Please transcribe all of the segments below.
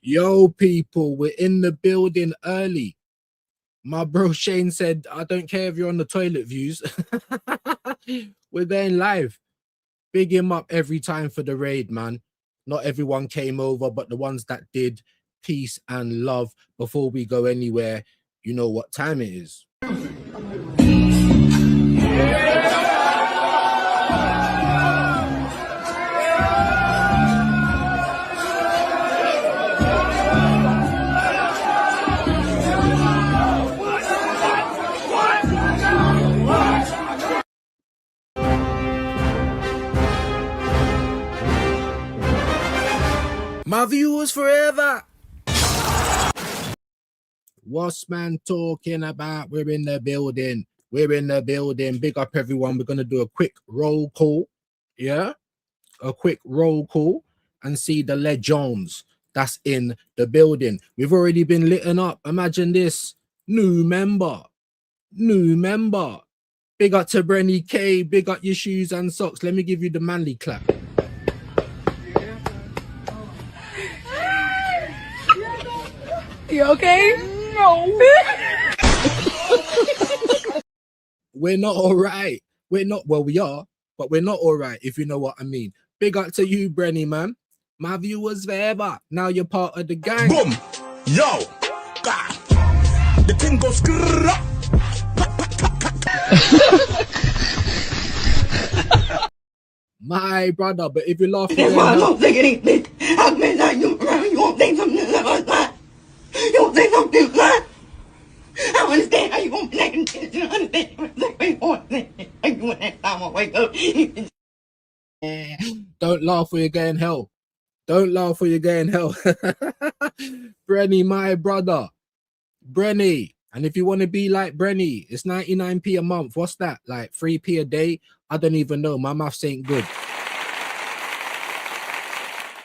Yo, people, we're in the building early. My bro Shane said, I don't care if you're on the toilet views. We're going live. Big him up every time for the raid, man. Not everyone came over, but the ones that did, peace and love. Before we go anywhere, you know what time it is. My viewers forever. What's man talking about? We're in the building. We're in the building. Big up everyone. We're going to do a quick roll call. Yeah? A quick roll call and see the legends that's in the building. We've already been lit up. Imagine this. New member. Big up to Brenny K. Big up your shoes and socks. Let me give you the manly clap. You okay? No. We're not all right. We're not, well, we are, but we're not all right, if you know what I mean. Big up to you, Brenny, man. My viewers forever. Now you're part of the gang. Boom. Yo. God. The thing goes. My brother, but if you laugh, That's why I don't think anything. I've been like you around. You won't think something like that. You won't think something like that. I don't understand how you won't be like you understand. When that time I wake up. Don't laugh or you're getting hell. Don't laugh or you're getting hell. Brenny, my brother. Brenny. And if you want to be like Brenny, it's 99p a month. What's that? Like 3p a day? I don't even know. My maths ain't good.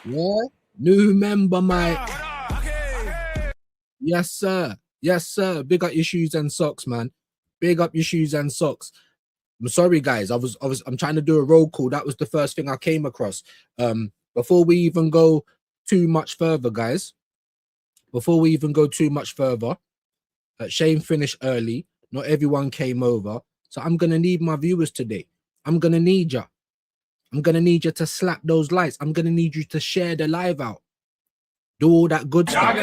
Yeah? New member, my... Yes, sir. Yes, sir. Big up your shoes and socks, man. Big up your shoes and socks. I'm sorry, guys. I'm trying to do a roll call. That was the first thing I came across. Before we even go too much further, guys. Before we even go too much further, Shane finished early. Not everyone came over. So I'm gonna need my viewers today. I'm gonna need you. I'm gonna need you to slap those lights. I'm gonna need you to share the live out. Do all that good stuff.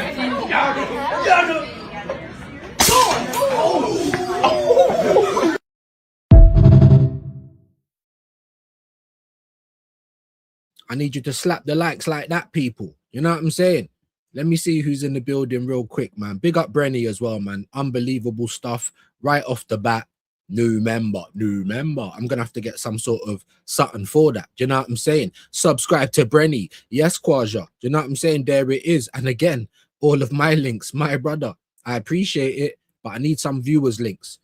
I need you to slap the likes like that, people. You know what I'm saying? Let me see who's in the building real quick, man. Big up Brenny as well, man. Unbelievable stuff right off the bat. New member. I'm gonna have to get some sort of something for that. Do you know what I'm saying? Subscribe to Brenny. Yes, Quaja. Do you know what I'm saying? There it is. And again, all of my links, my brother. I appreciate it, but I need some viewers' links.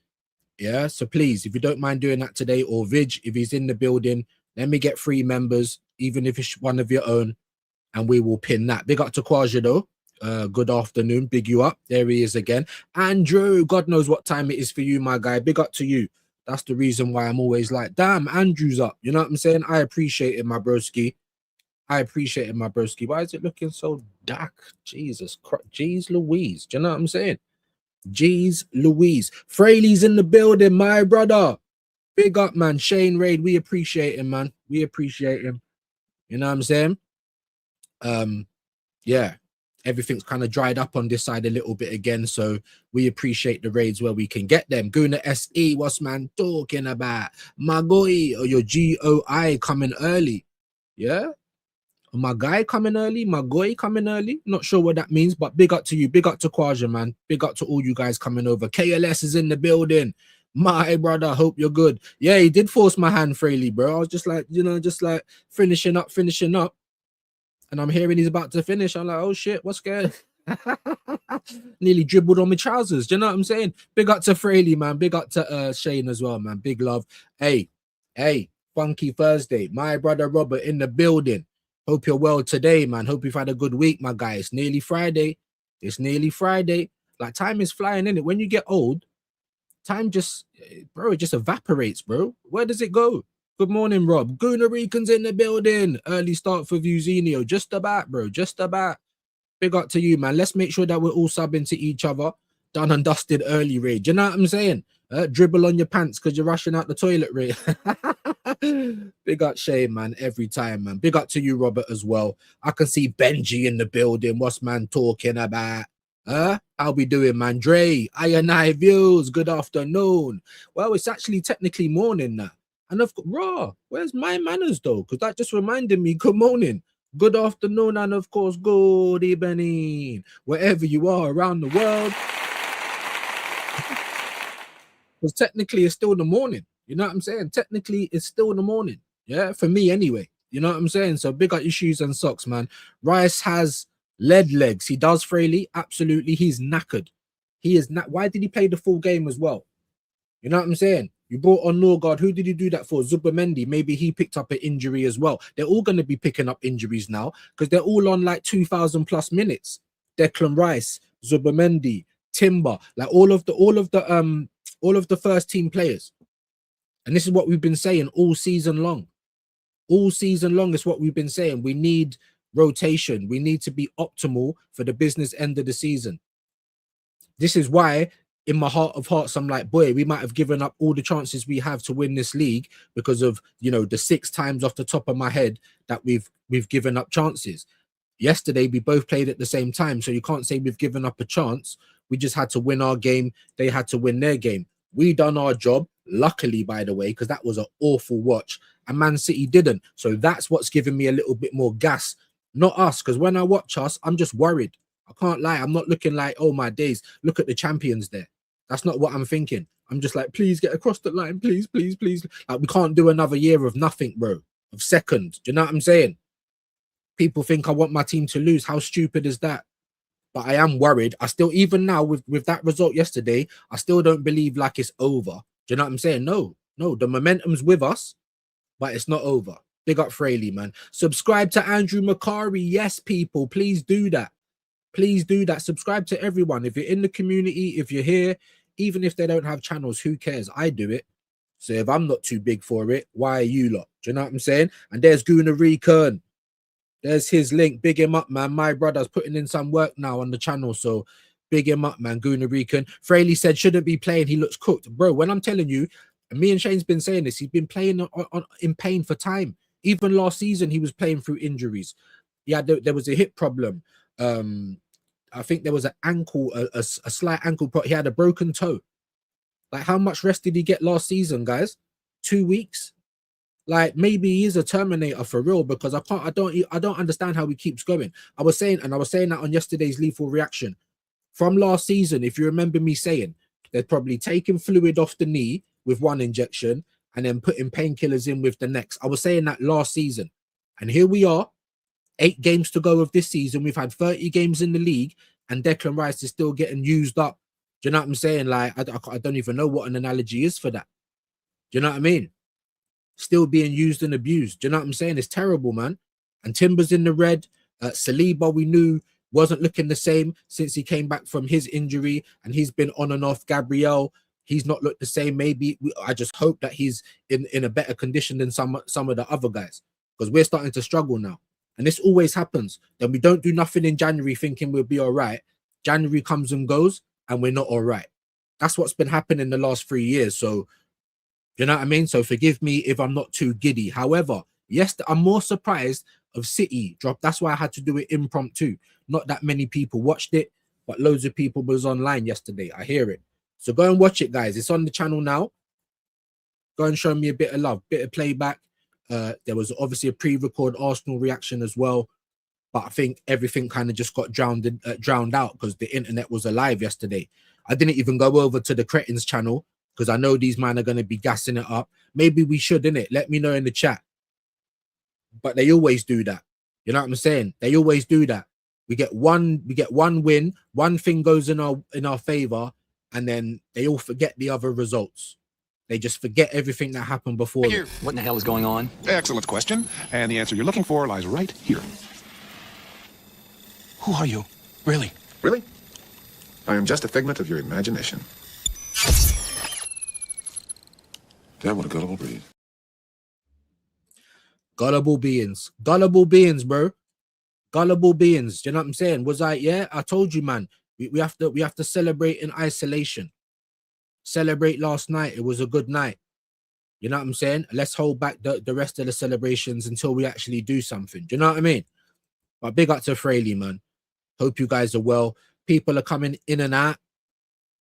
Yeah, so please, if you don't mind doing that today, or Vidge, if he's in the building, let me get 3 members, even if it's one of your own, and we will pin that. Big up to Quaja, though. Good afternoon. Big you up. There he is again. Andrew, God knows what time it is for you, my guy. Big up to you. That's the reason why I'm always like, damn, Andrew's up. You know what I'm saying? I appreciate it, my broski. I appreciate it, my broski. Why is it looking so dark? Jesus Christ. Jeez Louise. Do you know what I'm saying? Jeez Louise. Fraley's in the building, my brother. Big up, man. Shane Raid, we appreciate him, man. We appreciate him. You know what I'm saying? Yeah. Everything's kind of dried up on this side a little bit again, so we appreciate the raids where we can get them. Guna SE, what's man talking about? Magoi, or your GOI coming early. Yeah? Or my guy coming early, Magoi coming early. Not sure what that means, but big up to you. Big up to Quaja, man. Big up to all you guys coming over. KLS is in the building. My brother, hope you're good. Yeah, he did force my hand, Fraley, bro. I was just like, you know, just like finishing up. And I'm hearing he's about to finish. I'm like, oh shit, what's good? Nearly dribbled on my trousers. Do you know what I'm saying? Big up to Fraley, man. Big up to Shane as well, man. Big love. Hey, Funky Thursday. My brother Robert in the building. Hope you're well today, man. Hope you've had a good week, my guy. It's nearly Friday. Like, time is flying, in it. When you get old, time just, bro, it just evaporates, bro. Where does it go? Good morning, Rob. Guna Rican's in the building. Early start for Vuzinho. Just about, bro. Just about. Big up to you, man. Let's make sure that we're all subbing to each other. Done and dusted early, Ray. Do you know what I'm saying? Dribble on your pants because you're rushing out the toilet, Ray. Big up Shane, man, every time, man. Big up to you, Robert, as well. I can see Benji in the building. What's man talking about? How we doing, man? Dre, I views. Good afternoon. Well, it's actually technically morning now. And of course, raw, where's my manners though? Because that just reminded me, good morning, good afternoon, and of course, good evening, wherever you are around the world. Because technically it's still the morning. You know what I'm saying? Technically it's still the morning. Yeah, for me anyway. You know what I'm saying? So big up your shoes and socks, man. Rice has lead legs. He does, Fraley. Absolutely. He's knackered. He is not. Why did he play the full game as well? You know what I'm saying? You brought on Norgard. Who did you do that for? Zubamendi. Maybe he picked up an injury as well. They're all going to be picking up injuries now because they're all on like 2,000 plus minutes. Declan Rice, Zubamendi, Timber, like all of the first team players. And this is what we've been saying all season long. All season long is what we've been saying. We need rotation. We need to be optimal for the business end of the season. This is why in my heart of hearts, I'm like, boy, we might have given up all the chances we have to win this league because of, you know, the 6 times off the top of my head that we've given up chances. Yesterday, we both played at the same time, so you can't say we've given up a chance. We just had to win our game. They had to win their game. We done our job, luckily, by the way, because that was an awful watch, and Man City didn't. So that's what's giving me a little bit more gas, not us, because when I watch us, I'm just worried. I can't lie. I'm not looking like, oh, my days, look at the champions there. That's not what I'm thinking. I'm just like, please get across the line, please, please, please. Like, we can't do another year of nothing, bro, of second. Do you know what I'm saying? People think I want my team to lose. How stupid is that? But I am worried. I still, even now with that result yesterday, I still don't believe like it's over. Do you know what I'm saying? No, the momentum's with us, but it's not over. Big up Fraley, man. Subscribe to Andrew Macari. Yes, people, please do that. Please do that. Subscribe to everyone. If you're in the community, if you're here, even if they don't have channels, who cares? I do it. So if I'm not too big for it, why are you lot? Do you know what I'm saying? And there's Guna Recurn. There's his link. Big him up, man. My brother's putting in some work now on the channel. So big him up, man. Guna Recurn. Fraley said, shouldn't be playing. He looks cooked. Bro, when I'm telling you, and me and Shane's been saying this, he's been playing in pain for time. Even last season, he was playing through injuries. Yeah, there was a hip problem. I think there was an ankle, a slight ankle problem. He had a broken toe. Like, how much rest did he get last season, guys? 2 weeks? Like, maybe he is a Terminator for real, because I don't understand how he keeps going. I was saying that on yesterday's Lethal Reaction. From last season, if you remember me saying, they're probably taking fluid off the knee with one injection and then putting painkillers in with the next. I was saying that last season. And here we are. 8 games to go of this season. We've had 30 games in the league, and Declan Rice is still getting used up. Do you know what I'm saying? Like, I don't even know what an analogy is for that. Do you know what I mean? Still being used and abused. Do you know what I'm saying? It's terrible, man. And Timber's in the red. Saliba, we knew, wasn't looking the same since he came back from his injury, and he's been on and off. Gabriel, he's not looked the same. Maybe I just hope that he's in a better condition than some of the other guys, because we're starting to struggle now. And this always happens. Then we don't do nothing in January thinking we'll be all right. January comes and goes and we're not all right. That's what's been happening the last 3 years. So, you know what I mean? So forgive me if I'm not too giddy. However, yes, I'm more surprised of City drop. That's why I had to do it impromptu. Not that many people watched it, but loads of people was online yesterday. I hear it. So go and watch it, guys. It's on the channel now. Go and show me a bit of love, bit of playback. There was obviously a pre-record Arsenal reaction as well, but I think everything kind of just got drowned out because the internet was alive yesterday. I didn't even go over to the Cretins channel because I know these men are going to be gassing it up. Maybe we should, innit? Let me know in the chat. But they always do that. You know what I'm saying? They always do that. We get one win, one thing goes in our favor, and then they all forget the other results. They just forget everything that happened before. What in the hell is going on? Excellent question. And the answer you're looking for lies right here. Who are you? Really? Really? I am just a figment of your imagination. Damn, what a gullible breed. Gullible beings, bro. Gullible beings. Do you know what I'm saying? Was I, yeah, I told you, man. We have to celebrate in isolation. Celebrate last night. It was a good night. You know what I'm saying? Let's hold back the rest of the celebrations until we actually do something. Do you know what I mean? But big up to Fraley, man. Hope you guys are well. People are coming in and out.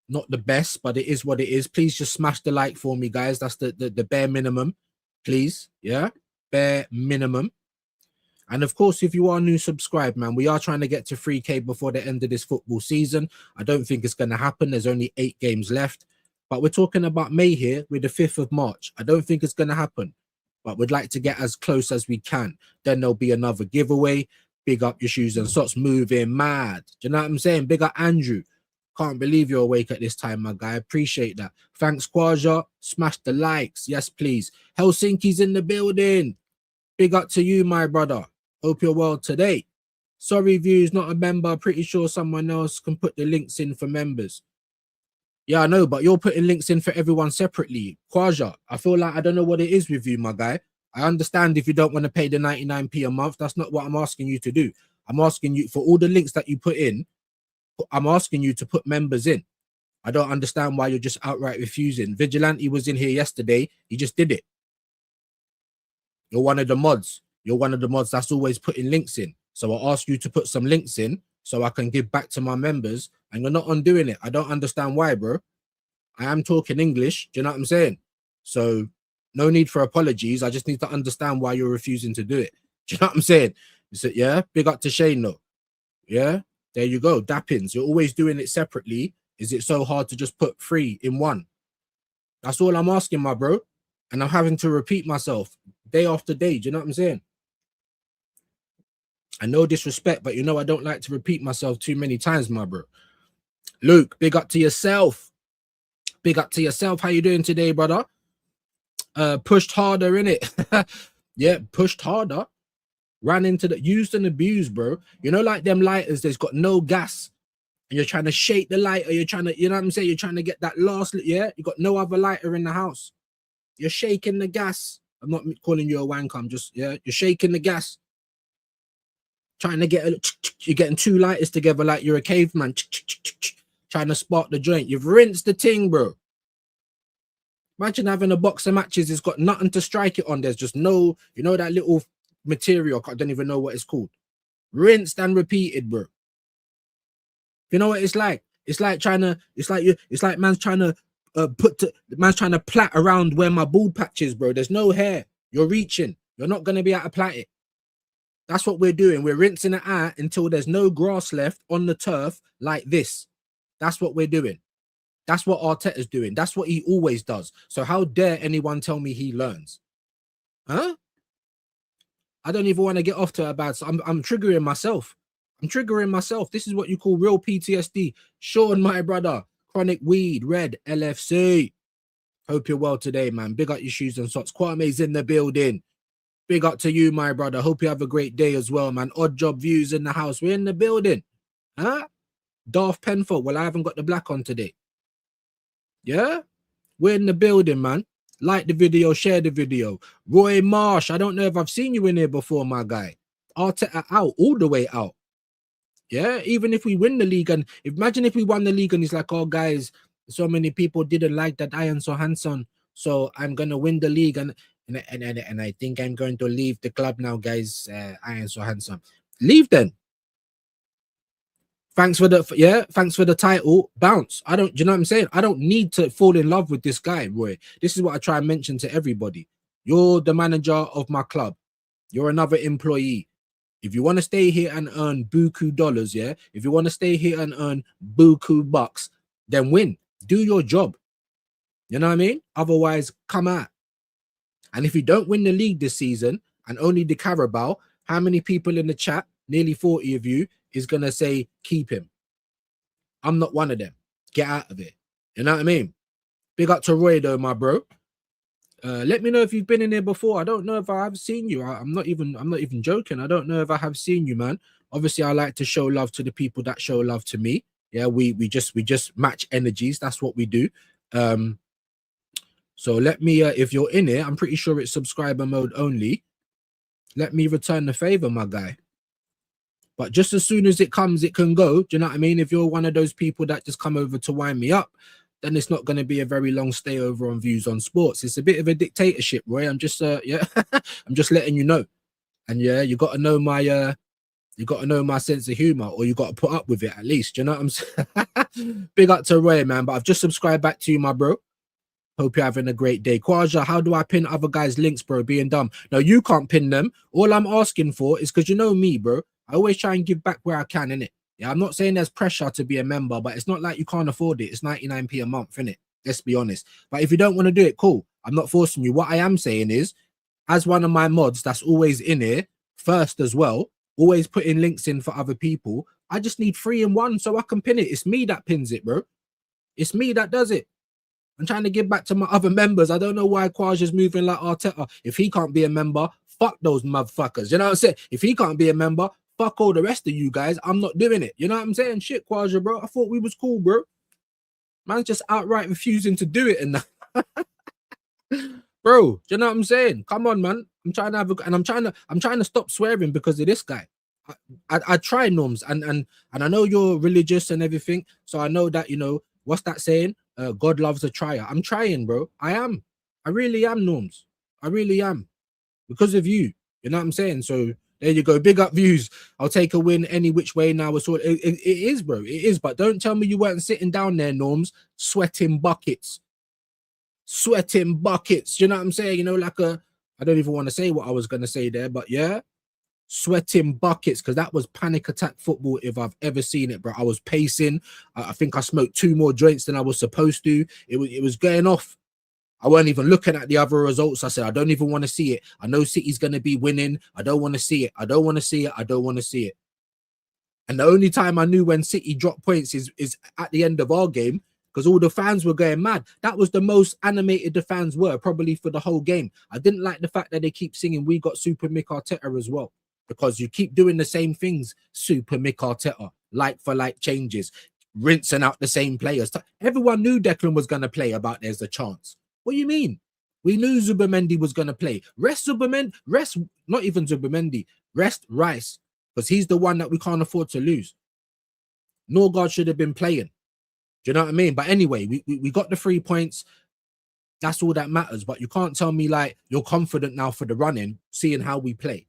Not the best, but it is what it is. Please just smash the like for me, guys. That's the bare minimum. Please. Yeah? Bare minimum. And of course, if you are new, subscribe, man. We are trying to get to 3K before the end of this football season. I don't think it's going to happen. There's only 8 games left. But we're talking about May here with the 5th of March. I don't think it's going to happen. But we'd like to get as close as we can. Then there'll be another giveaway. Big up your shoes and socks. Moving mad. Do you know what I'm saying? Big up Andrew. Can't believe you're awake at this time, my guy. Appreciate that. Thanks, Quaja. Smash the likes. Yes, please. Helsinki's in the building. Big up to you, my brother. Hope you're well today. Sorry, views, not a member. Pretty sure someone else can put the links in for members. Yeah, I know, but you're putting links in for everyone separately. Quaja, I feel like I don't know what it is with you, my guy. I understand if you don't want to pay the 99p a month. That's not what I'm asking you to do. I'm asking you for all the links that you put in. I'm asking you to put members in. I don't understand why you're just outright refusing. Vigilante was in here yesterday. He just did it. You're one of the mods. You're one of the mods that's always putting links in. So I'll ask you to put some links in so I can give back to my members. And you're not undoing it. I don't understand why, bro. I am talking English. Do you know what I'm saying? So no need for apologies. I just need to understand why you're refusing to do it. Do you know what I'm saying? You said, yeah, big up to Shane, though. Yeah, there you go. Dappins. You're always doing it separately. Is it so hard to just put 3 in one? That's all I'm asking, my bro. And I'm having to repeat myself day after day. Do you know what I'm saying? And no disrespect, but you know I don't like to repeat myself too many times, my bro. Luke, big up to yourself. Big up to yourself. How you doing today, brother? Pushed harder, innit? Yeah, pushed harder. Ran into the used and abused, bro. You know, like them lighters, there's got no gas. And you're trying to shake the lighter. You're trying to, you know what I'm saying? You're trying to get that last, yeah? You got no other lighter in the house. You're shaking the gas. I'm not calling you a wanker. I'm just, yeah, you're shaking the gas. Trying to get, you're getting 2 lighters together like you're a caveman. Trying to spark the joint. You've rinsed the thing, bro. Imagine having a box of matches. It's got nothing to strike it on. There's just no, you know, that little material. I don't even know what it's called. Rinsed and repeated, bro. You know what it's like? It's like trying to, it's like man's trying to man's trying to plait around where my bald patch is, bro. There's no hair. You're reaching. You're not going to be able to plait it. That's what we're doing. We're rinsing it out until there's no grass left on the turf like this. That's what we're doing. That's what Arteta's doing. That's what he always does. So how dare anyone tell me he learns? Huh? I don't even want to get off to a bad. So I'm triggering myself. I'm triggering myself. This is what you call real PTSD. Sean, my brother. Chronic Weed, Red, LFC. Hope you're well today, man. Big up your shoes and socks. Kwame's in the building. Big up to you, my brother. Hope you have a great day as well, man. Odd Job Views in the house. We're in the building. Huh? Darth Penfold. Well, I haven't got the black on today. Yeah? We're in the building, man. Like the video, share the video. Roy Marsh. I don't know if I've seen you in here before, my guy. Arteta out, all the way out. Yeah? Even if we win the league, and imagine if we won the league and it's like, oh, guys, so many people didn't like that I am so handsome, so I'm going to win the league. And I think I'm going to leave the club now, guys. I am so handsome. Leave then. Thanks for the title. Bounce. I don't, you know what I'm saying? I don't need to fall in love with this guy, Roy. This is what I try and mention to everybody. You're the manager of my club. You're another employee. If you want to stay here and earn buku dollars, yeah? If you want to stay here and earn buku bucks, then win. Do your job. You know what I mean? Otherwise, come out. And if you don't win the league this season and only the Carabao, how many people in the chat, nearly 40 of you, is going to say, keep him? I'm not one of them. Get out of it. You know what I mean? Big up to Roy, though, my bro. Let me know if you've been in here before. I don't know if I have seen you. I'm not even joking. I don't know if I have seen you, man. Obviously, I like to show love to the people that show love to me. Yeah, we just match energies. That's what we do. So let me, if you're in here, I'm pretty sure it's subscriber mode only. Let me return the favor, my guy. But just as soon as it comes, it can go. Do you know what I mean? If you're one of those people that just come over to wind me up, then it's not going to be a very long stay over on Views on Sports. It's a bit of a dictatorship, Roy. I'm just yeah, I'm just letting you know. And yeah, you got to know my sense of humor, or you got to put up with it at least. You know what I'm saying? Big up to Roy, man. But I've just subscribed back to you, my bro. Hope you're having a great day. Kwaja, how do I pin other guys' links, bro? Being dumb. No, you can't pin them. All I'm asking for is, because you know me, bro, I always try and give back where I can, innit? Yeah, I'm not saying there's pressure to be a member, but it's not like you can't afford it. It's 99p a month, innit? Let's be honest. But if you don't want to do it, cool. I'm not forcing you. What I am saying is, as one of my mods that's always in here, first as well, always putting links in for other people, I just need 3 in 1 so I can pin it. It's me that pins it, bro. It's me that does it. I'm trying to give back to my other members. I don't know why Kwaja's moving like Arteta. If he can't be a member, fuck those motherfuckers. You know what I'm saying? If he can't be a member, fuck all the rest of you guys. I'm not doing it. You know what I'm saying? Shit, Kwaja, bro. I thought we was cool, bro. Man's just outright refusing to do it and that. Bro, do you know what I'm saying? Come on, man. I'm trying to have a, and I'm trying to stop swearing because of this guy. I try, Norms, and I know you're religious and everything, so I know that, you know, what's that saying? God loves a trier. I'm trying, bro. I am. I really am, Norms. I really am. Because of you. You know what I'm saying? So there you go. Big up Views. I'll take a win any which way now. It is, bro. It is. But don't tell me you weren't sitting down there, Norms, sweating buckets. Sweating buckets. You know what I'm saying? You know, like I don't even want to say what I was going to say there, but yeah. Sweating buckets, because that was panic attack football if I've ever seen it, bro. I was pacing. I think I smoked 2 more joints than I was supposed to. It was going off. I weren't even looking at the other results. I said, I don't even want to see it. I know City's going to be winning. I don't want to see it. I don't want to see it. I don't want to see it. And the only time I knew when City dropped points is at the end of our game, because all the fans were going mad. That was the most animated the fans were, probably for the whole game. I didn't like the fact that they keep singing "We Got Super Mick Arteta" as well, because you keep doing the same things, Super Mick Arteta, like for like changes, rinsing out the same players. Everyone knew Declan was going to play about there's a chance. What do you mean? We knew Zubimendi was going to play. Rest not even Zubimendi, rest Rice, because he's the one that we can't afford to lose. Norgard should have been playing. Do you know what I mean? But anyway, we got the 3 points. That's all that matters. But you can't tell me like you're confident now for the running, seeing how we play.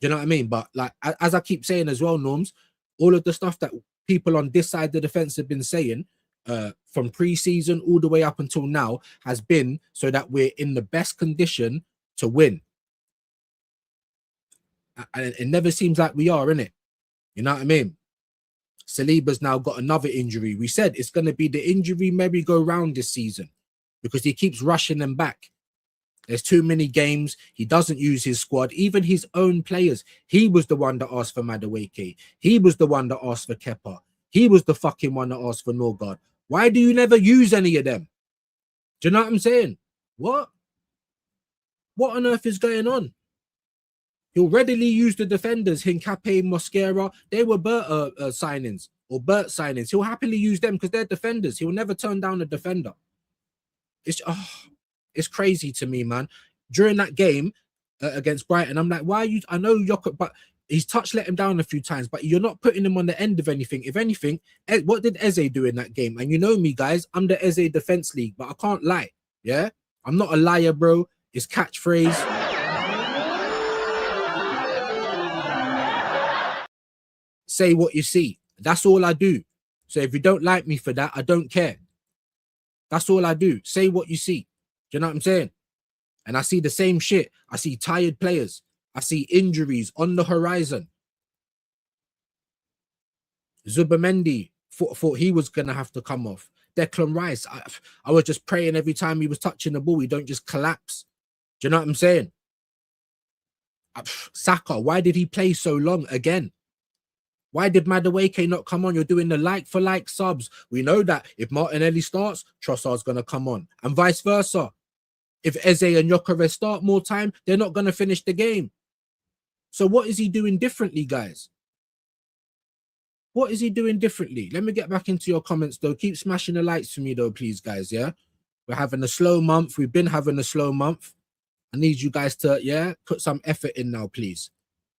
Do you know what I mean? But like, as I keep saying as well, Norms, all of the stuff that people on this side of the fence have been saying from pre-season all the way up until now has been so that we're in the best condition to win. And it never seems like we are, innit? You know what I mean? Saliba's now got another injury. We said it's going to be the injury merry-go-round this season because he keeps rushing them back. There's too many games. He doesn't use his squad, even his own players. He was the one that asked for Madueke. He was the one that asked for Kepa. He was the fucking one that asked for Norgard. Why do you never use any of them? Do you know what I'm saying? What? What on earth is going on? He'll readily use the defenders, Hincapié, Mosquera. They were Bert signings or Bert signings. He'll happily use them because they're defenders. He'll never turn down a defender. It's crazy to me, man. During that game against Brighton, I'm like, why are you? I know Yoko, but he's let him down a few times, but you're not putting him on the end of anything. If anything, what did Eze do in that game? And you know me, guys, I'm the Eze Defense League, but I can't lie. Yeah, I'm not a liar, bro. It's catchphrase. Say what you see. That's all I do. So if you don't like me for that, I don't care. That's all I do. Say what you see. Do you know what I'm saying? And I see the same shit. I see tired players. I see injuries on the horizon. Zubimendi thought he was going to have to come off. Declan Rice, I was just praying every time he was touching the ball, he don't just collapse. Do you know what I'm saying? Saka, why did he play so long again? Why did Madueke not come on? You're doing the like-for-like subs. We know that if Martinelli starts, Trossard's going to come on. And vice versa. If Eze and Gyökeres start more time, they're not going to finish the game. So what is he doing differently, guys? What is he doing differently? Let me get back into your comments, though. Keep smashing the likes for me, though, please, guys, yeah? We're having a slow month. We've been having a slow month. I need you guys to, yeah, put some effort in now, please.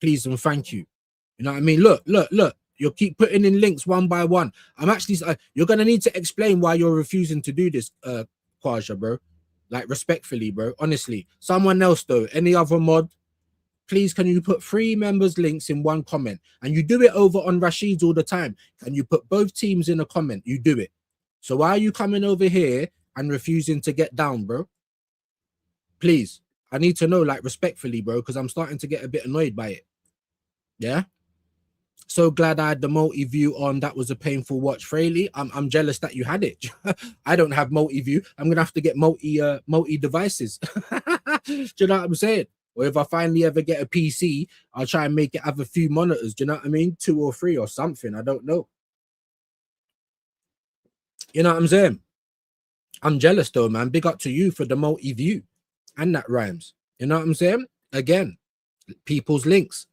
Please and thank you. You know what I mean? Look. You keep putting in links one by one. I'm actually, you're gonna need to explain why you're refusing to do this, Kwaja, bro. Like respectfully, bro. Honestly, someone else though. Any other mod? Please, can you put 3 members' links in one comment? And you do it over on Rashid's all the time. Can you put both teams in a comment? You do it. So why are you coming over here and refusing to get down, bro? Please, I need to know, like, respectfully, bro, because I'm starting to get a bit annoyed by it. Yeah. So glad I had the multi-view on. That was a painful watch, Fraley. I'm jealous that you had it. I don't have multi-view. I'm gonna have to get multi devices. Do you know what I'm saying? Or if I finally ever get a PC, I'll try and make it have a few monitors. Do you know what I mean? 2 or 3 or something. I don't know. You know what I'm saying? I'm jealous though, man. Big up to you for the multi-view. And that rhymes. You know what I'm saying? Again, people's links.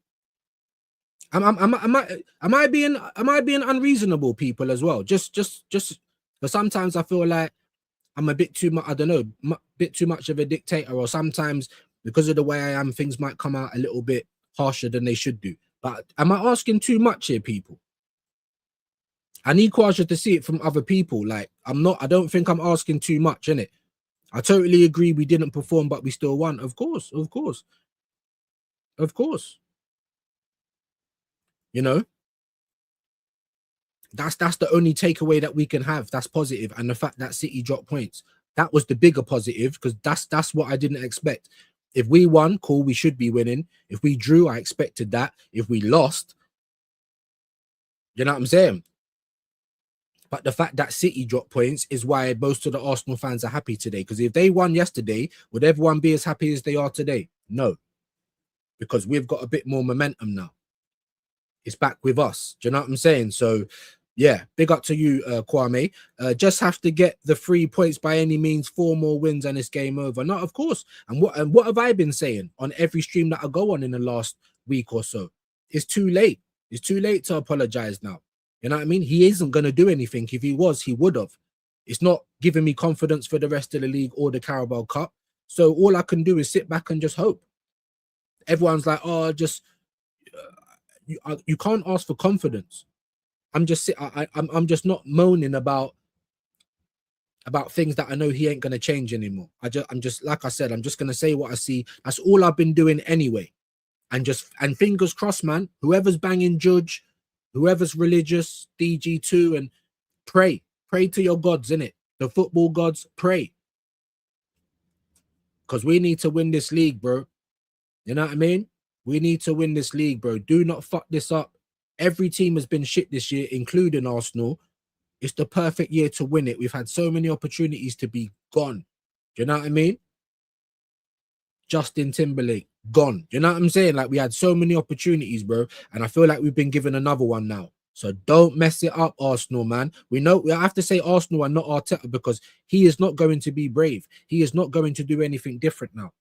Am I being unreasonable, people, as well? Just but sometimes I feel like I'm a bit too much, I don't know, bit too much of a dictator, or sometimes because of the way I am, things might come out a little bit harsher than they should do. But am I asking too much here, people? I need Kwaja to see it from other people. Like, I don't think I'm asking too much, innit? I totally agree we didn't perform, but we still won. Of course. You know, that's the only takeaway that we can have. That's positive. And the fact that City dropped points, that was the bigger positive, because that's what I didn't expect. If we won, cool, we should be winning. If we drew, I expected that. If we lost, you know what I'm saying? But the fact that City dropped points is why most of the Arsenal fans are happy today. Because if they won yesterday, would everyone be as happy as they are today? No. Because we've got a bit more momentum now. It's back with us. Do you know what I'm saying? So, yeah, big up to you, Kwame. Just have to get the 3 points by any means. 4 more wins and it's game over. No, of course. And what have I been saying on every stream that I go on in the last week or so? It's too late. It's too late to apologize now. You know what I mean? He isn't going to do anything. If he was, he would have. It's not giving me confidence for the rest of the league or the Carabao Cup. So all I can do is sit back and just hope. Everyone's like, oh, just... you can't ask for confidence. I'm just not moaning about things that I know he ain't gonna change anymore. I'm just like I said, I'm just gonna say what I see. That's all I've been doing anyway. And fingers crossed, man. Whoever's banging Judge, whoever's religious, DG2, and pray to your gods, innit? The football gods, pray. Because we need to win this league, bro. You know what I mean? We need to win this league, bro. Do not fuck this up. Every team has been shit this year, including Arsenal. It's the perfect year to win it. We've had so many opportunities to be gone. Do you know what I mean? Justin Timberlake, gone. Do you know what I'm saying? Like, we had so many opportunities, bro. And I feel like we've been given another one now. So don't mess it up, Arsenal, man. We have to say Arsenal and not Arteta, because he is not going to be brave. He is not going to do anything different now.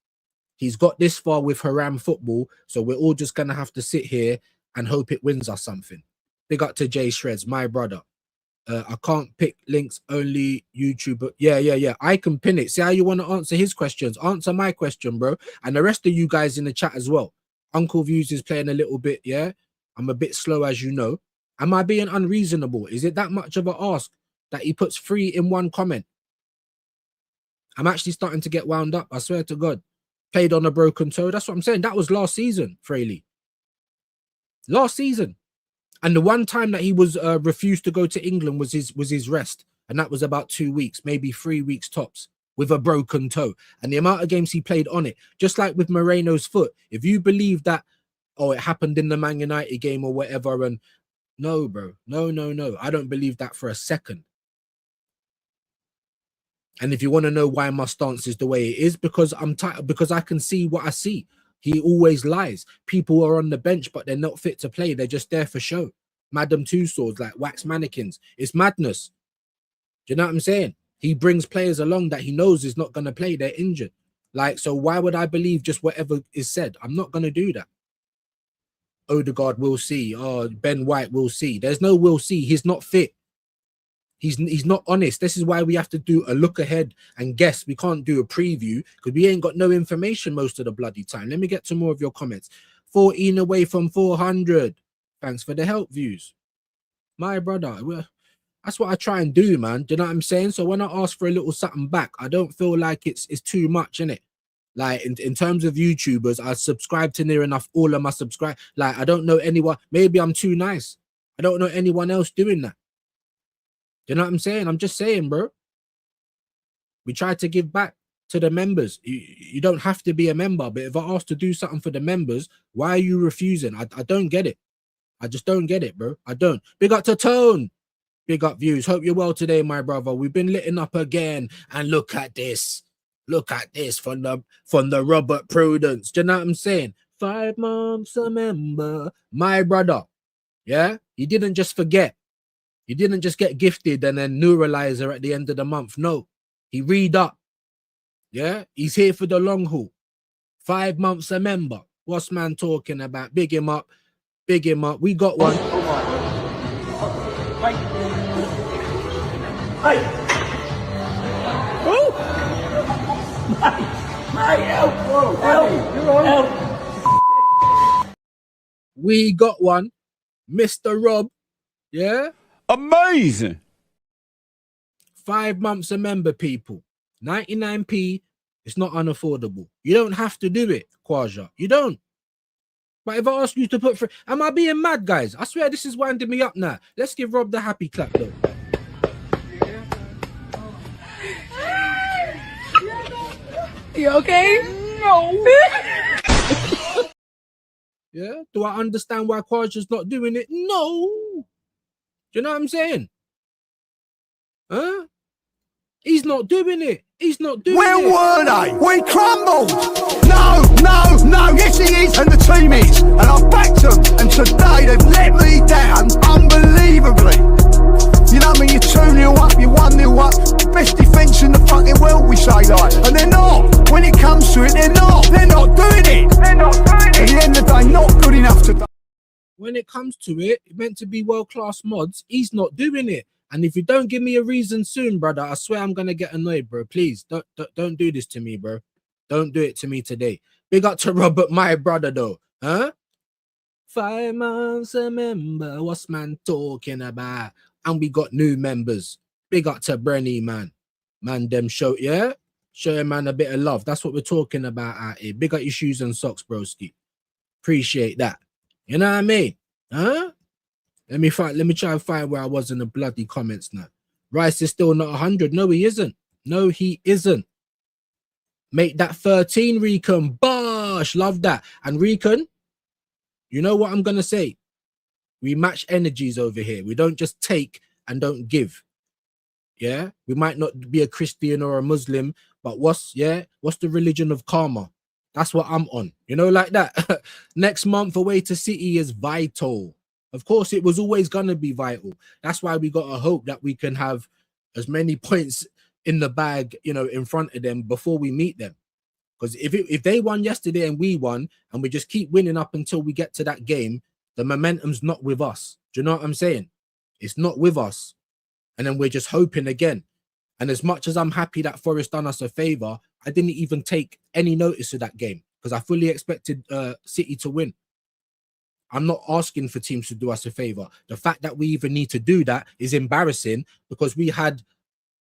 He's got this far with Haram football, so we're all just going to have to sit here and hope it wins us something. Big up to Jay Shreds, my brother. I can't pick links, only YouTube. But yeah. I can pin it. See how you want to answer his questions? Answer my question, bro. And the rest of you guys in the chat as well. Uncle Views is playing a little bit, yeah? I'm a bit slow, as you know. Am I being unreasonable? Is it that much of an ask that he puts 3 in one comment? I'm actually starting to get wound up, I swear to God. Played on a broken toe. That's what I'm saying. That was last season, Fraley. Last season. And the one time that he was refused to go to England was his rest. And that was about 2 weeks, maybe 3 weeks tops, with a broken toe. And the amount of games he played on it, just like with Moreno's foot, if you believe that, oh, it happened in the Man United game or whatever, and no, bro. No. I don't believe that for a second. And if you want to know why my stance is the way it is, because because I can see what I see. He always lies. People are on the bench, but they're not fit to play. They're just there for show. Madame Tussauds, like wax mannequins. It's madness. Do you know what I'm saying? He brings players along that he knows is not going to play. They're injured. Like, so why would I believe just whatever is said? I'm not going to do that. Odegaard, we'll see. Oh, Ben White, we'll see. There's no we'll see. He's not fit. He's not honest. This is why we have to do a look ahead and guess. We can't do a preview because we ain't got no information most of the bloody time. Let me get to more of your comments. 14 away from 400. Thanks for the help, views. My brother, that's what I try and do, man. Do you know what I'm saying? So when I ask for a little something back, I don't feel like it's too much, innit? Like in terms of YouTubers, I subscribe to near enough all of my subscribe. Like I don't know anyone. Maybe I'm too nice. I don't know anyone else doing that. Do you know what I'm saying? I'm just saying, bro. We try to give back to the members. You don't have to be a member, but if I ask to do something for the members, why are you refusing? I don't get it. I just don't get it, bro. I don't. Big up to Tone. Big up views. Hope you're well today, my brother. We've been litting up again. And look at this. Look at this from the Robert Prudence. Do you know what I'm saying? 5 months a member. My brother. Yeah? He didn't just forget. He didn't just get gifted and then neuralizer at the end of the month. No. He read up. Yeah? He's here for the long haul. 5 months a member. What's man talking about? Big him up. Big him up. We got one. We got one. Mr. Rob. Yeah? Amazing. 5 months a member, people. 99p. It's not unaffordable. You don't have to do it, Kwaja. You don't. But if I ask you to put for, am I being mad, guys? I swear this is winding me up now. Let's give Rob the happy clap, though. You okay? No. Yeah? Do I understand why Kwaja's not doing it? No. Do you know what I'm saying? Huh? He's not doing it. He's not doing Where it. were they? We crumbled. No, yes he is, and the team is, and I've backed them, and today they've let me down unbelievably. You know what I mean? You're 2-0 up, you're 1-0 up, best defence in the fucking world, we say, like, and they're not. When it comes to it, they're not doing it. At the end of the day, not good enough to. When it comes to it, meant to be world-class mods, he's not doing it. And if you don't give me a reason soon, brother, I swear I'm gonna get annoyed, bro. Please don't do this to me, bro. Don't do it to me today. Big up to Robert, my brother, though. Huh? 5 months a member. What's man talking about? And we got new members. Big up to Brenny, man. Man, them show, yeah? Show a man a bit of love. That's what we're talking about out here. Big up your shoes and socks, broski. Appreciate that. You know what I mean? Huh? Let me try and find where I was in the bloody comments now. Rice is still not 100. No, he isn't. No, he isn't. Make that 13, Recon. Bosh. Love that. And Recon, you know what I'm going to say? We match energies over here. We don't just take and don't give. Yeah? We might not be a Christian or a Muslim, but what's the religion of karma? That's what I'm on. You know, like that. Next month away to City is vital. Of course, it was always going to be vital. That's why we got to hope that we can have as many points in the bag, you know, in front of them before we meet them. Because if they won yesterday and we won, and we just keep winning up until we get to that game, the momentum's not with us. Do you know what I'm saying? It's not with us. And then we're just hoping again. And as much as I'm happy that Forest done us a favor, I didn't even take any notice of that game because I fully expected City to win. I'm not asking for teams to do us a favor. The fact that we even need to do that is embarrassing because we've had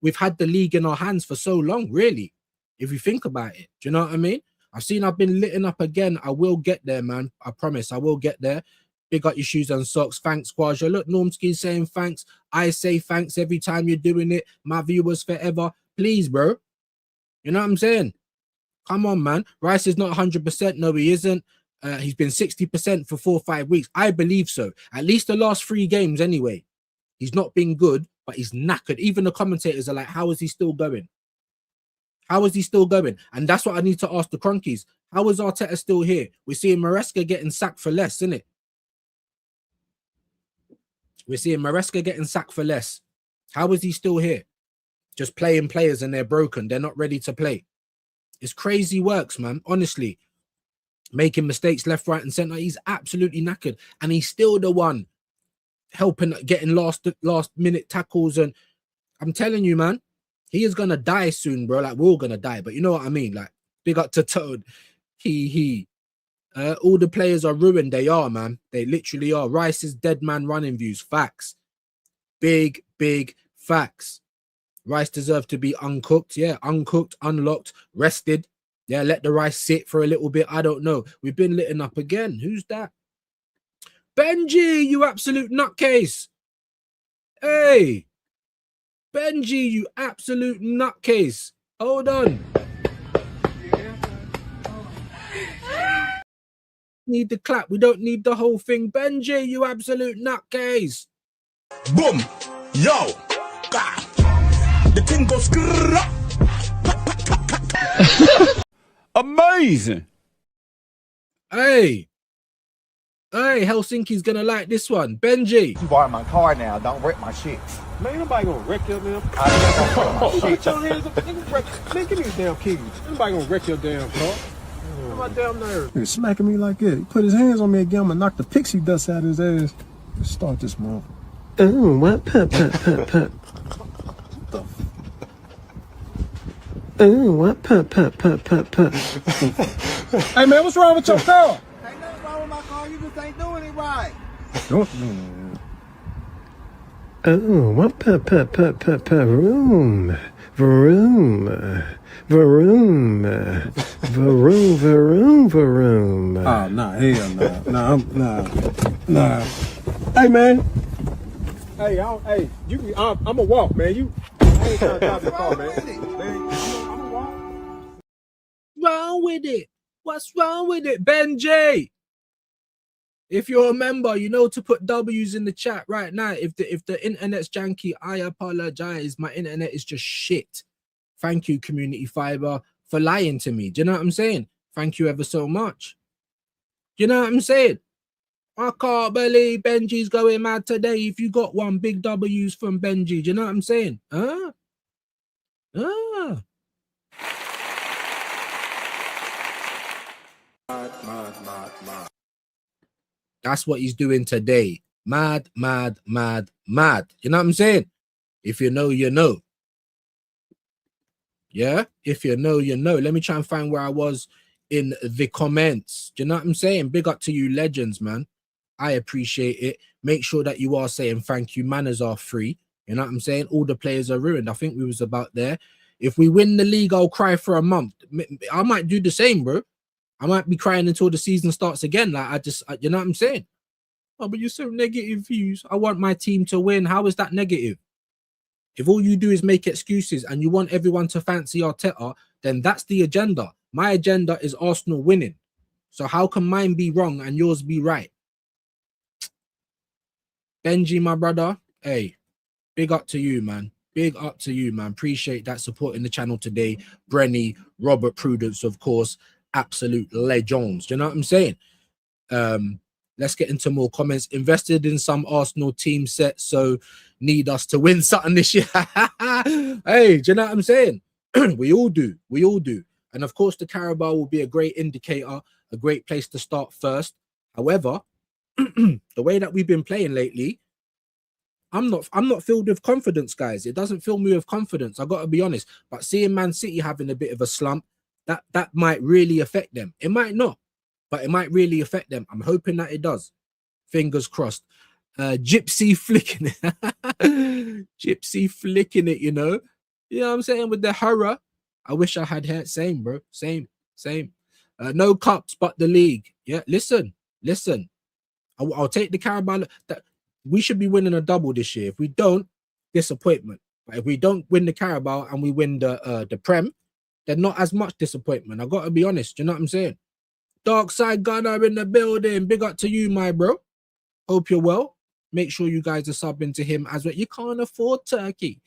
the league in our hands for so long, really, if you think about it. Do you know what I mean? I've been litting up again. I will get there, man. I promise I will get there. Big up your shoes and socks. Thanks, Kwaja. Look, Normski's saying thanks. I say thanks every time you're doing it. My viewers forever. Please, bro. You know what I'm saying? Come on, man. Rice is not 100%. No, he isn't. He's been 60% for 4 or 5 weeks. I believe so. At least the last 3 games anyway. He's not been good, but he's knackered. Even the commentators are like, how is he still going? How is he still going? And that's what I need to ask the Cronkies. How is Arteta still here? We're seeing Maresca getting sacked for less, isn't it? We're seeing Maresca getting sacked for less. How is he still here? Just playing players and they're broken. They're not ready to play. It's crazy works, man. Honestly. Making mistakes left, right, and center. He's absolutely knackered. And he's still the one helping, getting last minute tackles. And I'm telling you, man, he is gonna die soon, bro. Like, we're all gonna die. But you know what I mean? Like, big up to Toad. All the players are ruined. They are, man. They literally are. Rice is dead man running views. Facts. Big facts. Rice deserved to be uncooked. Yeah, uncooked, unlocked, rested. Yeah, let the rice sit for a little bit. I don't know. We've been litting up again. Who's that? Benji, you absolute nutcase. Hey. Benji, you absolute nutcase. Hold on. Need the clap. We don't need the whole thing. Benji, you absolute nutcase. Boom! Yo! God. The thing goes amazing. Hey, Helsinki's gonna like this one. Benji. You borrow my car now. Don't wreck my shit. Man, nobody gonna wreck your damn car. Put your hands up. Man, give me these damn keys. Nobody gonna wreck your damn car. What my damn nerves? He's smacking me like that. He put his hands on me again. I'm gonna knock the pixie dust out of his ass. Let's start this month. Oh, what? Put. Oh, what? Put. Hey man, what's wrong with your car? Ain't nothing wrong with my car. You just ain't doing it right. Oh, what? Put. Vroom. Oh, nah, hell no. Nah. Hey man. Hey, I'ma walk, man. I ain't trying to stop your car, man. I'ma walk. Wrong with it? What's wrong with it, Benji? If you're a member, you know to put W's in the chat right now. If the internet's janky, I apologize. My internet is just shit. Thank you, Community Fiber, for lying to me. Do you know what I'm saying? Thank you ever so much. Do you know what I'm saying? I can't believe Benji's going mad today. If you got one, big W's from Benji. Do you know what I'm saying? Huh? That's what he's doing today. Mad. You know what I'm saying? If you know, you know. Yeah? If you know, you know. Let me try and find where I was in the comments. Do you know what I'm saying? Big up to you legends, man. I appreciate it. Make sure that you are saying thank you. Manners are free. You know what I'm saying? All the players are ruined. I think we was about there. If we win the league, I'll cry for a month. I might do the same, bro. I might be crying until the season starts again. Like you know what I'm saying? Oh, but you're so negative views. I want my team to win. How is that negative? If all you do is make excuses and you want everyone to fancy Arteta, then that's the agenda. My agenda is Arsenal winning. So how can mine be wrong and yours be right? Benji, my brother, hey, big up to you, man. Big up to you, man. Appreciate that support in the channel today. Brenny, Robert Prudence, of course, absolute legends. Do you know what I'm saying? Let's get into more comments. Invested in some Arsenal team set, so need us to win something this year. Hey, do you know what I'm saying? We all do. And of course, the Carabao will be a great indicator, a great place to start first. However, the way that we've been playing lately, I'm not filled with confidence, guys. It doesn't fill me with confidence. I got to be honest. But seeing Man City having a bit of a slump, that might really affect them. It might not, but it might really affect them. I'm hoping that it does. Fingers crossed. Gypsy flicking it. Gypsy flicking it, you know. You know what I'm saying? With the horror. I wish I had hair. Same, bro. Same. No cups, but the league. Yeah, listen. I'll take the Carabao. That we should be winning a double this year. If we don't, disappointment. But if we don't win the Carabao and we win the Prem, then not as much disappointment. I got to be honest. You know what I'm saying? Dark Side Gunner in the building. Big up to you, my bro. Hope you're well. Make sure you guys are subbing to him as well. You can't afford turkey.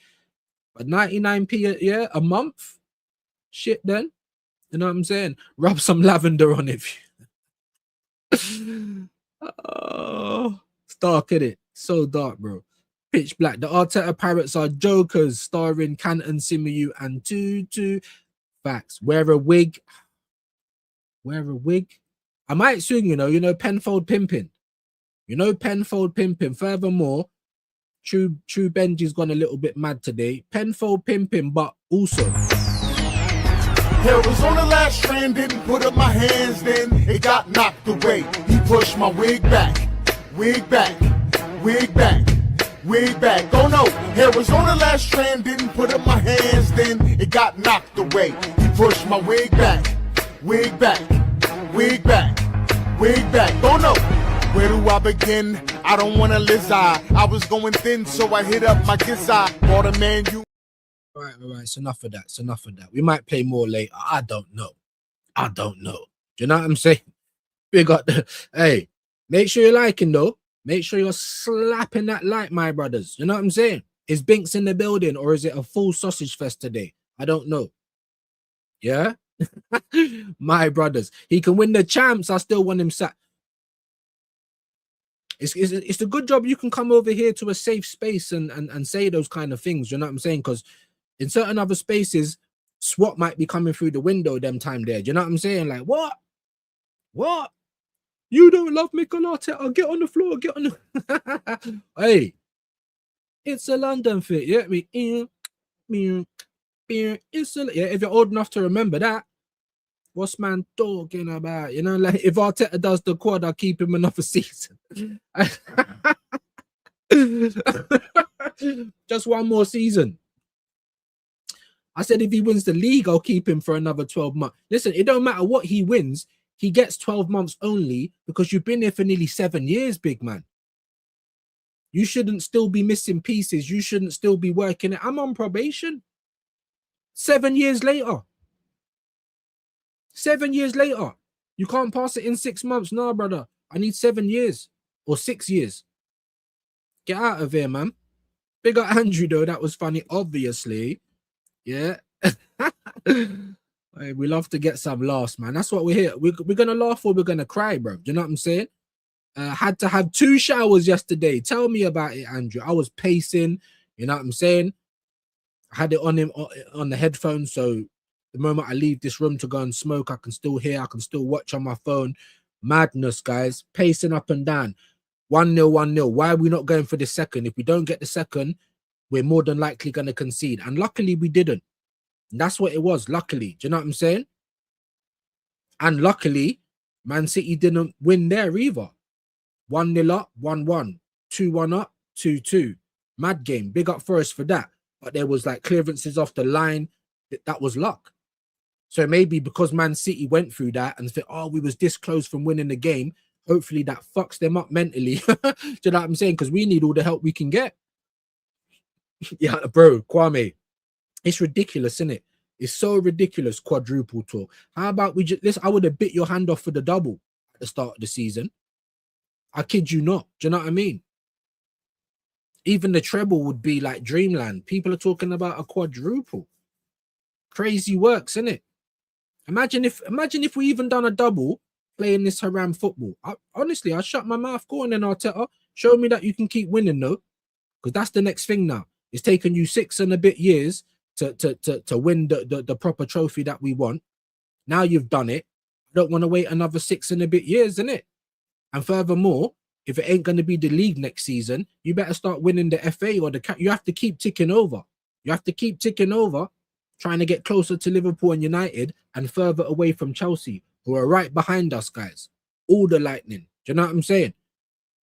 But 99p a month? Shit then. You know what I'm saying? Rub some lavender on it. Oh, it's dark, isn't it? So dark, bro. Pitch black. The Arteta Pirates are jokers, starring Canton, Simeon, and Tutu. Facts. Wear a wig. I might soon, you know, Penfold pimping. Furthermore, True Benji's gone a little bit mad today. Penfold pimping, but also Hair was on the last strand, didn't put up my hands, then it got knocked away. He pushed my wig back, wig back, wig back, wig back. Oh no, hair was on the last strand, didn't put up my hands, then it got knocked away. He pushed my wig back, wig back, wig back, wig back. Oh no. Where do I begin? I don't wanna lizard. I was going thin, so I hit up my gizzard. Bought a man you. All right. It's enough of that. It's enough of that. We might play more later. I don't know. Do you know what I'm saying? Big up the. Hey, make sure you're liking though. Make sure you're slapping that like, my brothers. You know what I'm saying? Is Binks in the building or is it a full sausage fest today? I don't know. Yeah, my brothers. He can win the champs. I still want him sat. It's a good job you can come over here to a safe space and say those kind of things. You know what I'm saying? Because in certain other spaces, SWAT might be coming through the window them time there. Do you know what I'm saying? Like, what? You don't love Mikel Arteta? Get on the floor. Get on the. Hey, it's a London fit. Yeah, it's a, yeah. If you're old enough to remember that, what's man talking about? You know, like if Arteta does the quad, I'll keep him another season. Just one more season. I said if he wins the league, I'll keep him for another 12 months. Listen, it don't matter what he wins. He gets 12 months only because you've been here for nearly 7 years, big man. You shouldn't still be missing pieces. You shouldn't still be working it. I'm on probation. 7 years later. 7 years later. You can't pass it in 6 months. No, brother. I need 7 years or 6 years. Get out of here, man. Big up Andrew, though. That was funny, obviously. Yeah. Hey, we love to get some laughs, man. That's what we're here. We're going to laugh or we're going to cry, bro. Do you know what I'm saying? Had to have 2 showers yesterday. Tell me about it, Andrew. I was pacing. You know what I'm saying? I had it on him on the headphones. So the moment I leave this room to go and smoke, I can still hear. I can still watch on my phone. Madness, guys. Pacing up and down. 1-0, 1-0. Why are we not going for the second? If we don't get the second, we're more than likely going to concede. And luckily, we didn't. And that's what it was, luckily. Do you know what I'm saying? And luckily, Man City didn't win there either. 1-0 up, 1-1. 2-1 up, 2-2. Mad game. Big up Forest for that. But there was like clearances off the line. That was luck. So maybe because Man City went through that and said, oh, we was this close from winning the game, hopefully that fucks them up mentally. Do you know what I'm saying? Because we need all the help we can get. Yeah, bro, Kwame. It's ridiculous, isn't it? It's so ridiculous, quadruple talk. How about we just listen? I would have bit your hand off for the double at the start of the season. I kid you not. Do you know what I mean? Even the treble would be like dreamland. People are talking about a quadruple. Crazy works, isn't it? Imagine if we even done a double playing this haram football. Honestly, I shut my mouth. Go on then, Arteta. Show me that you can keep winning, though. Because that's the next thing now. It's taken you 6 and a bit years to win the proper trophy that we want. Now you've done it. I don't want to wait another 6 and a bit years, innit? And furthermore, if it ain't going to be the league next season, you better start winning the FA or the cap. You have to keep ticking over. You have to keep ticking over, trying to get closer to Liverpool and United and further away from Chelsea, who are right behind us, guys. All the lightning. Do you know what I'm saying?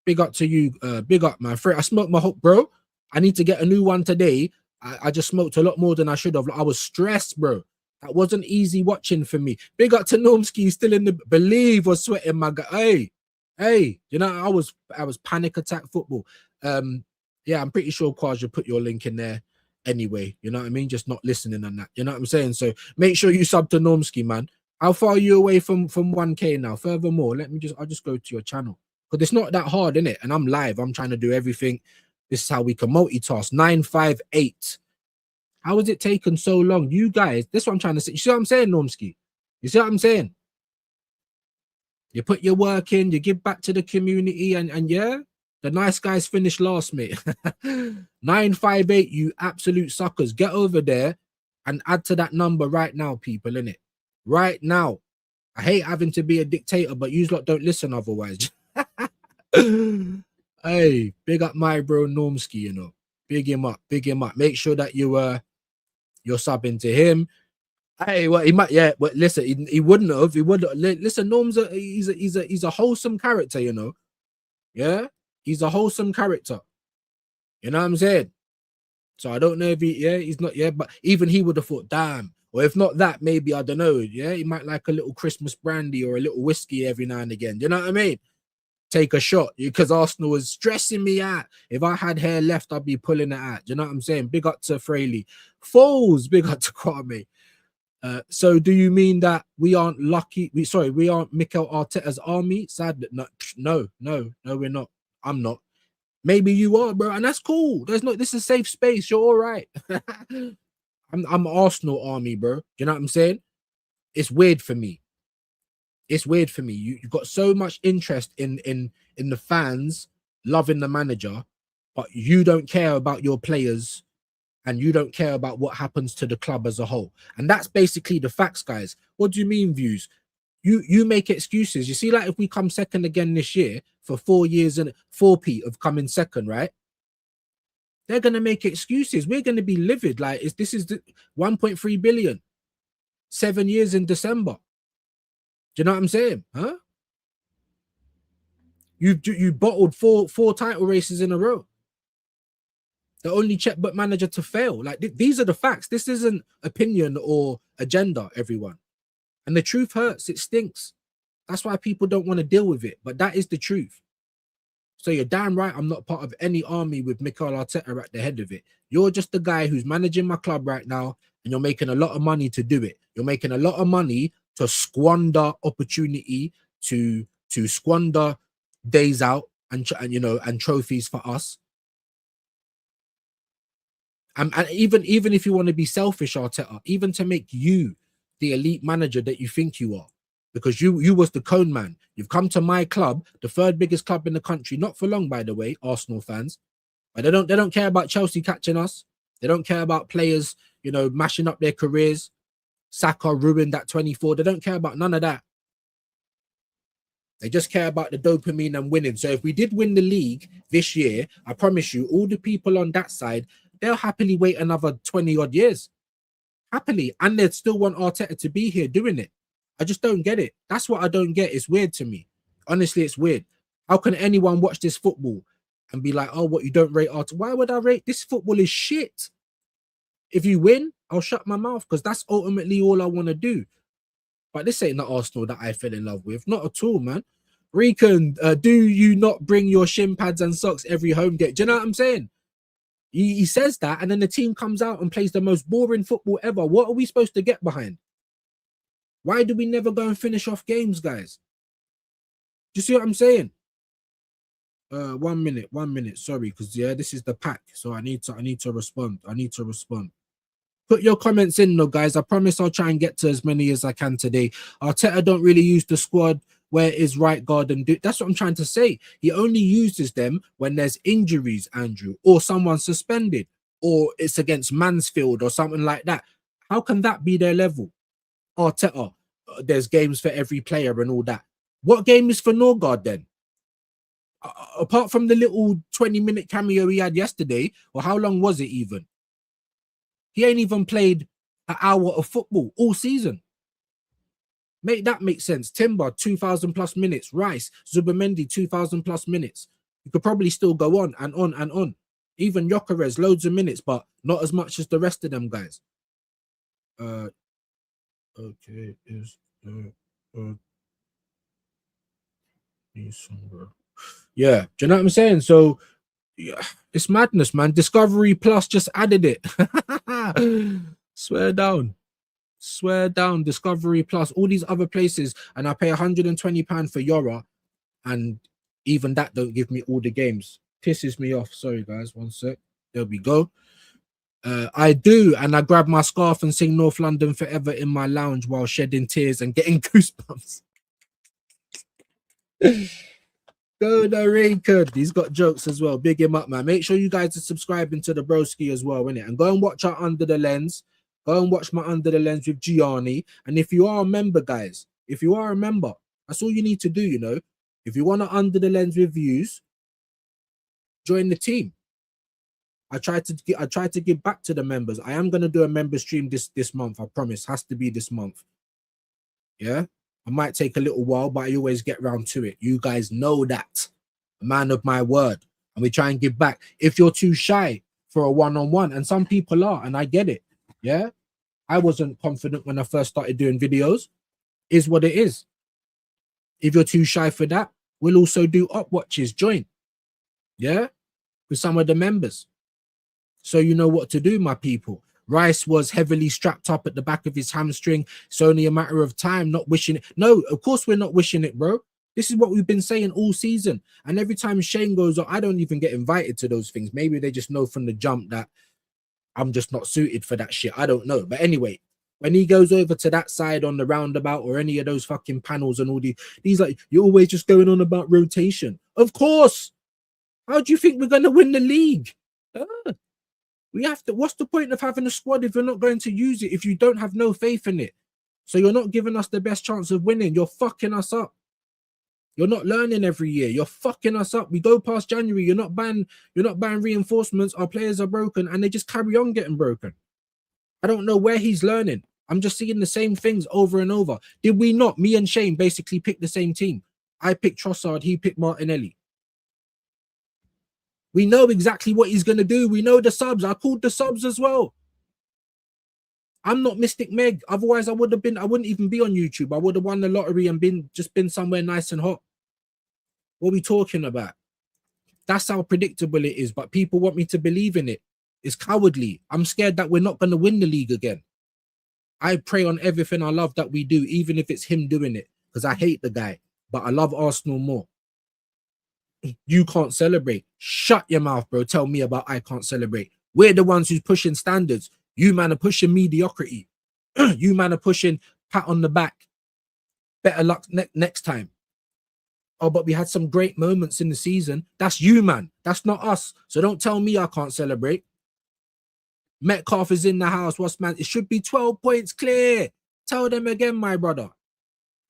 Big up to you. Big up, man. I smoked my hook, bro. I need to get a new one today. I just smoked a lot more than I should have. I was stressed, bro. That wasn't easy watching for me. Big up to Normski, still in the believe was sweating my guy. Hey, you know, I was panic attack football. Yeah, I'm pretty sure Kwaja put your link in there anyway. You know what I mean? Just not listening on that. You know what I'm saying? So make sure you sub to Normski, man. How far are you away from 1K now? Furthermore, I'll just go to your channel. Because it's not that hard, innit? And I'm live. I'm trying to do everything. This is how we can multitask. 958. How has it taken so long? You guys, this is what I'm trying to say. You see what I'm saying, Normski? You see what I'm saying? You put your work in, you give back to the community, and yeah, the nice guys finish last, mate. 958, you absolute suckers. Get over there and add to that number right now, people, innit? Right now. I hate having to be a dictator, but you lot don't listen otherwise. Hey, big up my bro Normski, you know. Big him up, big him up. Make sure that you're subbing to him. Hey, well, he might, yeah. But listen, he wouldn't have. He would listen. Norm's he's a wholesome character, you know. Yeah, he's a wholesome character. You know what I'm saying? So I don't know if he's not, but even he would have thought, damn. Or if not that, maybe I don't know. Yeah, he might like a little Christmas brandy or a little whiskey every now and again. You know what I mean? Take a shot because Arsenal was stressing me out. If I had hair left, I'd be pulling it out. You know what I'm saying? Big up to Fraley. Foles, big up to Kwame. So do you mean that we aren't lucky? We aren't Mikel Arteta's army? Sad, no, we're not. I'm not. Maybe you are, bro, and that's cool. This is a safe space. You're all right. I'm Arsenal army, bro. You know what I'm saying? It's weird for me. It's weird for me. You've got so much interest in the fans loving the manager, but you don't care about your players and you don't care about what happens to the club as a whole. And that's basically the facts, guys. What do you mean, views? You make excuses. You see, like if we come second again this year for 4 years and 4p of coming second, right? They're gonna make excuses. We're gonna be livid. Like this is the 1.3 billion, 7 years in December. Do you know what I'm saying? Huh? You bottled four title races in a row. The only checkbook manager to fail. Like these are the facts. This isn't opinion or agenda, everyone. And the truth hurts. It stinks. That's why people don't want to deal with it. But that is the truth. So you're damn right I'm not part of any army with Mikel Arteta at the head of it. You're just the guy who's managing my club right now, and you're making a lot of money to do it. You're making a lot of money to squander opportunity, to squander days out and trophies for us. And even if you want to be selfish, Arteta, even to make you the elite manager that you think you are, because you was the cone man. You've come to my club, the third biggest club in the country, not for long, by the way, Arsenal fans. But they don't care about Chelsea catching us. They don't care about players, mashing up their careers. Saka ruined that 24. They don't care about none of that. They just care about the dopamine and winning. So if we did win the league this year, I promise you, all the people on that side, they'll happily wait another 20 odd years. Happily. And they'd still want Arteta to be here doing it. I just don't get it. That's what I don't get. It's weird to me. Honestly, it's weird. How can anyone watch this football and be like, oh, what, you don't rate Arteta? Why would I rate? This football is shit. If you win, I'll shut my mouth because that's ultimately all I want to do. But this ain't the Arsenal that I fell in love with. Not at all, man. Rican, do you not bring your shin pads and socks every home game? Do you know what I'm saying? He says that, and then the team comes out and plays the most boring football ever. What are we supposed to get behind? Why do we never go and finish off games, guys? Do you see what I'm saying? 1 minute. Sorry, because this is the pack, so I need to respond. Put your comments in, though, guys. I promise I'll try and get to as many as I can today. Arteta don't really use the squad where is right guard and do. That's what I'm trying to say. He only uses them when there's injuries, Andrew, or someone's suspended, or it's against Mansfield or something like that. How can that be their level? Arteta, there's games for every player and all that. What game is for Norgard then? Apart from the little 20-minute cameo he had yesterday, or how long was it even? He ain't even played an hour of football all season. Make that make sense. Timber, 2,000 plus minutes. Rice, Zubimendi, 2,000 plus minutes. You could probably still go on and on and on. Even Gyökeres, loads of minutes, but not as much as the rest of them guys. Okay, yeah, do you know what I'm saying? So yeah, it's madness, man. Discovery Plus just added it. Swear down, Discovery Plus, all these other places, and I pay £120 for Yora, and even that don't give me all the games. Pisses me off. Sorry guys, 1 sec. There we go. I do, and I grab my scarf and sing North London Forever in my lounge while shedding tears and getting goosebumps. Go the Raykard. He's got jokes as well. Big him up, man. Make sure you guys are subscribing to the broski as well, innit? And go and watch our Under the Lens. Go and watch my Under the Lens with Gianni. And if you are a member, guys, if you are a member, that's all you need to do, you know. If you want to Under the Lens reviews, join the team. I tried to give back to the members. I am gonna do a member stream this month. I promise. Has to be this month. Yeah, I might take a little while, but I always get round to it. You guys know that. A man of my word. And we try and give back. If you're too shy for a one-on-one, and some people are, and I get it. Yeah, I wasn't confident when I first started doing videos. Is what it is. If you're too shy for that, we'll also do up watches. Join. Yeah, with some of the members. So you know what to do, my people. Rice was heavily strapped up at the back of his hamstring. It's only a matter of time, not wishing it. No, of course we're not wishing it, bro. This is what we've been saying all season. And every time Shane goes on, I don't even get invited to those things. Maybe they just know from the jump that I'm just not suited for that shit. I don't know. But anyway, when he goes over to that side on the roundabout or any of those fucking panels and all these like, you're always just going on about rotation. Of course. How do you think we're going to win the league? We have to. What's the point of having a squad if you're not going to use it, if you don't have no faith in it? So you're not giving us the best chance of winning. You're fucking us up. You're not learning every year. You're fucking us up. We go past January. You're not buying reinforcements. Our players are broken and they just carry on getting broken. I don't know where he's learning. I'm just seeing the same things over and over. Did we not? Me and Shane basically picked the same team. I picked Trossard. He picked Martinelli. We know exactly what he's going to do. We know the subs. I called the subs as well. I'm not Mystic Meg. Otherwise, I wouldn't even be on YouTube. I would have won the lottery and been somewhere nice and hot. What are we talking about? That's how predictable it is. But people want me to believe in it. It's cowardly. I'm scared that we're not going to win the league again. I pray on everything I love that we do, even if it's him doing it, because I hate the guy, but I love Arsenal more. You can't celebrate. Shut your mouth, bro. Tell me about I can't celebrate. We're the ones who's pushing standards. You man are pushing mediocrity. You man are pushing pat on the back. Better luck next time. Oh, but we had some great moments in the season. That's you, man. That's not us. So don't tell me I can't celebrate. Metcalf is in the house. What's man? It should be 12 points clear. Tell them again, my brother.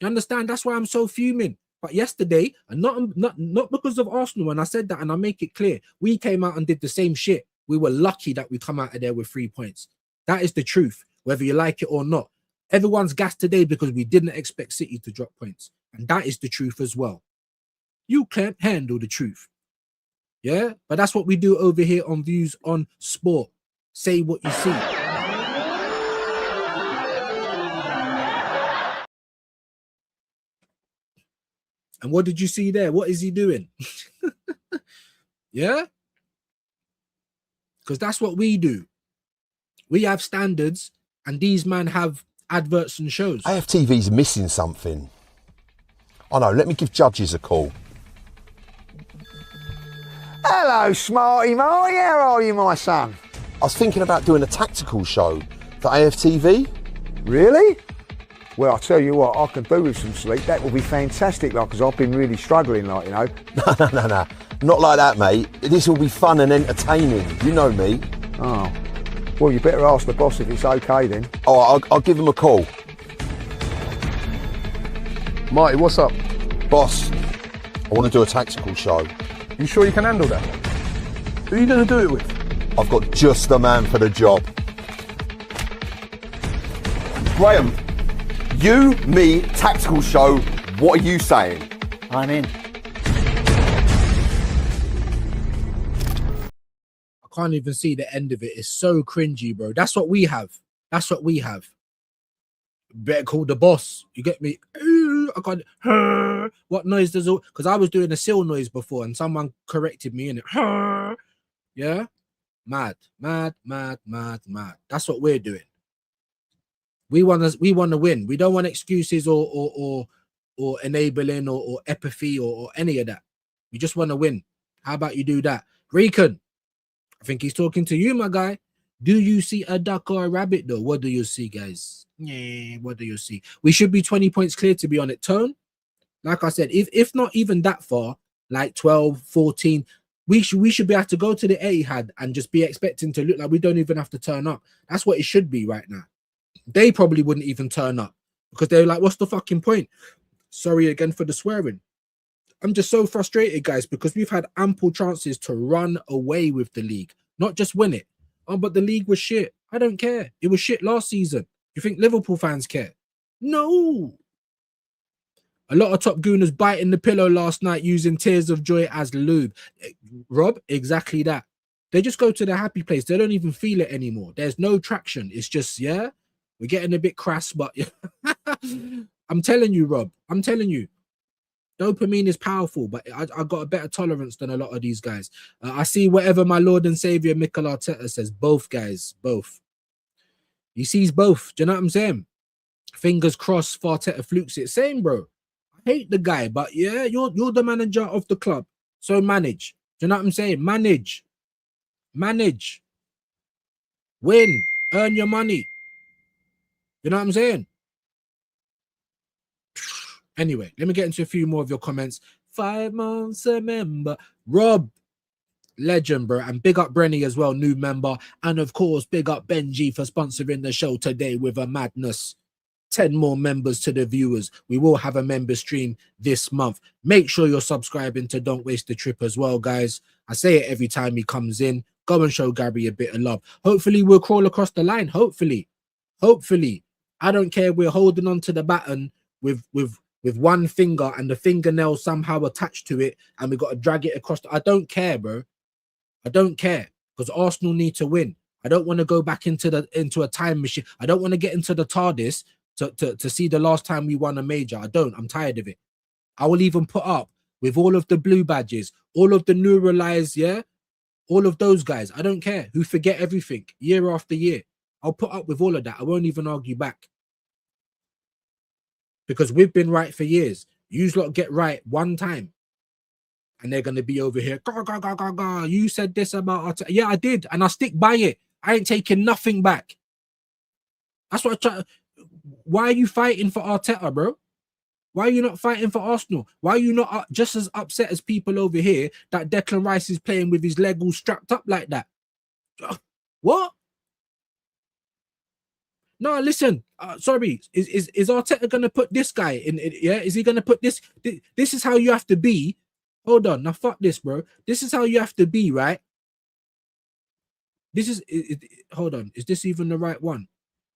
You understand? That's why I'm so fuming. But yesterday, and not because of Arsenal, and I said that, and I make it clear, we came out and did the same shit. We were lucky that we come out of there with 3 points. That is the truth, whether you like it or not. Everyone's gassed today because we didn't expect City to drop points. And that is the truth as well. You can't handle the truth. Yeah? But that's what we do over here on Views on Sport. Say what you see. And what did you see there? What is he doing? Yeah? Because that's what we do. We have standards, and these men have adverts and shows. AFTV's missing something. Oh no, let me give Judges a call. Hello, Smarty Marty. How are you, my son? I was thinking about doing a tactical show for AFTV. Really? Well, I'll tell you what, I can do with some sleep. That will be fantastic, like, because I've been really struggling, like, you know. No. Not like that, mate. This will be fun and entertaining. You know me. Oh. Well, you better ask the boss if it's okay, then. Oh, I'll give him a call. Marty, what's up? Boss, I want to do a tactical show. You sure you can handle that? Who are you going to do it with? I've got just the man for the job. Graham, you, me, tactical show, what are you saying? I'm in. I can't even see the end of it. It's so cringy, bro. That's what we have. That's what we have. Better call the boss. You get me? I can't. What noise does it? Because I was doing a seal noise before and someone corrected me in it. Yeah? Mad. That's what we're doing. We want to win. We don't want excuses or enabling or apathy or any of that. We just want to win. How about you do that? Recon, I think he's talking to you, my guy. Do you see a duck or a rabbit, though? What do you see, guys? Yeah, what do you see? We should be 20 points clear to be on it. Tone, like I said, if not even that far, like 12, 14, we should be able to go to the Etihad and just be expecting to look like we don't even have to turn up. That's what it should be right now. They probably wouldn't even turn up because they're like, what's the fucking point? Sorry again for the swearing. I'm just so frustrated, guys, because we've had ample chances to run away with the league. not just win it. Oh, but the league was shit. I don't care. It was shit last season. You think Liverpool fans care? No. A lot of top gooners biting the pillow last night using tears of joy as lube. Rob, exactly that. They just go to the happy place. They don't even feel it anymore. There's no traction. It's just, yeah, we're getting a bit crass, but I'm telling you, Rob, I'm telling you, dopamine is powerful, but I got a better tolerance than a lot of these guys. I see whatever my Lord and Savior Mikel Arteta says. Both guys, both. He sees both. Do you know what I'm saying? Fingers crossed, Arteta flukes it. Same, bro. I hate the guy, but yeah, you're the manager of the club, so manage. Do you know what I'm saying? Manage, win, earn your money. You know what I'm saying? Anyway, let me get into a few more of your comments. 5 months a member. Rob, legend, bro. And big up Brenny as well, new member. And of course, big up Benji for sponsoring the show today with a madness. 10 more members to the viewers. We will have a member stream this month. Make sure you're subscribing to Don't Waste the Trip as well, guys. I say it every time he comes in. Go and show Gabby a bit of love. Hopefully, we'll crawl across the line. Hopefully. I don't care. We're holding on to the baton with one finger and the fingernail somehow attached to it, and we got to drag it across. I don't care, bro. I don't care, because Arsenal need to win. I don't want to go back into a time machine. I don't want to get into the TARDIS to see the last time we won a major. I don't. I'm tired of it. I will even put up with all of the blue badges, all of the neuralized, yeah, all of those guys. I don't care, who forget everything year after year. I'll put up with all of that. I won't even argue back. Because we've been right for years. You lot get right one time, and they're going to be over here. You said this about Arteta. Yeah, I did, and I stick by it. I ain't taking nothing back. That's what I try. Why are you fighting for Arteta, bro? Why are you not fighting for Arsenal? Why are you not just as upset as people over here that Declan Rice is playing with his leg all strapped up like that? What? No, listen. Sorry, is Arteta gonna put this guy in? Yeah, is he gonna put this? This is how you have to be. Hold on, now fuck this, bro. This is how you have to be, right? This is. Hold on, is this even the right one?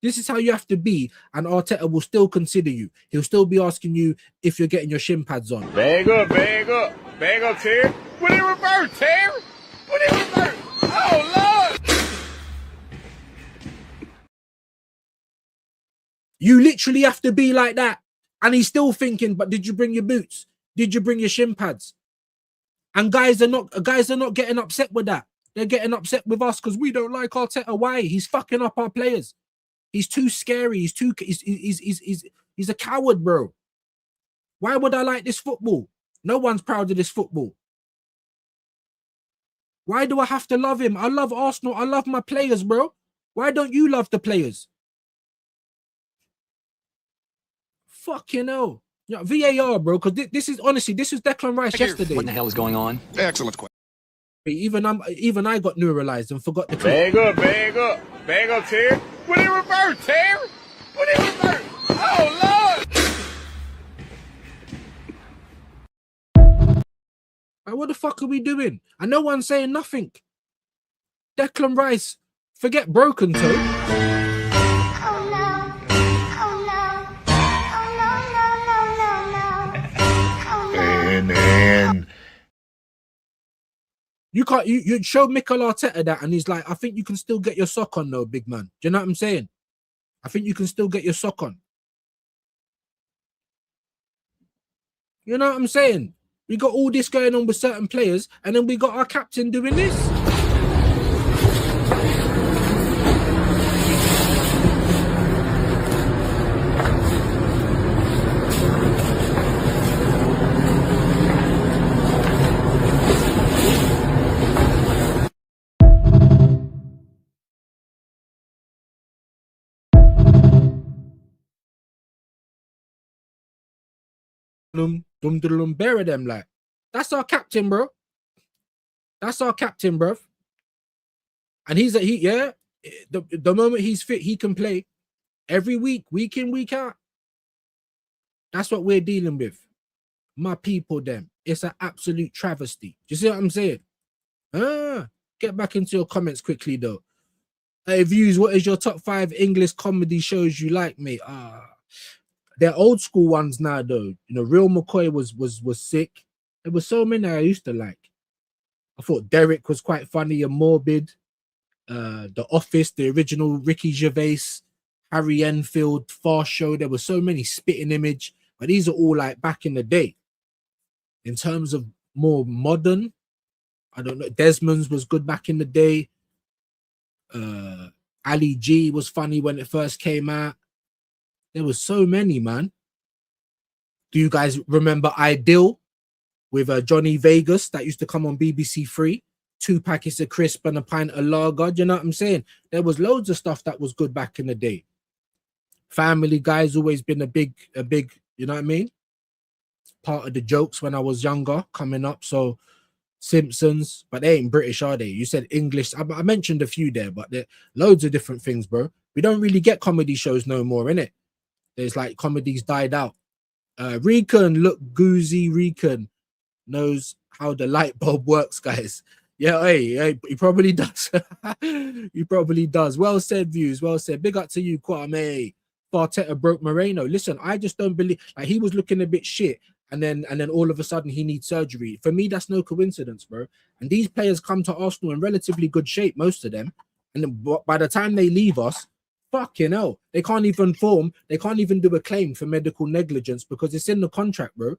This is how you have to be, and Arteta will still consider you. He'll still be asking you if you're getting your shin pads on. Bag up, Terry. What did it reverse, Terry? What did it reverse? Oh, Lord. You literally have to be like that. And he's still thinking, but did you bring your boots? Did you bring your shin pads? And guys are not getting upset with that. They're getting upset with us because we don't like Arteta. Why? He's fucking up our players. He's too scary. He's a coward, bro. Why would I like this football? No one's proud of this football. Why do I have to love him? I love Arsenal. I love my players, bro. Why don't you love the players? Fucking hell. Yeah, VAR, bro, because this is honestly, this was Declan Rice yesterday. What the hell is going on? Excellent question. Even I got neuralized and forgot the Bag up, Terry. What did it reverse, Terry? What did it reverse? Oh, Lord. What the fuck are we doing? And no one's saying nothing. Declan Rice, forget broken toe. Man. You can't. You show Mikel Arteta that, and he's like, I think you can still get your sock on, though, big man. Do you know what I'm saying? I think you can still get your sock on. You know what I'm saying? We got all this going on with certain players, and then we got our captain doing this. Bury them like. That's our captain, bro. That's our captain, bro. And the moment he's fit, he can play every week in, week out. That's what we're dealing with. My people, them. It's an absolute travesty. Do you see what I'm saying? Get back into your comments quickly though. Hey, Views, what is your top 5 English comedy shows you like, mate? They're old school ones now though. You know, Real McCoy was sick. There were so many I used to like. I thought Derek was quite funny and morbid. The Office, the original Ricky Gervais, Harry Enfield, Fast Show. There were so many. Spitting Image, but these are all like back in the day. In terms of more modern, I don't know. Desmond's was good back in the day. Ali G was funny when it first came out. There was so many, man. Do you guys remember Ideal with Johnny Vegas that used to come on BBC Three? 2 packets of crisp and a pint of lager. You know what I'm saying? There was loads of stuff that was good back in the day. Family Guy's always been a big, you know what I mean? Part of the jokes when I was younger coming up. So Simpsons, but they ain't British, are they? You said English. I mentioned a few there, but there loads of different things, bro. We don't really get comedy shows no more, innit? There's like comedies died out. Recon, look, Goozy Recon knows how the light bulb works, guys. Yeah, hey, he probably does. He probably does. Well said, Views. Well said. Big up to you, Kwame. Farteta broke Moreno. Listen, I just don't believe, like, he was looking a bit shit, and then all of a sudden he needs surgery. For me, that's no coincidence, bro. And these players come to Arsenal in relatively good shape, most of them. And then by the time they leave us, fucking hell, they can't even do a claim for medical negligence because it's in the contract, bro.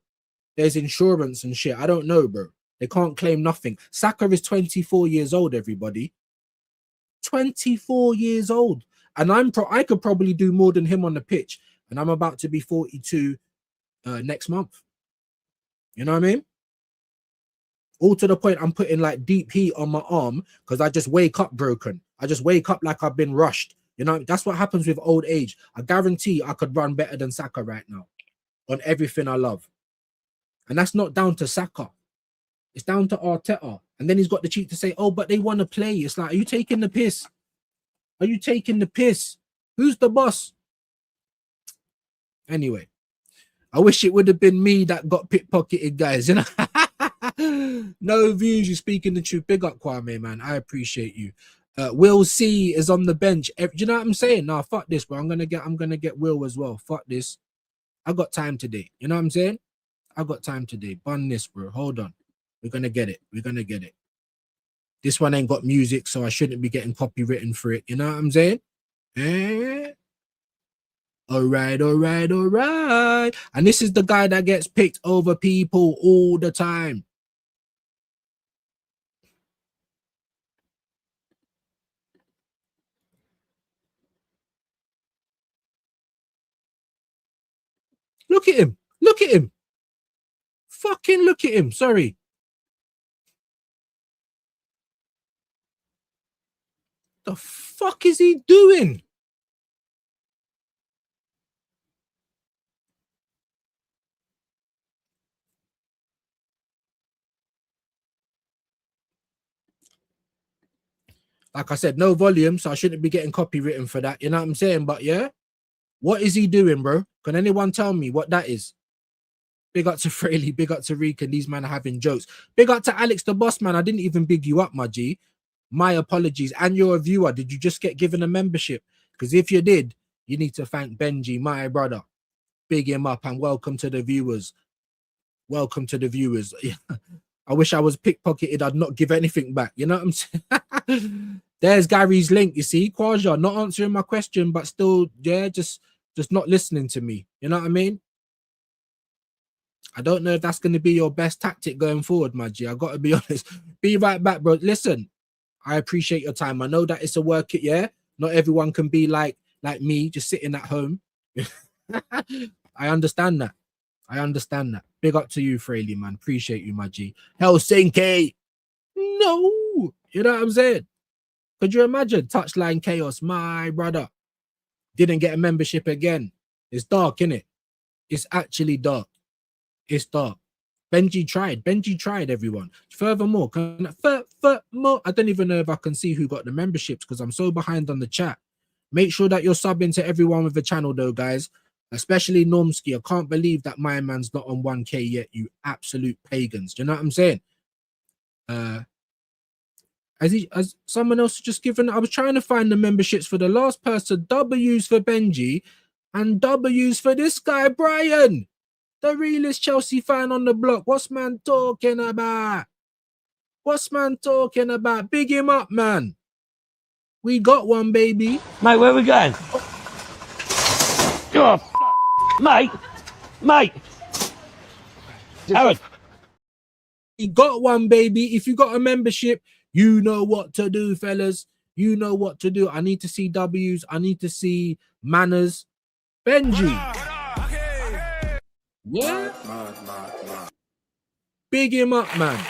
There's insurance and shit. I don't know, bro. They can't claim nothing. Saka is 24 years old, everybody. 24 years old. And I could probably do more than him on the pitch. And I'm about to be 42 next month. You know what I mean? All to the point I'm putting like deep heat on my arm because I just wake up broken. I just wake up like I've been rushed. You know, that's what happens with old age. I guarantee I could run better than Saka right now on everything I love. And that's not down to Saka. It's down to Arteta. And then he's got the cheek to say, oh, but they want to play. It's like, are you taking the piss? Are you taking the piss? Who's the boss? Anyway, I wish it would have been me that got pickpocketed, guys. You know, no Views. You're speaking the truth. Big up, Kwame, man. I appreciate you. Will C is on the bench. Do you know what I'm saying? Nah, fuck this, bro. I'm gonna get Will as well. Fuck this. I got time today. You know what I'm saying? I got time today. Bun this, bro. Hold on. We're gonna get it. We're gonna get it. This one ain't got music, so I shouldn't be getting copywritten for it. You know what I'm saying? All right. And this is the guy that gets picked over people all the time. Look at him. Look at him. Fucking look at him. Sorry. The fuck is he doing? Like I said, no volume, so I shouldn't be getting copywritten for that. You know what I'm saying? But yeah, what is he doing, bro? Can anyone tell me what that is? Big up to Fraley, big up to Reek, and these men are having jokes. Big up to Alex the Boss, man. I didn't even big you up, my G. My apologies. And you're a viewer. Did you just get given a membership? Because if you did, you need to thank Benji, my brother. Big him up and welcome to the viewers. Welcome to the viewers. I wish I was pickpocketed. I'd not give anything back. You know what I'm saying? There's Gary's link. You see, Kwaja not answering my question, but still, yeah, just not listening to me. You know what I mean? I don't know if that's going to be your best tactic going forward, my G. I got to be honest. Be right back, bro. Listen, I appreciate your time. I know that it's a work, yeah. Not everyone can be like me, just sitting at home. I understand that. I understand that. Big up to you, Fraley, man. Appreciate you, my G. Helsinki. No. You know what I'm saying? Could you imagine Touchline Chaos, my brother? Didn't get a membership again. It's dark, innit? It's actually dark. It's dark. Benji tried, everyone. Furthermore, I don't even know if I can see who got the memberships because I'm so behind on the chat. Make sure that you're subbing to everyone with the channel, though, guys. Especially Normski. I can't believe that my man's not on 1K yet, you absolute pagans. Do you know what I'm saying? As someone else just given, I was trying to find the memberships for the last person. W's for Benji and W's for this guy, Brian, the realest Chelsea fan on the block. What's man talking about? What's man talking about? Big him up, man. We got one, baby. Mate, where we going? Oh, mate. Aaron. We got one, baby. If you got a membership, you know what to do, fellas. You know what to do. I need to see W's. I need to see manners. Benji. Yeah. Big him up, man.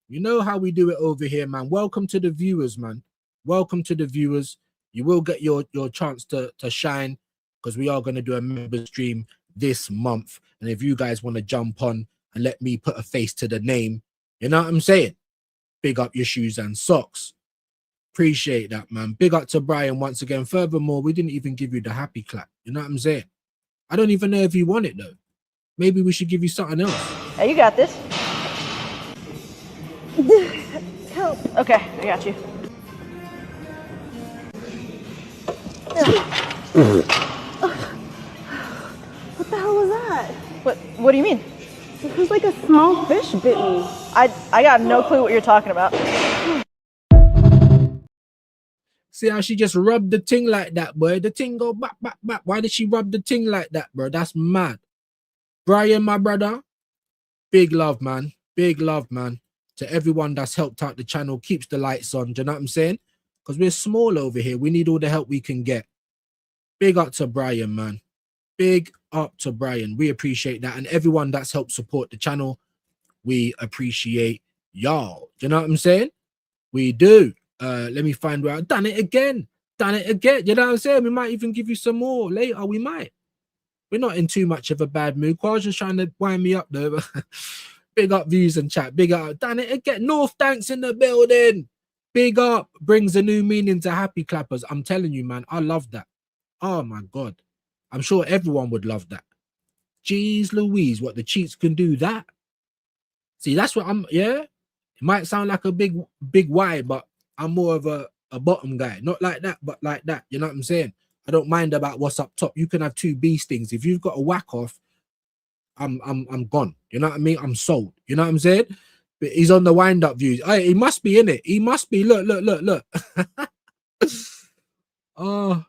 You know how we do it over here, man. Welcome to the viewers, man. Welcome to the viewers. You will get your chance to shine because we are going to do a member stream this month. And if you guys want to jump on and let me put a face to the name, you know what I'm saying? Big up your shoes and socks. Appreciate that, man. Big up to Brian once again. Furthermore, we didn't even give you the happy clap. You know what I'm saying? I don't even know if you want it, though. Maybe we should give you something else. Hey, you got this. Help. Okay, I got you. What the hell was that? What do you mean? It was like a small fish bit me. I got no clue what you're talking about. See how she just rubbed the ting like that, boy? The ting go back, back, back. Why did she rub the ting like that, bro? That's mad. Brian, my brother, big love, man. Big love, man. To everyone that's helped out the channel, keeps the lights on. Do you know what I'm saying? Because we're small over here. We need all the help we can get. Big up to Brian, man. Big up to Brian. We appreciate that. And everyone that's helped support the channel, we appreciate y'all. Do you know what I'm saying? We do. Let me find where I've done it again. Done it again. You know what I'm saying? We might even give you some more later. We might. We're not in too much of a bad mood. Qua's just trying to wind me up though. Big up views and chat. Big up. Done it again. North Danks in the building. Big up. Brings a new meaning to happy clappers. I'm telling you, man. I love that. Oh my God. I'm sure everyone would love that. Jeez Louise, what the cheats can do that. See, that's what I'm, yeah. It might sound like a big why, but I'm more of a bottom guy. Not like that, but like that. You know what I'm saying? I don't mind about what's up top. You can have two beast things. If you've got a whack off, I'm gone. You know what I mean? I'm sold. You know what I'm saying? But he's on the wind up views. Hey, he must be in it. He must be. Look. Oh,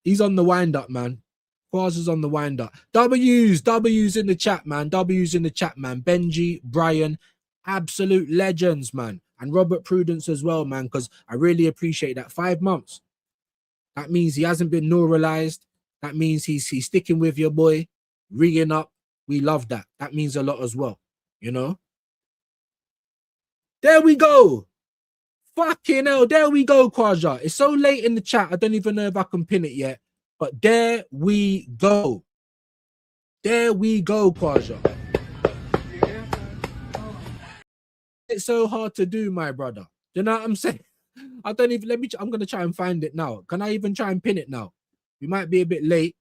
he's on the wind up, man. Quaz is on the wind up. W's in the chat, man. W's in the chat, man. Benji, Brian, absolute legends, man. And Robert Prudence as well, man, because I really appreciate that. 5 months. That means he hasn't been neuralized. That means he's sticking with your boy, rigging up. We love that. That means a lot as well, you know? There we go. Fucking hell, there we go, Kwaja. It's so late in the chat, I don't even know if I can pin it yet. But there we go. There we go, Kwaja. It's so hard to do, my brother. You know what I'm saying? I don't even, I'm going to try and find it now. Can I even try and pin it now? We might be a bit late.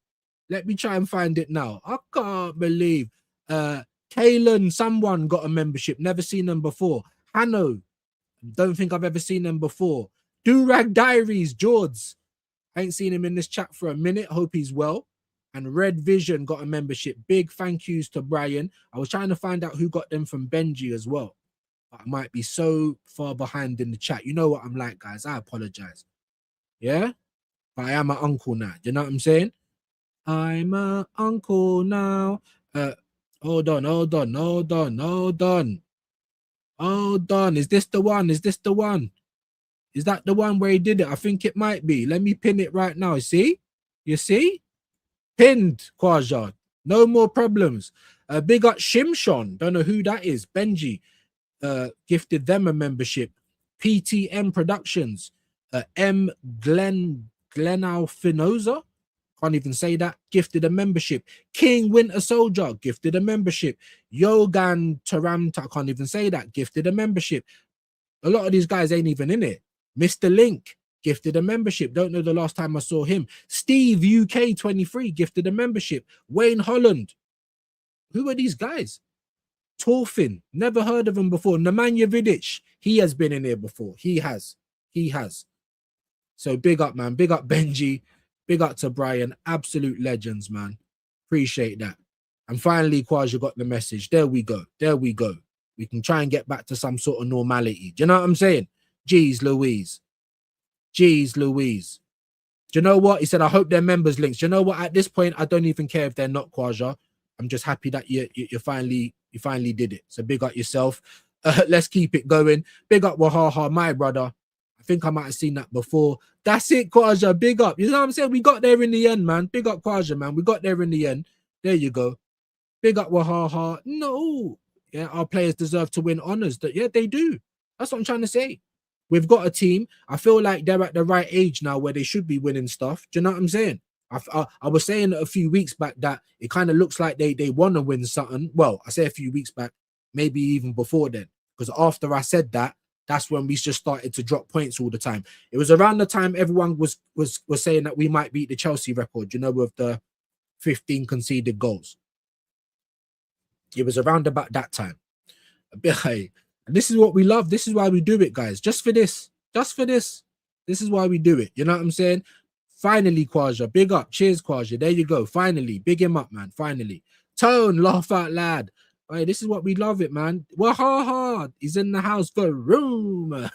Let me try and find it now. I can't believe. Kalen, someone got a membership. Never seen them before. Hanno, don't think I've ever seen them before. Durag Diaries, George. I ain't seen him in this chat for a minute. Hope he's well. And Red Vision got a membership. Big thank yous to Brian. I was trying to find out who got them from Benji as well. But I might be so far behind in the chat. You know what I'm like, guys. I apologize. Yeah? But I am an uncle now. You know what I'm saying? I'm an uncle now. Hold on. Is this the one? Is that the one where he did it? I think it might be. Let me pin it right now. See? You see? Pinned, Kwaja. No more problems. Big up Shimshon. Don't know who that is. Benji gifted them a membership. PTM Productions. M. Glenalfinoza. Can't even say that. Gifted a membership. King Winter Soldier. Gifted a membership. Yogan Taramta. I can't even say that. Gifted a membership. A lot of these guys ain't even in it. Mr. Link gifted a membership. Don't know the last time I saw him. Steve UK 23 gifted a membership. Wayne Holland. Who are these guys? Torfin, never heard of him before. Nemanja Vidic, he has been in here before. He has. So big up, man. Big up Benji. Big up to Brian. Absolute legends, man. Appreciate that. And finally, Kwaja got the message. There we go. We can try and get back to some sort of normality. Do you know what I'm saying? Jeez Louise. Do you know what? He said, I hope they're members links. Do you know what? At this point, I don't even care if they're not, Kwaja. I'm just happy that you finally did it. So big up yourself. Let's keep it going. Big up Wahaha, my brother. I think I might have seen that before. That's it, Kwaja. Big up. You know what I'm saying? We got there in the end, man. Big up Kwaja, man. We got there in the end. There you go. Big up Wahaha. No. Yeah, our players deserve to win honors. Yeah, they do. That's what I'm trying to say. We've got a team. I feel like they're at the right age now where they should be winning stuff. Do you know what I'm saying? I was saying a few weeks back that it kind of looks like they want to win something. Well, I say a few weeks back, maybe even before then. Because after I said that, that's when we just started to drop points all the time. It was around the time everyone was saying that we might beat the Chelsea record, you know, with the 15 conceded goals. It was around about that time. And this is what we love. This is why we do it, guys. Just for this. This is why we do it. You know what I'm saying? Finally, Kwaja. Big up. Cheers, Kwaja. There you go. Finally. Big him up, man. Finally. Tone, laugh out loud. Hey, this is what we love it, man. Wahaha. He's in the house. Go room.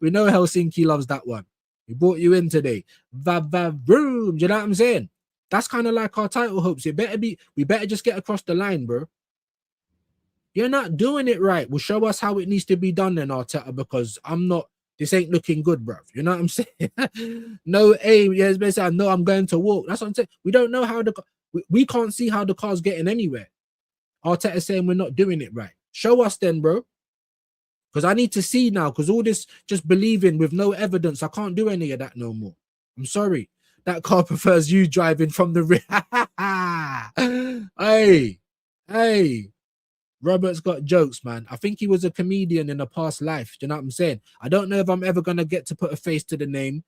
We know Helsinki loves that one. We brought you in today. Room. Do you know what I'm saying? That's kind of like our title hopes. We better just get across the line, bro. You're not doing it right. Well, show us how it needs to be done then, Arteta, because this ain't looking good, bro. You know what I'm saying? No aim. Yeah, it's basically, I know I'm going to walk. That's what I'm saying. We don't know how we can't see how the car's getting anywhere. Arteta saying we're not doing it right. Show us then, bro. Because I need to see now, because all this just believing with no evidence, I can't do any of that no more. I'm sorry. That car prefers you driving from the rear. Hey. Robert's got jokes, man. I think he was a comedian in a past life. Do you know what I'm saying? I don't know if I'm ever going to get to put a face to the name,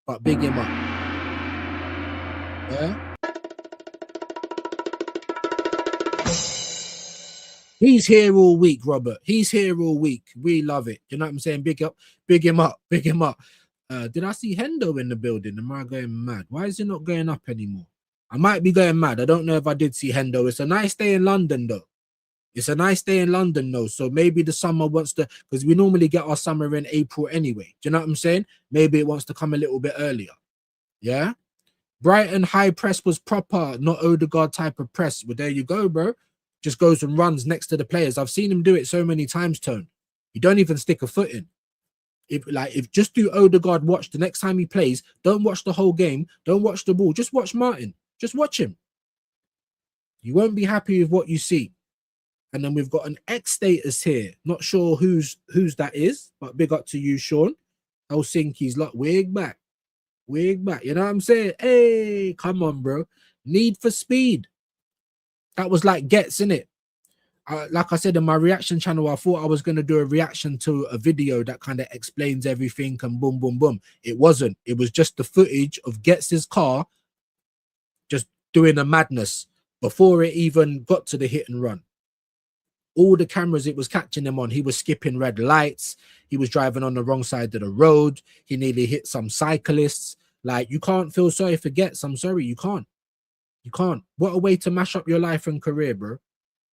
but big him up. Yeah? He's here all week, Robert. He's here all week. We love it. You know what I'm saying? Big him up. Did I see Hendo in the building? Am I going mad? Why is he not going up anymore? I might be going mad. I don't know if I did see Hendo. It's a nice day in London, though. So maybe the summer wants to, because we normally get our summer in April anyway. Do you know what I'm saying? Maybe it wants to come a little bit earlier. Yeah? Brighton high press was proper, not Odegaard type of press. Well, there you go, bro. Just goes and runs next to the players. I've seen him do it so many times, Tone. You don't even stick a foot in. If just do Odegaard watch the next time he plays, don't watch the whole game, don't watch the ball, just watch Martin. Just watch him. You won't be happy with what you see. And then we've got an X status here. Not sure whose that is, but big up to you, Sean. Helsinki's like wig back. You know what I'm saying? Hey, come on, bro. Need for speed. That was like Gets, innit? Like I said in my reaction channel, I thought I was going to do a reaction to a video that kind of explains everything and boom, boom, boom. It wasn't. It was just the footage of Gets' car just doing a madness before it even got to the hit and run. All the cameras it was catching him on, he was skipping red lights. He was driving on the wrong side of the road. He nearly hit some cyclists. Like, you can't feel sorry for Gets. I'm sorry, you can't. You can't. What a way to mash up your life and career, bro.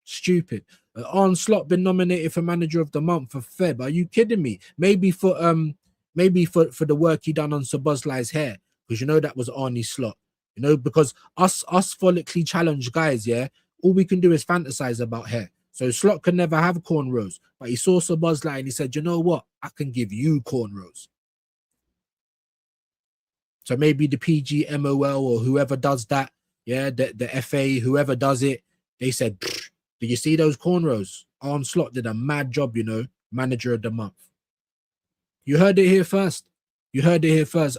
Stupid. Arne Slot been nominated for Manager of the Month for Feb. Are you kidding me? Maybe for the work he done on Szoboszlai's hair, because you know that was Arne Slot. You know, because us follically challenged guys, yeah, all we can do is fantasize about hair. So Slot can never have cornrows, but he saw Szoboszlai and he said, you know what? I can give you cornrows. So maybe the PGMOL or whoever does that, yeah, the FA, whoever does it, they said, do you see those cornrows? Arne Slot did a mad job, you know, Manager of the Month. You heard it here first.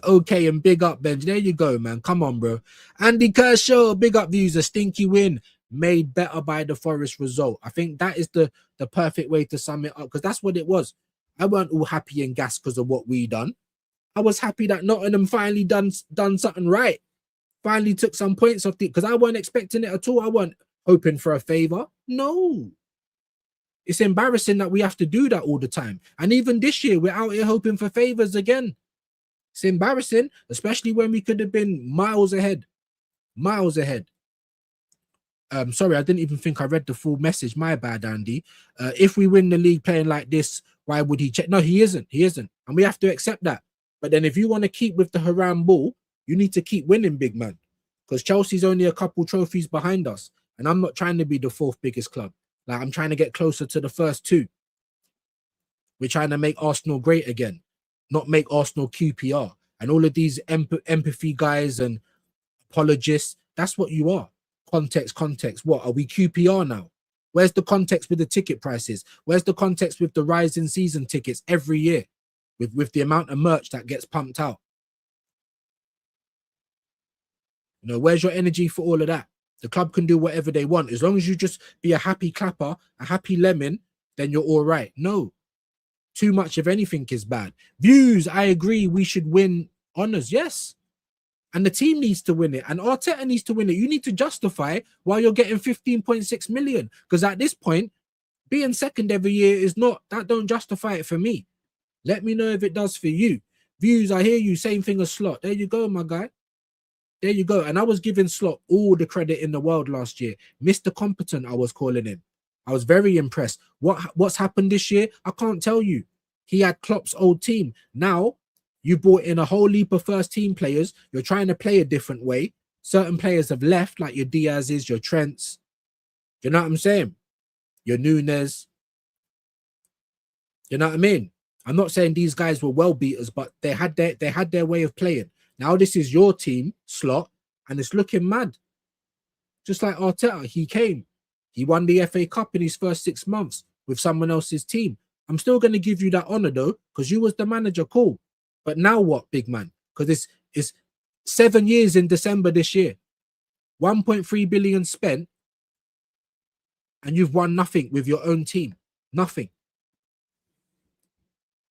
Okay, and big up, Benj. There you go, man. Come on, bro. Andy Kershaw, big up views. A stinky win made better by the Forest result. I think that is the perfect way to sum it up, because that's what it was. I weren't all happy and gassed because of what we done. I was happy that Nottingham finally done something right. Finally took some points off the, because I weren't expecting it at all. I weren't hoping for a favour. No. It's embarrassing that we have to do that all the time. And even this year, we're out here hoping for favors again. It's embarrassing, especially when we could have been miles ahead. Miles ahead. Sorry, I didn't even think I read the full message. My bad, Andy. If we win the league playing like this, why would he check? No, he isn't. He isn't. And we have to accept that. But then if you want to keep with the Haram ball, you need to keep winning, big man. Because Chelsea's only a couple trophies behind us. And I'm not trying to be the fourth biggest club. Like, I'm trying to get closer to the first two. We're trying to make Arsenal great again, not make Arsenal QPR. And all of these empathy guys and apologists, that's what you are. Context. What, are we QPR now? Where's the context with the ticket prices? Where's the context with the rise in season tickets every year with the amount of merch that gets pumped out? You know, where's your energy for all of that? The club can do whatever they want. As long as you just be a happy clapper, a happy lemon, then you're all right. No. Too much of anything is bad. Views, I agree, we should win honours, yes. And the team needs to win it. And Arteta needs to win it. You need to justify why you're getting 15.6 million. Because at this point, being second every year is not, that don't justify it for me. Let me know if it does for you. Views, I hear you, same thing as Slot. There you go, my guy. There you go. And I was giving Slot all the credit in the world last year. Mr. Competent, I was calling him. I was very impressed. What's happened this year? I can't tell you. He had Klopp's old team. Now, you brought in a whole heap of first team players. You're trying to play a different way. Certain players have left, like your Diaz's, your Trents. You know what I'm saying? Your Nunes. You know what I mean? I'm not saying these guys were well beaters, but they had their way of playing. Now this is your team, Slot, and it's looking mad. Just like Arteta, he came. He won the FA Cup in his first 6 months with someone else's team. I'm still going to give you that honor, though, because you was the manager, cool. But now what, big man? Because it's 7 years in December this year. 1.3 billion spent, and you've won nothing with your own team. Nothing.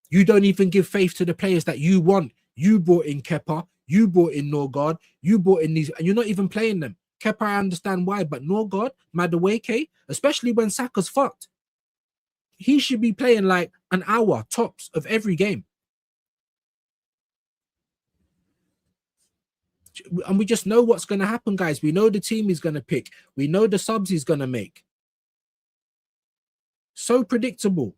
You don't even give faith to the players that you want. You brought in Kepa, you brought in Norgard, you brought in these, and you're not even playing them. Kepa, I understand why, but Norgard, Madueke, especially when Saka's fucked, he should be playing like an hour tops of every game. And we just know what's going to happen, guys. We know the team he's going to pick. We know the subs he's going to make. So predictable.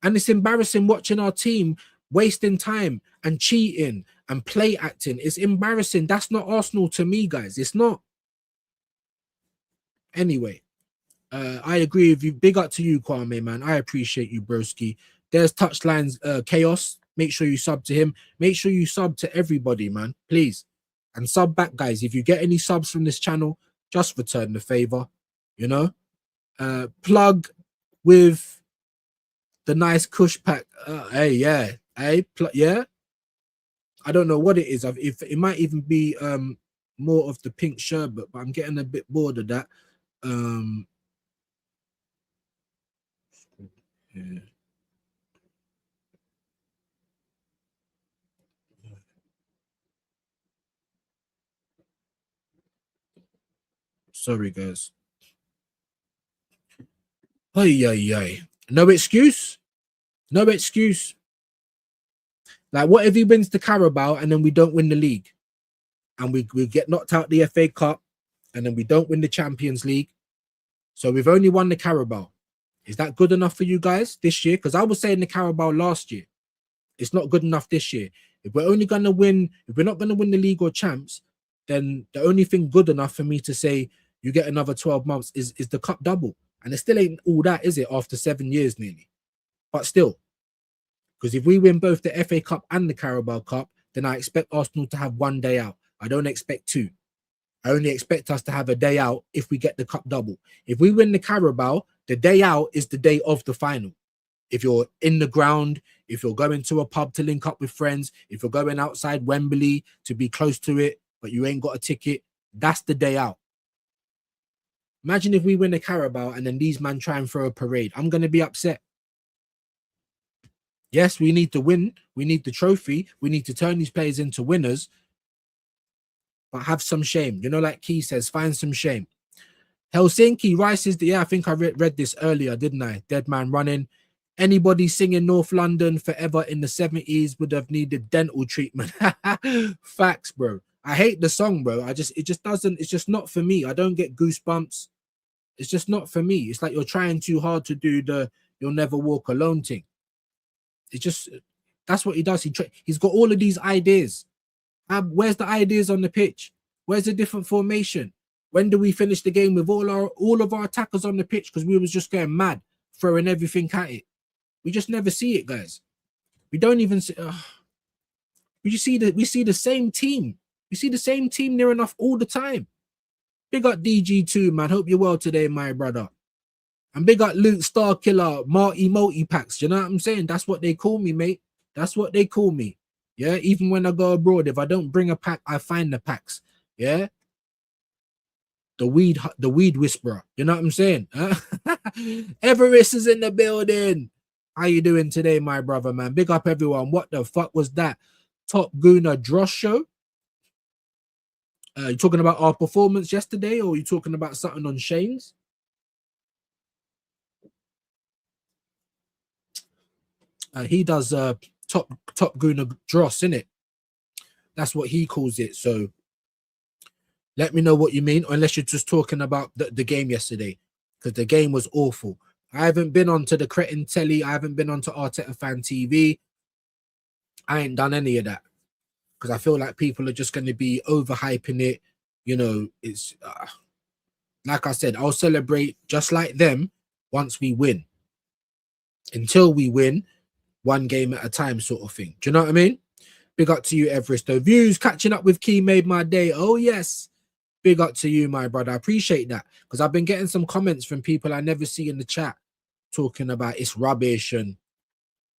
And it's embarrassing watching our team wasting time and cheating and play acting. It's embarrassing. That's not Arsenal to me, guys. It's not. Anyway, I agree with you. Big up to you, Kwame, man. I appreciate you, broski. There's Touchlines Chaos. Make sure you sub to him. Make sure you sub to everybody, man. Please. And sub back, guys. If you get any subs from this channel, just return the favor. You know? Plug with the nice Kush pack. Hey, yeah. Hey, yeah. I don't know what it is. If it might even be more of the pink sherbet, but I'm getting a bit bored of that. Yeah. Sorry, guys. Ay. No excuse. No excuse. Like, what if he wins the Carabao and then we don't win the league? And we get knocked out the FA Cup and then we don't win the Champions League. So we've only won the Carabao. Is that good enough for you guys this year? Because I was saying the Carabao last year. It's not good enough this year. If we're only going to win, if we're not going to win the league or champs, then the only thing good enough for me to say you get another 12 months is the cup double. And it still ain't all that, is it, after 7 years nearly? But still, because if we win both the FA Cup and the Carabao Cup, then I expect Arsenal to have 1 day out. I don't expect 2. I only expect us to have a day out if we get the cup double. If we win the Carabao, the day out is the day of the final. If you're in the ground, if you're going to a pub to link up with friends, if you're going outside Wembley to be close to it, but you ain't got a ticket, that's the day out. Imagine if we win the Carabao and then these men try and throw a parade. I'm going to be upset. Yes, we need to win. We need the trophy. We need to turn these players into winners. But have some shame. You know, like Key says, find some shame. Helsinki, Rice is the, yeah, I think I read this earlier, didn't I? Dead Man Running. Anybody singing North London Forever in the 70s would have needed dental treatment. Facts, bro. I hate the song, bro. It just doesn't, it's just not for me. I don't get goosebumps. It's just not for me. It's like you're trying too hard to do the You'll Never Walk Alone thing. It's just, that's what he does. He's got all of these ideas. Where's the ideas on the pitch? Where's the different formation? When do we finish the game with all of our attackers on the pitch? Because we was just going mad, throwing everything at it. We just never see it, guys. We don't even see. We see the same team. We see the same team near enough all the time. Big up DG2, man. Hope you're well today, my brother. And big up Luke Star Killer, Marty Multi Packs. Do you know what I'm saying? That's what they call me, mate. That's what they call me. Yeah. Even when I go abroad, if I don't bring a pack, I find the packs. Yeah. The weed whisperer. You know what I'm saying? Huh? Everest is in the building. How you doing today, my brother, man? Big up everyone. What the fuck was that? Top Gooner Dross show? You talking about our performance yesterday, or you talking about something on Shane's? He does top Gooner Dross, innit? That's what he calls it. So let me know what you mean, unless you're just talking about the game yesterday, because the game was awful. I haven't been onto the Cretin Telly. I haven't been onto Arteta Fan TV. I ain't done any of that because I feel like people are just going to be overhyping it. You know, it's like I said, I'll celebrate just like them once we win. Until we win, one game at a time sort of thing. Do you know what I mean? Big up to you, Everest. Though views catching up with Key made my day. Oh, yes. Big up to you, my brother. I appreciate that because I've been getting some comments from people I never see in the chat talking about it's rubbish and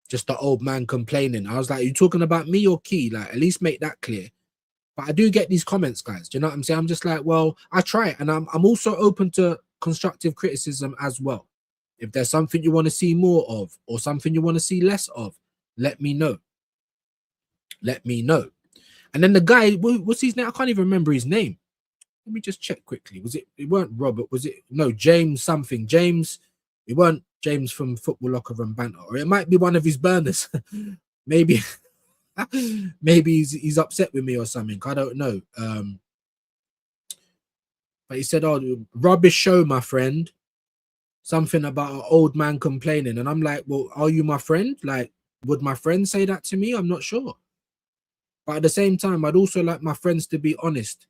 just the old man complaining. I was like, you talking about me or Key? Like, at least make that clear. But I do get these comments, guys. Do you know what I'm saying? I'm just like, well, I try it. And I'm also open to constructive criticism as well. If there's something you want to see more of or something you want to see less of, let me know. Let me know. And then the guy, what's his name? I can't even remember his name. Let me just check quickly. It weren't Robert, was it? No, James something. James, it weren't James from Football Locker Room Banter. Or it might be one of his burners. Maybe he's upset with me or something. I don't know. But he said, oh, rubbish show, my friend. Something about an old man complaining. And I'm like, well, are you my friend? Like, would my friend say that to me? I'm not sure. But at the same time, I'd also like my friends to be honest.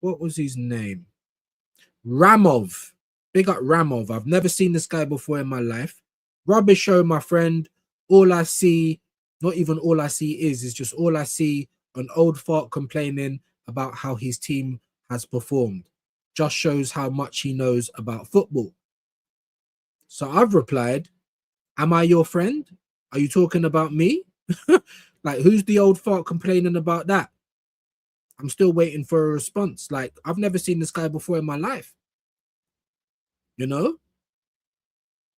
What was his name? Ramov. Big up Ramov. I've never seen this guy before in my life. Rubbish show, my friend. All I see, not even all I see is just all I see, an old fart complaining about how his team has performed. Just shows how much he knows about football. So I've replied, am I your friend? Are you talking about me? Like, who's the old fart complaining about that? I'm still waiting for a response. Like, I've never seen this guy before in my life. You know?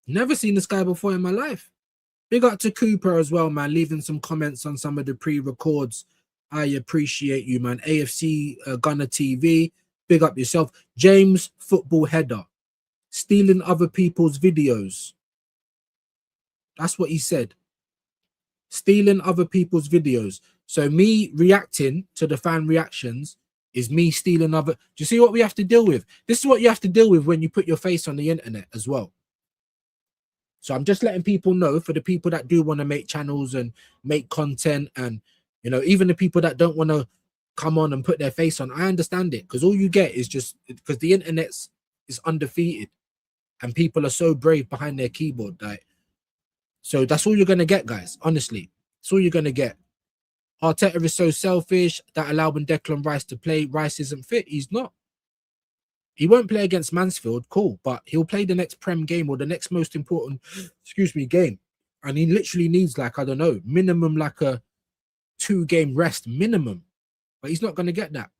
Never seen this guy before in my life. Big up to Cooper as well, man, leaving some comments on some of the pre-records. I appreciate you, man. AFC Gunner TV, big up yourself. James Football Header, stealing other people's videos. That's what he said. Stealing other people's videos. So me reacting to the fan reactions is me stealing other. Do you see what we have to deal with? This is what you have to deal with when you put your face on the internet as well. So I'm just letting people know, for the people that do want to make channels and make content, and, you know, even the people that don't want to come on and put their face on, I understand it, because all you get is just because the internet is undefeated and people are so brave behind their keyboard. Like, so that's all you're going to get, guys. Honestly, that's all you're going to get. Arteta is so selfish that allowing Declan Rice to play. Rice isn't fit. He's not. He won't play against Mansfield, cool, but he'll play the next Prem game or the next most important, game. And he literally needs, like, I don't know, minimum like a 2-game rest minimum. But he's not going to get that.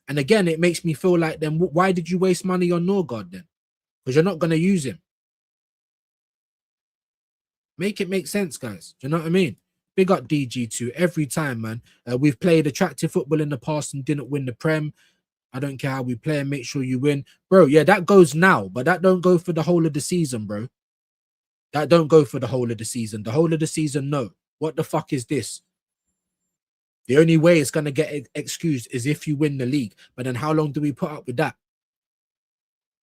And again, it makes me feel like, then why did you waste money on Norgard then? Because you're not going to use him. Make it make sense, guys. Do you know what I mean? Big up DG2 every time, man. We've played attractive football in the past and didn't win the Prem. I don't care how we play and make sure you win. Bro, yeah, that goes now, but that don't go for the whole of the season, bro. That don't go for the whole of the season. The whole of the season, no. What the fuck is this? The only way it's going to get excused is if you win the league. But then how long do we put up with that?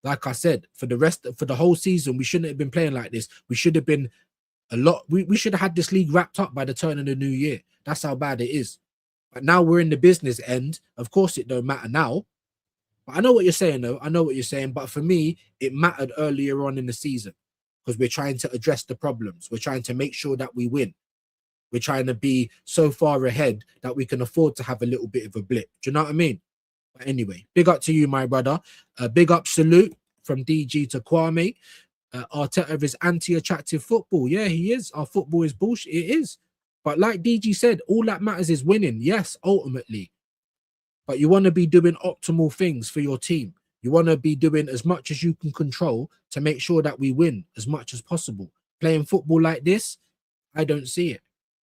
Like I said, for the whole season, we shouldn't have been playing like this. We should have been we should have had this league wrapped up by the turn of the new year. That's how bad it is. But now we're in the business end. Of course, it don't matter now. But I know what you're saying, though. I know what you're saying. But for me, it mattered earlier on in the season because we're trying to address the problems. We're trying to make sure that we win. We're trying to be so far ahead that we can afford to have a little bit of a blip. Do you know what I mean? But anyway, big up to you, my brother. Big up salute from DG to Kwame. Arteta is anti-attractive football. Yeah, he is. Our football is bullshit. It is. But like DG said, all that matters is winning. Yes, ultimately. But you want to be doing optimal things for your team. You want to be doing as much as you can control to make sure that we win as much as possible. Playing football like this, I don't see it.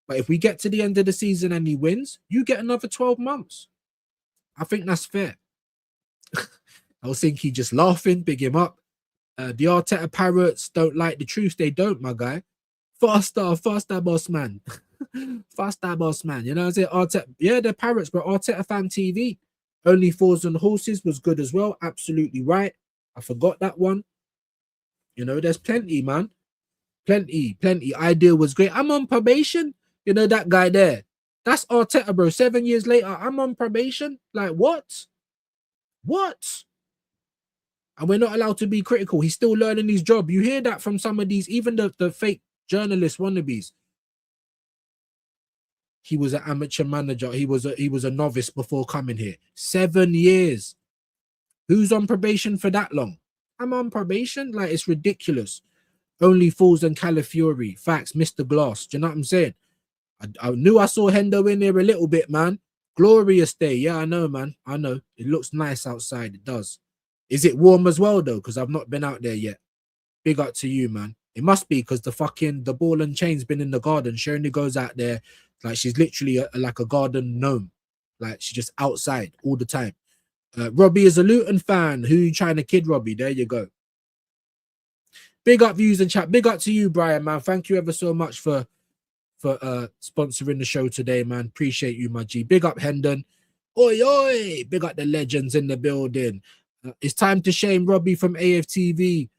But if we get to the end of the season and he wins, you get another 12 months. I think that's fair. I was thinking just laughing, big him up. The Arteta parrots don't like the truth. They don't, my guy. Faster, boss man. Faster, boss man. You know what I'm saying? Arteta, yeah, they're parrots, but Arteta Fan TV. Only Fours and Horses was good as well. Absolutely right. I forgot that one. You know, there's plenty, man. Plenty. Ideal was great. I'm on probation. You know, that guy there. That's Arteta, bro. 7 years later, I'm on probation. Like, what? What? And we're not allowed to be critical. He's still learning his job. You hear that from some of these, even the fake journalist wannabes. He was an amateur manager. He was a novice before coming here. 7 years. Who's on probation for that long? I'm on probation? Like, it's ridiculous. Only Fools and Calafiori. Facts, Mr. Glass. Do you know what I'm saying? I knew I saw Hendo in there a little bit, man. Glorious day. Yeah, I know, man. I know. It looks nice outside. It does. Is it warm as well, though? Because I've not been out there yet. Big up to you, man. It must be because the ball and chain's been in the garden. She only goes out there like she's literally like a garden gnome. Like she's just outside all the time. Robbie is a Luton fan. Who you trying to kid, Robbie? There you go. Big up views and chat. Big up to you, Brian, man. Thank you ever so much for sponsoring the show today, man. Appreciate you, my G. Big up Hendon. Oi, oi. Big up the legends in the building. It's time to shame Robbie from AFTV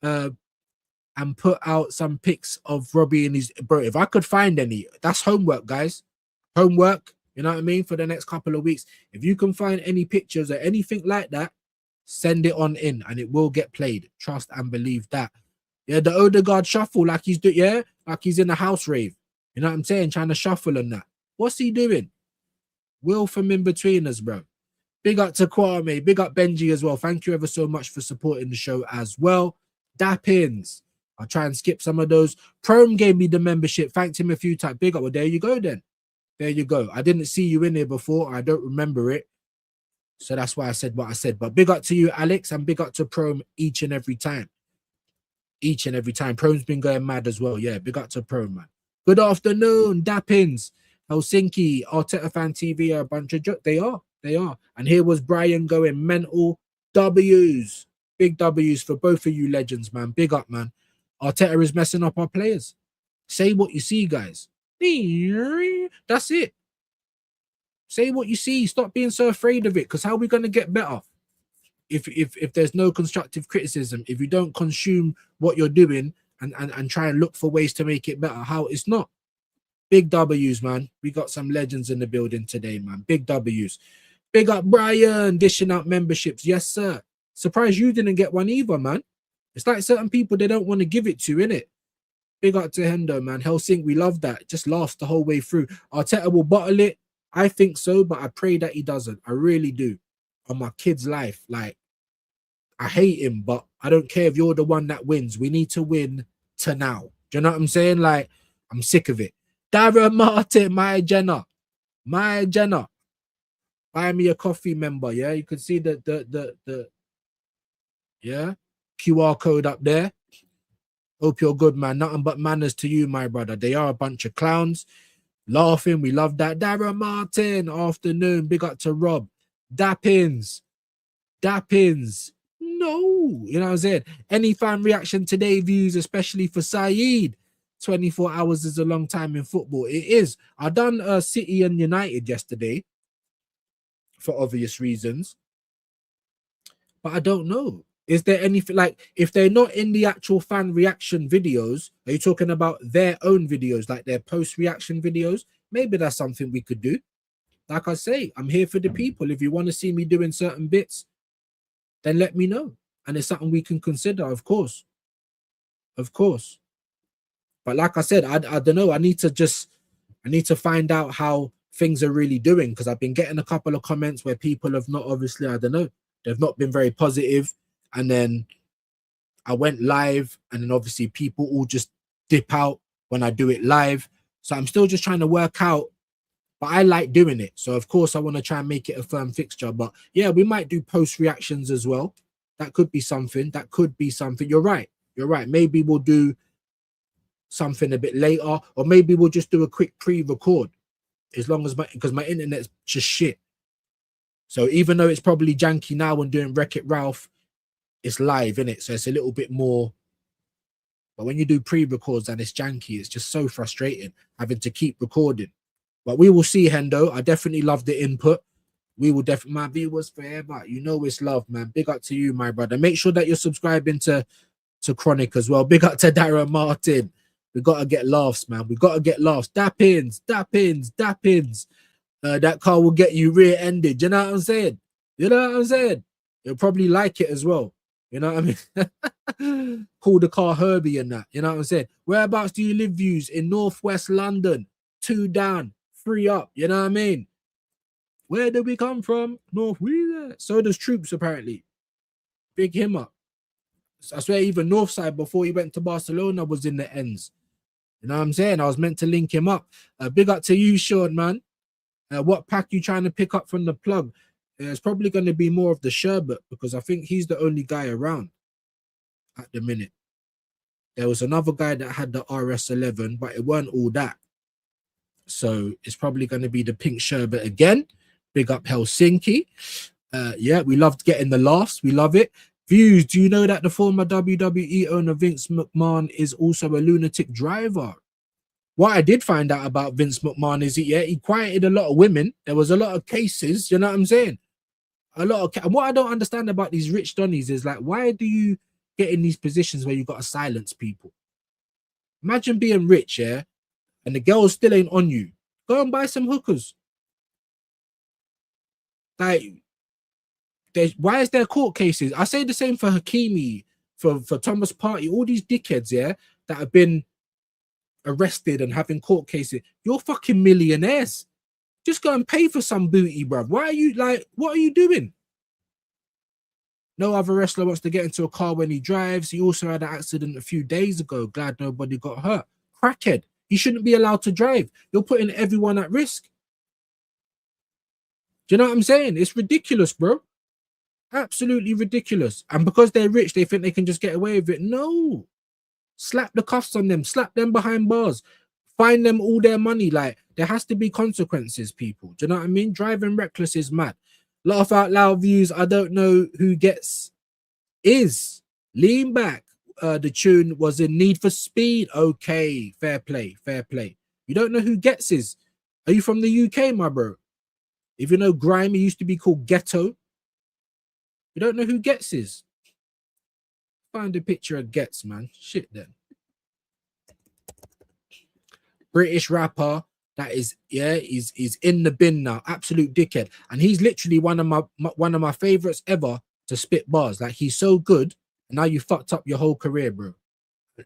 and put out some pics of Robbie and his... Bro, if I could find any, that's homework, guys. Homework, you know what I mean, for the next couple of weeks. If you can find any pictures or anything like that, send it on in and it will get played. Trust and believe that. Yeah, the Odegaard shuffle, like he's like he's in a house rave. You know what I'm saying? Trying to shuffle and that. What's he doing? Will from in between us, bro. Big up to Kwame. Big up Benji as well. Thank you ever so much for supporting the show as well. Dappins. I'll try and skip some of those. Prome gave me the membership. Thanked him a few times. Big up. Well, there you go then. There you go. I didn't see you in here before. I don't remember it. So that's why I said what I said. But big up to you, Alex, and big up to Prome each and every time. Each and every time. Prome's been going mad as well. Yeah, big up to Prome, man. Good afternoon, Dappins. Helsinki, Arteta Fan TV are a bunch of They are. And here was Brian going mental. W's. Big W's for both of you legends, man. Big up, man. Arteta is messing up our players. Say what you see, guys. That's it. Say what you see. Stop being so afraid of it. Because how are we going to get better? If there's no constructive criticism, if you don't consume what you're doing and try and look for ways to make it better, how it's not. Big W's, man. We got some legends in the building today, man. Big W's. Big up Brian, dishing out memberships. Yes, sir. Surprised you didn't get one either, man. It's like certain people they don't want to give it to, innit? Big up to Hendo, man. Helsinki, we love that. Just laughs the whole way through. Arteta will bottle it. I think so, but I pray that he doesn't. I really do. On my kid's life. Like, I hate him, but I don't care if you're the one that wins. We need to win to now. Do you know what I'm saying? Like, I'm sick of it. Darren Martin, my Jenna. Buy me a coffee member, yeah? You can see the yeah, QR code up there. Hope you're good, man. Nothing but manners to you, my brother. They are a bunch of clowns. Laughing, we love that. Darren Martin, afternoon. Big up to Rob. Dappins. Dappins. No, you know what I'm saying? Any fan reaction today views, especially for Saeed. 24 hours is a long time in football. It is. I done City and United yesterday for obvious reasons, but I don't know. Is there anything like if they're not in the actual fan reaction videos? Are you talking about their own videos, like their post reaction videos? Maybe that's something we could do. Like I say, I'm here for the people. If you want to see me doing certain bits, then let me know. And it's something we can consider, of course. Of course. But like I said, I don't know. I need to find out how things are really doing, because I've been getting a couple of comments where people have not, obviously, I don't know, they've not been very positive. And then I went live, and then obviously people all just dip out when I do it live. So I'm still just trying to work out, but I like doing it. So of course I want to try and make it a firm fixture. But yeah, we might do post reactions as well. That could be something. That could be something. You're right. You're right. Maybe we'll do something a bit later, or maybe we'll just do a quick pre-record, as long as because my internet's just shit. So even though it's probably janky now when doing Wreck-It Ralph, it's live, innit? So it's a little bit more. But when you do pre-records and it's janky, it's just so frustrating having to keep recording. But we will see, Hendo. I definitely love the input. We will definitely, my viewers forever. You know it's love, man. Big up to you, my brother. Make sure that you're subscribing to Chronic as well. Big up to Darren Martin. We got to get laughs, man. We got to get laughs. Dappins. That car will get you rear-ended. You know what I'm saying? You know what I'm saying? You'll probably like it as well. You know what I mean? Call the car Herbie and that. You know what I'm saying? Whereabouts do you live, views? In Northwest London. 2 down, 3 up. You know what I mean? Where did we come from? North Wheeler. So does Troops, apparently. Big him up. I swear even Northside before he went to Barcelona was in the ends. You know what I'm saying? I was meant to link him up. Big up to you, Sean, man. What pack you trying to pick up from the plug? It's probably going to be more of the sherbet, because I think he's the only guy around at the minute. There was another guy that had the RS11, but it weren't all that. So it's probably going to be the pink sherbet again. Big up Helsinki. Yeah, we loved getting the laughs. We love it. Views, do you know that the former WWE owner Vince McMahon is also a lunatic driver? What I did find out about Vince McMahon is he quieted a lot of women. There was a lot of cases, you know what I'm saying? And what I don't understand about these rich donnies is, like, why do you get in these positions where you got to silence people? Imagine being rich, yeah, and the girl still ain't on you. Go and buy some hookers. Like, why is there court cases? I say the same for Hakimi, for Thomas Partey, all these dickheads, yeah, that have been arrested and having court cases. You're fucking millionaires. Just go and pay for some booty, bruv. Why are you, like, what are you doing? No other wrestler wants to get into a car when he drives. He also had an accident a few days ago. Glad nobody got hurt. Crackhead. He shouldn't be allowed to drive. You're putting everyone at risk. Do you know what I'm saying? It's ridiculous, bro. Absolutely ridiculous. And because they're rich, they think they can just get away with it. No. Slap the cuffs on them. Slap them behind bars. Fine them all their money. Like, there has to be consequences, people. Do you know what I mean? Driving reckless is mad. Laugh out loud views. I don't know who gets is. Lean back. The tune was in Need for Speed. Okay. Fair play. Fair play. You don't know who gets is. Are you from the UK, my bro? If you know Grime, it used to be called Ghetto. You don't know who Gets is? Find a picture of Gets, man. Shit, then. British rapper that is, yeah, he's in the bin now. Absolute dickhead. And he's literally one of my favorites ever to spit bars. Like, he's so good. And now you fucked up your whole career, bro.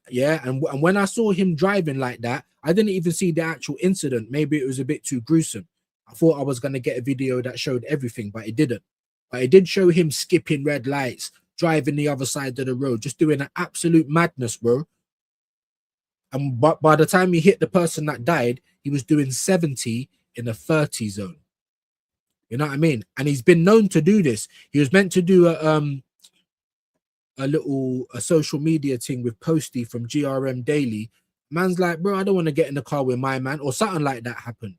Yeah, and when I saw him driving like that, I didn't even see the actual incident. Maybe it was a bit too gruesome. I thought I was going to get a video that showed everything, but it didn't. But it did show him skipping red lights, driving the other side of the road, just doing an absolute madness, bro. And by the time he hit the person that died, he was doing 70 in a 30 zone. You know what I mean? And he's been known to do this. He was meant to do a social media thing with Posty from GRM Daily. Man's like, bro, I don't want to get in the car with my man, or something like that happened.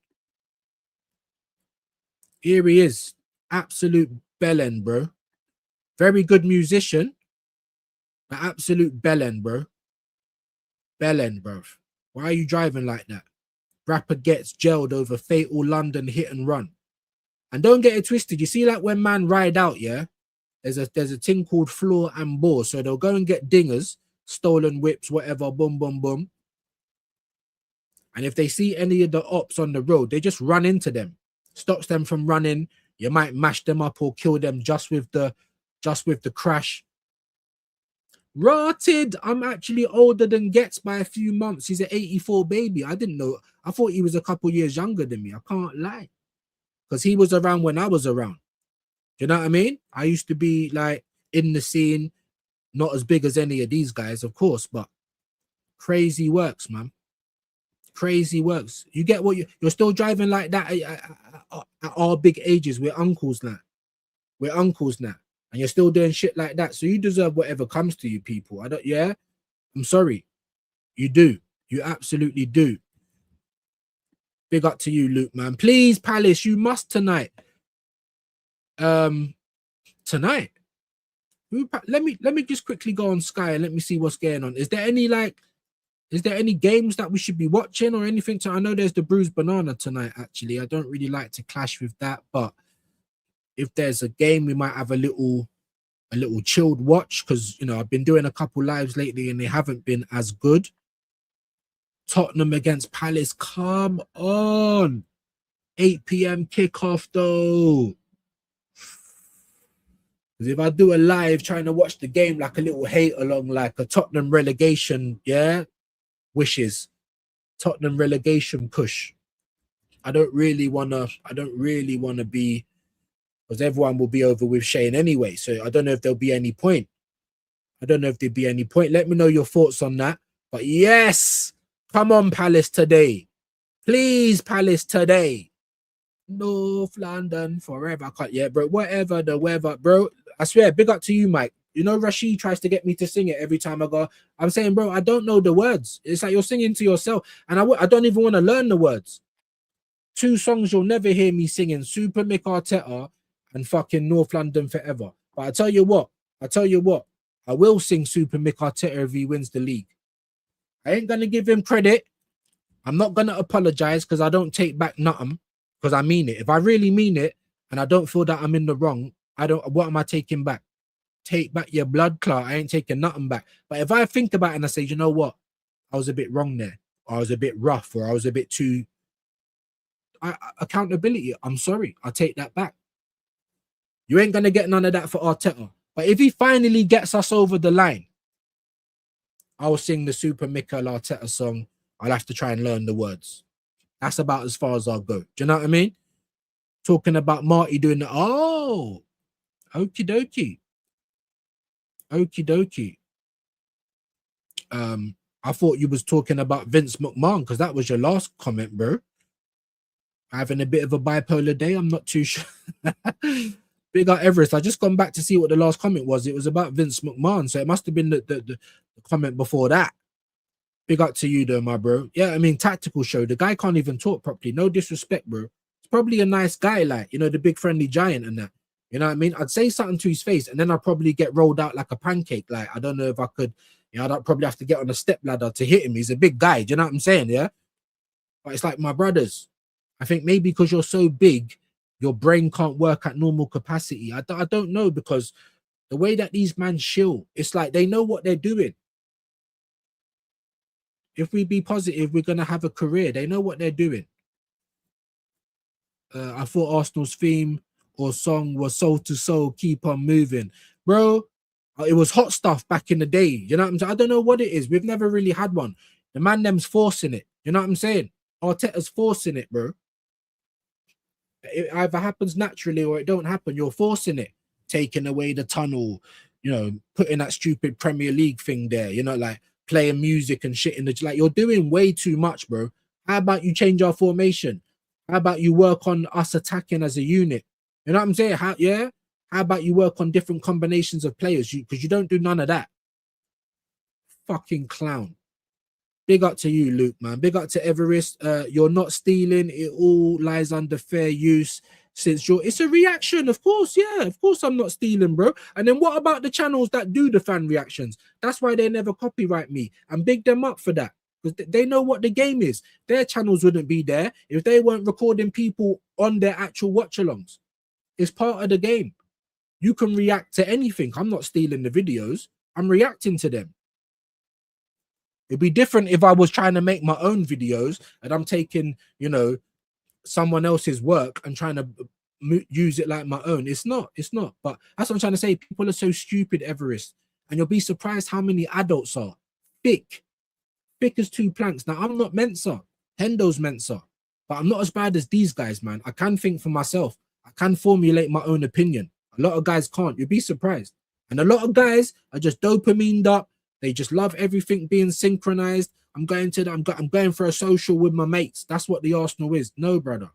Here he is. Absolute bellend, bro. Very good musician. An absolute bellend, bro. Bellend, bro. Why are you driving like that? Rapper gets jailed over fatal London hit and run. And don't get it twisted. You see, like when man ride out, yeah, there's a thing called floor and bore. So they'll go and get dingers, stolen whips, whatever, boom, boom, boom. And if they see any of the ops on the road, they just run into them. Stops them from running. You might mash them up or kill them just with the crash. Rotted. I'm actually older than Gets by a few months. He's an 84 baby. I didn't know. I thought he was a couple years younger than me. I can't lie. Because he was around when I was around. Do you know what I mean? I used to be like in the scene, not as big as any of these guys, of course, but crazy works, man. Crazy works. You get what you're still driving like that at our big ages. We're uncles now. We're uncles now. And you're still doing shit like that. So you deserve whatever comes to you, people. Yeah? I'm sorry. You do. You absolutely do. Big up to you, Luke, man. Please, Palace, you must tonight. Tonight. Let me just quickly go on Sky and let me see what's going on. Is there any games that we should be watching or anything? I know there's the Bruised Banana tonight, actually. I don't really like to clash with that, but if there's a game, we might have a little chilled watch, because, you know, I've been doing a couple lives lately and they haven't been as good. Tottenham against Palace, come on. 8 p.m. kickoff, though. Because if I do a live trying to watch the game like a little hate along, like a Tottenham relegation, yeah, wishes, Tottenham relegation push. I don't really wanna be, because everyone will be over with Shane anyway. So I don't know if there'll be any point. Let me know your thoughts on that. But yes, come on, Palace today. Please, Palace today. North London forever. I can't, yeah, bro. Whatever the weather, bro. I swear, big up to you, Mike. You know, Rashid tries to get me to sing it every time I go. I'm saying, bro, I don't know the words. It's like you're singing to yourself. And I don't even want to learn the words. 2 songs you'll never hear me singing: Super Mick Arteta and fucking North London forever. But I tell you what, I will sing Super Mick Arteta if he wins the league. I ain't gonna give him credit. I'm not gonna apologize because I don't take back nothing, because I mean it. If I really mean it and I don't feel that I'm in the wrong, what am I taking back? Take back your blood clot. I ain't taking nothing back. But if I think about it and I say, you know what, I was a bit wrong there, or I was a bit rough, or I was a bit too accountability, I'm sorry, I'll take that back. You ain't gonna get none of that for Arteta. But if he finally gets us over the line, I'll sing the Super Mikel Arteta song. I'll have to try and learn the words. That's about as far as I'll go. Do you know what I mean? Talking about Marty doing the okie dokie. Okie dokie. I thought you was talking about Vince McMahon, because that was your last comment, bro. Having a bit of a bipolar day. I'm not too sure. Big up Everest. I just gone back to see what the last comment was. It was about Vince McMahon, so it must have been the comment before that. Big up to you though, my bro. Yeah, I mean, Tactical Show. The guy can't even talk properly. No disrespect, bro. He's probably a nice guy, like, you know, the big friendly giant and that. You know what I mean? I'd say something to his face and then I'd probably get rolled out like a pancake. Like, I don't know if I could, you know, I'd probably have to get on a step ladder to hit him. He's a big guy. Do you know what I'm saying? Yeah. But it's like, my brothers, I think maybe because you're so big, your brain can't work at normal capacity. I don't know, because the way that these men chill, it's like they know what they're doing. If we be positive, we're going to have a career. They know what they're doing. I thought Arsenal's theme or song was Soul to Soul, Keep on Moving. Bro, it was hot stuff back in the day. You know what I'm saying? I don't know what it is. We've never really had one. The man them's forcing it. You know what I'm saying? Arteta's forcing it, bro. It either happens naturally or it don't happen. You're forcing it. Taking away the tunnel, you know, putting that stupid Premier League thing there, you know, like playing music and shit in the, like, you're doing way too much, bro. How about you change our formation? How about you work on us attacking as a unit? You know what I'm saying? How about you work on different combinations of players? Because you don't do none of that. Fucking clown. Big up to you, Luke, man. Big up to Everest. You're not stealing. It all lies under fair use. Since it's a reaction, of course, yeah, of course I'm not stealing, bro. And then what about the channels that do the fan reactions? That's why they never copyright me, and big them up for that, because they know what the game is. Their channels wouldn't be there if they weren't recording people on their actual watch-alongs. It's part of the game. You can react to anything. I'm not stealing the videos. I'm reacting to them. It'd be different if I was trying to make my own videos and I'm taking, you know, someone else's work and trying to use it like my own. It's not. But that's what I'm trying to say. People are so stupid, Everest, and you'll be surprised how many adults are thick as two planks. Now, I'm not Mensa. Hendo's Mensa, but I'm not as bad as these guys, man. I can think for myself. I can formulate my own opinion. A lot of guys can't. You'll be surprised. And a lot of guys are just dopamined up. They just love everything being synchronized. I'm going for a social with my mates. That's what the Arsenal is. No, brother.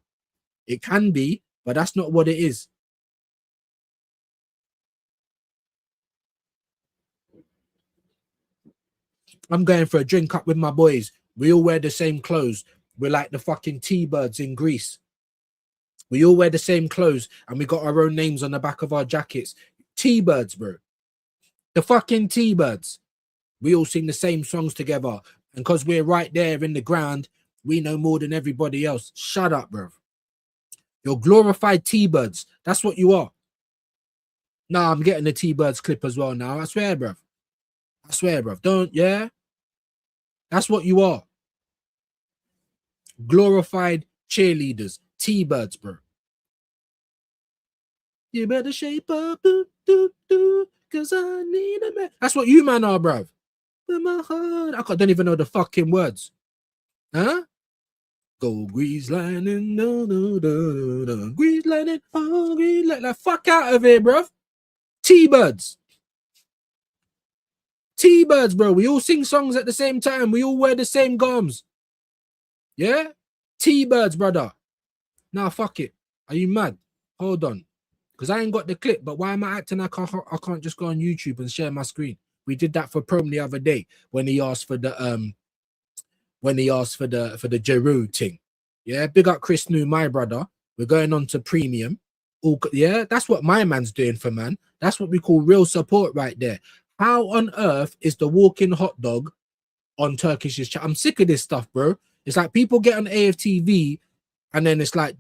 It can be, but that's not what it is. I'm going for a drink up with my boys. We all wear the same clothes. We're like the fucking T-Birds in Greece. We all wear the same clothes and we got our own names on the back of our jackets. T-Birds, bro. The fucking T-Birds. We all sing the same songs together. And because we're right there in the ground, we know more than everybody else. Shut up, bro. You're glorified T-Birds. That's what you are. Nah, I'm getting the T-Birds clip as well now. I swear, bro. I swear, bro. Don't, yeah? That's what you are. Glorified cheerleaders. T-Birds, bro. You better shape up, cause I need a man. That's what you man are, bro. With my heart. I don't even know the fucking words. Huh? Go grease lining, no. Grease lining, oh, grease lining. Like, fuck out of here, bro. T-Birds. T-Birds, bro. We all sing songs at the same time. We all wear the same garms. Yeah? T-Birds, brother. Nah, fuck it. Are you mad? Hold on. Because I ain't got the clip, but why am I acting like I can't just go on YouTube and share my screen? We did that for Prom the other day when he asked for the Giroud thing. Yeah, big up Chris New, my brother. We're going on to premium. Yeah, that's what my man's doing for man. That's what we call real support right there. How on earth is the walking hot dog on Turkish's chat? I'm sick of this stuff, bro. It's like people get on AFTV and then it's like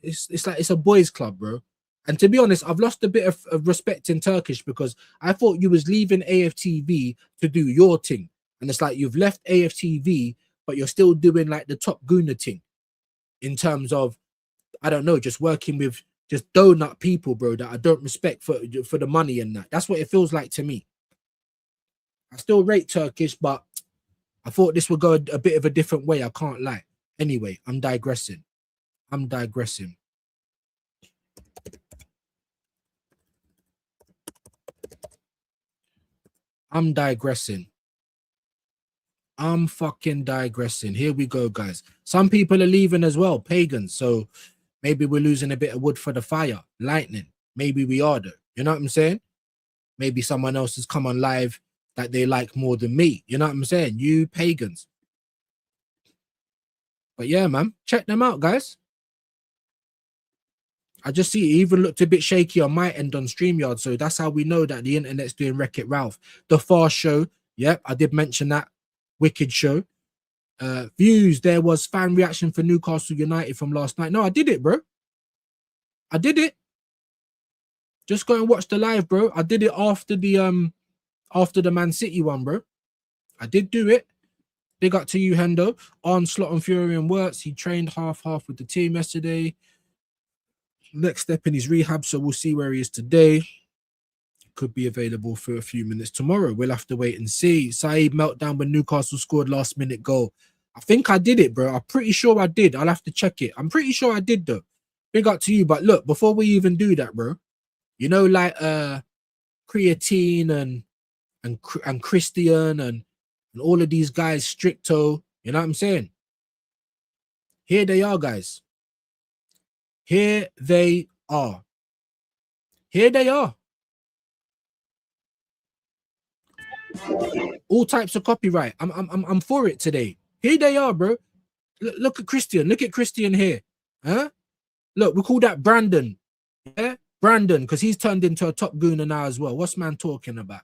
it's a boys club, bro. And to be honest, I've lost a bit of respect in Turkish because I thought you was leaving AFTV to do your thing. And it's like you've left AFTV, but you're still doing like the Top Guna thing in terms of, I don't know, just working with just donut people, bro, that I don't respect for the money and that. That's what it feels like to me. I still rate Turkish, but I thought this would go a bit of a different way. I can't lie. Anyway, I'm digressing. I'm digressing. I'm fucking digressing. Here we go, guys. Some people are leaving as well, pagans. So maybe we're losing a bit of wood for the fire. Lightning. Maybe we are, though. You know what I'm saying? Maybe someone else has come on live that they like more than me. You know what I'm saying? You pagans. But yeah, man. Check them out, guys. I just see it even looked a bit shaky on my end on StreamYard. So that's how we know that the internet's doing Wreck-It Ralph. The Fast Show. Yep, I did mention that. Wicked show. Views, there was fan reaction for Newcastle United from last night. No, I did it, bro. I did it. Just go and watch the live, bro. I did it after the Man City one, bro. I did do it. Big up to you, Hendo. Onslaught on Fury and Works. He trained half with the team yesterday. Next step in his rehab, so we'll see where he is today. Could be available for a few minutes tomorrow. We'll have to wait and see. Saeed meltdown when Newcastle scored last minute goal. I think I did it, bro. I'm pretty sure I did. I'll have to check it. I'm pretty sure I did, though. Big up to you. But look, before we even do that, bro, you know, like Creatine and Christian and all of these guys, Stricto, you know what I'm saying? Here they are, guys. Here they are. Here they are. All types of copyright. I'm for it today. Here they are, bro. Look at Christian. Look at Christian here. Huh? Look, we call that Brandon. Yeah, Brandon, because he's turned into a top gooner now as well. What's man talking about?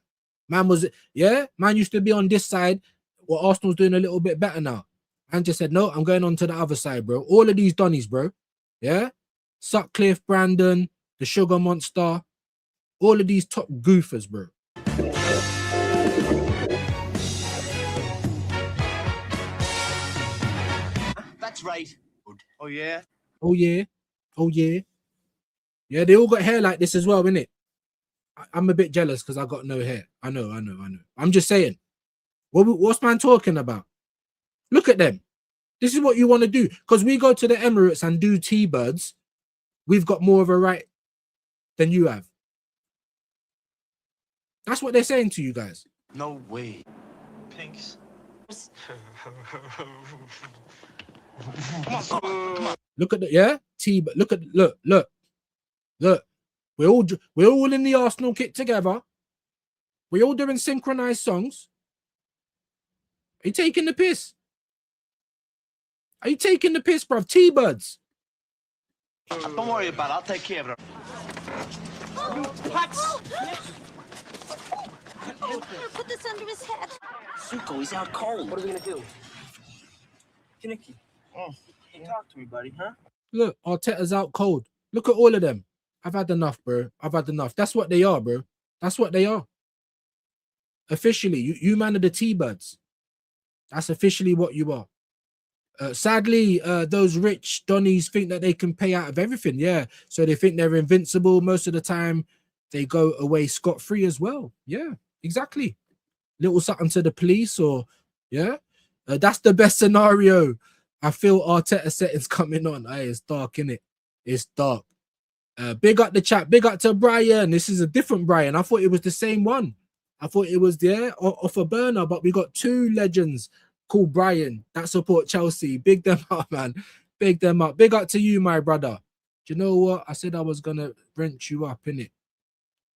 Man was, yeah, man used to be on this side. Well, Arsenal's doing a little bit better now. And just said, no, I'm going on to the other side, bro. All of these Donnies, bro. Yeah, Sutcliffe, Brandon, the Sugar Monster, all of these top goofers, bro. That's right. Oh, yeah? Oh yeah, oh yeah, yeah. They all got hair like this as well, innit? I'm a bit jealous because I got no hair. I know. I'm just saying. What's man talking about? Look at them. This is what you want to do because we go to the Emirates and do T-Birds. We've got more of a right than you have. That's what they're saying to you guys. No way. Pinks. Look at the look. We're all in the Arsenal kit together. We're all doing synchronized songs. Are you taking the piss? Are you taking the piss, bruv? T-Birds. Don't worry about it. I'll take care of it. Put this under his head. Zuko, he's out cold. What are we gonna do? Nicky. Talk to me, buddy, huh? Look, Arteta's out cold. Look at all of them. I've had enough, bro. I've had enough. That's what they are, bro. That's what they are. Officially, you man are the T-Birds. That's officially what you are. Sadly, those rich Donnies think that they can pay out of everything. Yeah. So they think they're invincible. Most of the time, they go away scot-free as well. Yeah, exactly. Little something to the police or, yeah. That's the best scenario. I feel Arteta settings coming on. Hey, it's dark, innit? It's dark. Big up the chat. Big up to Brian. This is a different Brian. I thought it was the same one. I thought it was there off a burner, but we got two legends called Brian that support Chelsea. Big them up, man. Big them up. Big up to you, my brother. Do you know what? I said I was gonna wrench you up, innit?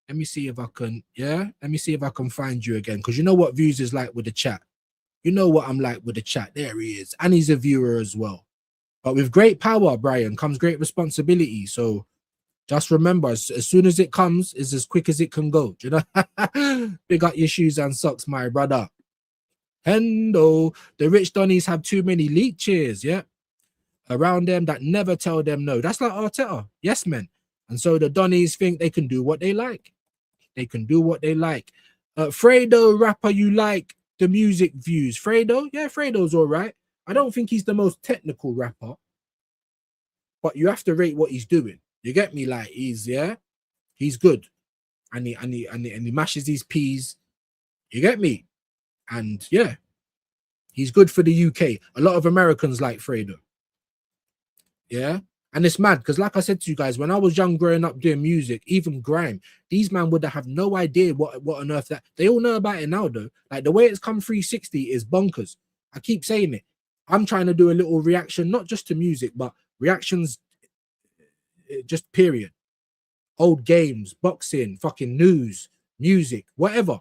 Let me see if I can, yeah? Let me see if I can find you again. Because you know what Views is like with the chat. You know what I'm like with the chat. There he is. And he's a viewer as well. But with great power, Brian, comes great responsibility. So just remember, as soon as it comes, is as quick as it can go. Do you know? Big up your shoes and socks, my brother. Hendo, the rich Donnies have too many leeches, yeah? Around them that never tell them no. That's like Arteta. Yes, men. And so the Donnies think they can do what they like. They can do what they like. Fredo, rapper, you like the music Views. Fredo? Yeah, Fredo's all right. I don't think he's the most technical rapper. But you have to rate what he's doing. You get me? Like, he's good. And he mashes his peas. You get me? And yeah, he's good for the UK. A lot of Americans like Fredo. Yeah. And it's mad because, like I said to you guys, when I was young growing up doing music, even grime, these man would have no idea what on earth that they all know about it now, though. Like the way it's come 360 is bonkers. I keep saying it. I'm trying to do a little reaction, not just to music, but reactions, just period. Old games, boxing, fucking news, music, whatever.